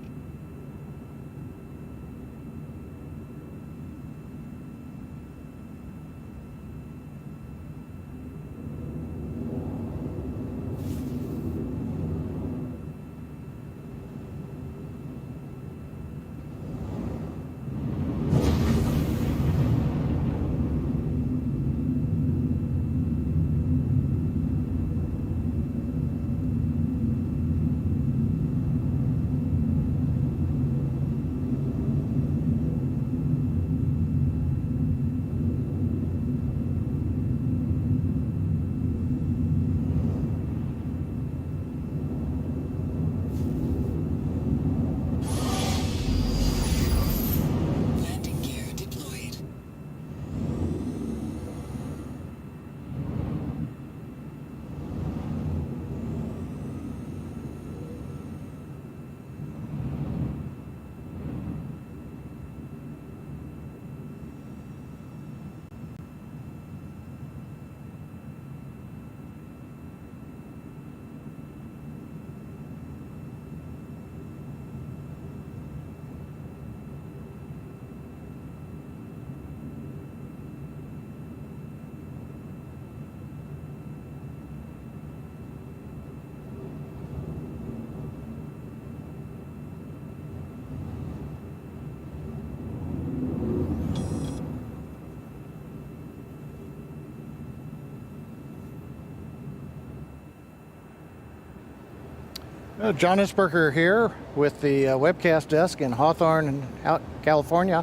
John Isberger here with the webcast desk in Hawthorne, California.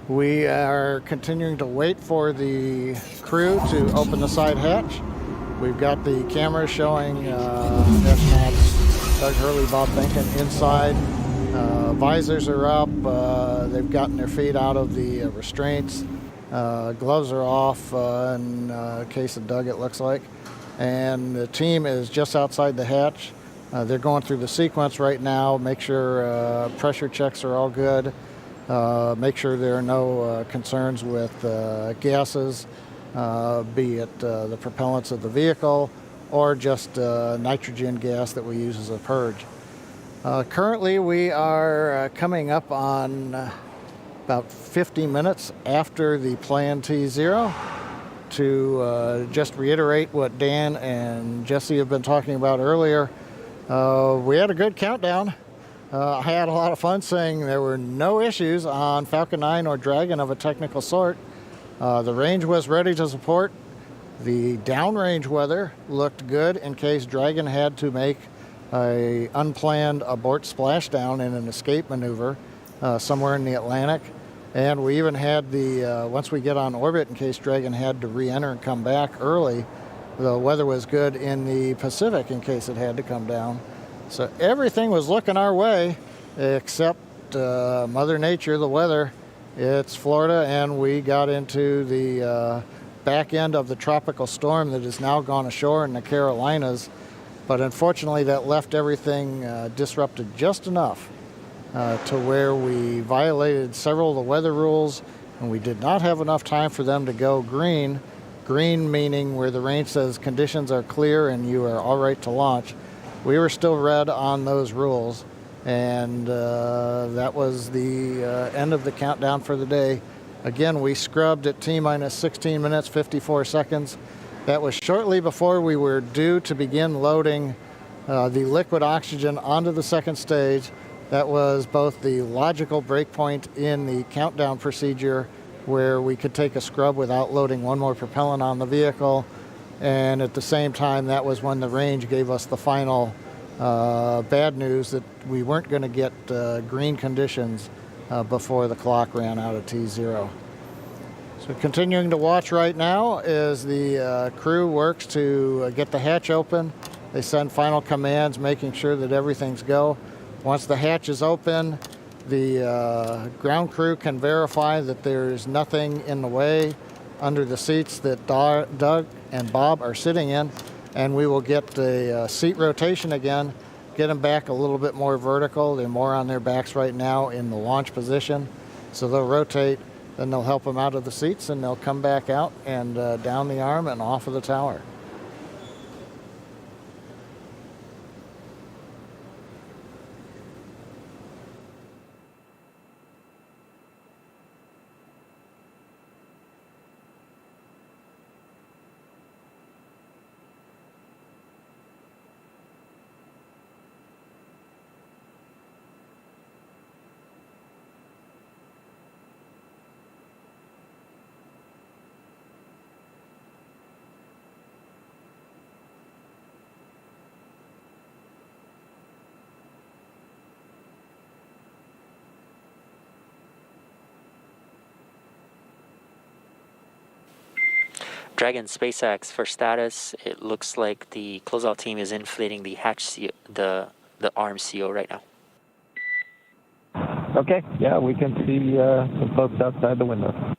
We are continuing to wait for the crew to open the side hatch. We've got the camera showing astronauts Doug Hurley, Bob Behnken inside. Visors are up. They've gotten their feet out of the restraints. Gloves are off in case of Doug, it looks like. and the team is just outside the hatch. They're going through the sequence right now, make sure pressure checks are all good, make sure there are no concerns with gases, be it the propellants of the vehicle or just nitrogen gas that we use as a purge. Currently we are coming up on about 50 minutes after the planned T0. To just reiterate what Dan and Jesse have been talking about earlier, we had a good countdown. I had a lot of fun saying there were no issues on Falcon 9 or Dragon of a technical sort. The range was ready to support. The downrange weather looked good in case Dragon had to make a unplanned abort splashdown in an escape maneuver somewhere in the Atlantic. And we even had the, once we get on orbit, in case Dragon had to re-enter and come back early, the weather was good in the Pacific in case it had to come down. So everything was looking our way, except Mother Nature, the weather. It's Florida, and we got into the back end of the tropical storm that has now gone ashore in the Carolinas. But unfortunately, that left everything disrupted just enough to where we violated several of the weather rules, and we did not have enough time for them to go green. Green meaning where the range says conditions are clear and you are all right to launch. We were still red on those rules, and that was the end of the countdown for the day. Again, we scrubbed at T-minus 16 minutes, 54 seconds. That was shortly before we were due to begin loading the liquid oxygen onto the second stage. That was both the logical breakpoint in the countdown procedure where we could take a scrub without loading one more propellant on the vehicle. And at the same time, that was when the range gave us the final bad news that we weren't going to get green conditions before the clock ran out of T0. So continuing to watch right now as the crew works to get the hatch open. They send final commands, making sure that everything's go. Once the hatch is open, the ground crew can verify that there's nothing in the way under the seats that Doug and Bob are sitting in, and we will get the seat rotation again, get them back a little bit more vertical. They're more on their backs right now in the launch position, so they'll rotate, then they'll help them out of the seats, and they'll come back out and down the arm and off of the tower. Dragon SpaceX, for status, it looks like the closeout team is inflating the hatch CO, the arm CO right now. Okay, yeah, we can see some folks outside the window.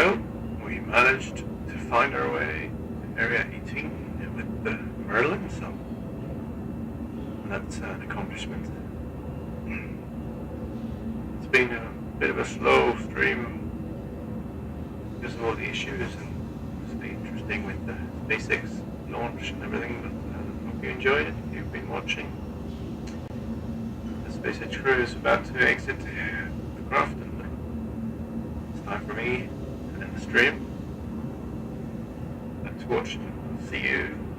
Well, we managed to find our way to Area 18 with the Merlin, so that's an accomplishment. It's been a bit of a slow stream because of all the issues, and it's been interesting with the SpaceX launch and everything, but I hope you enjoyed it if you've been watching. The SpaceX crew is about to exit the craft, and it's time for me to end the stream. Thanks for watching. See you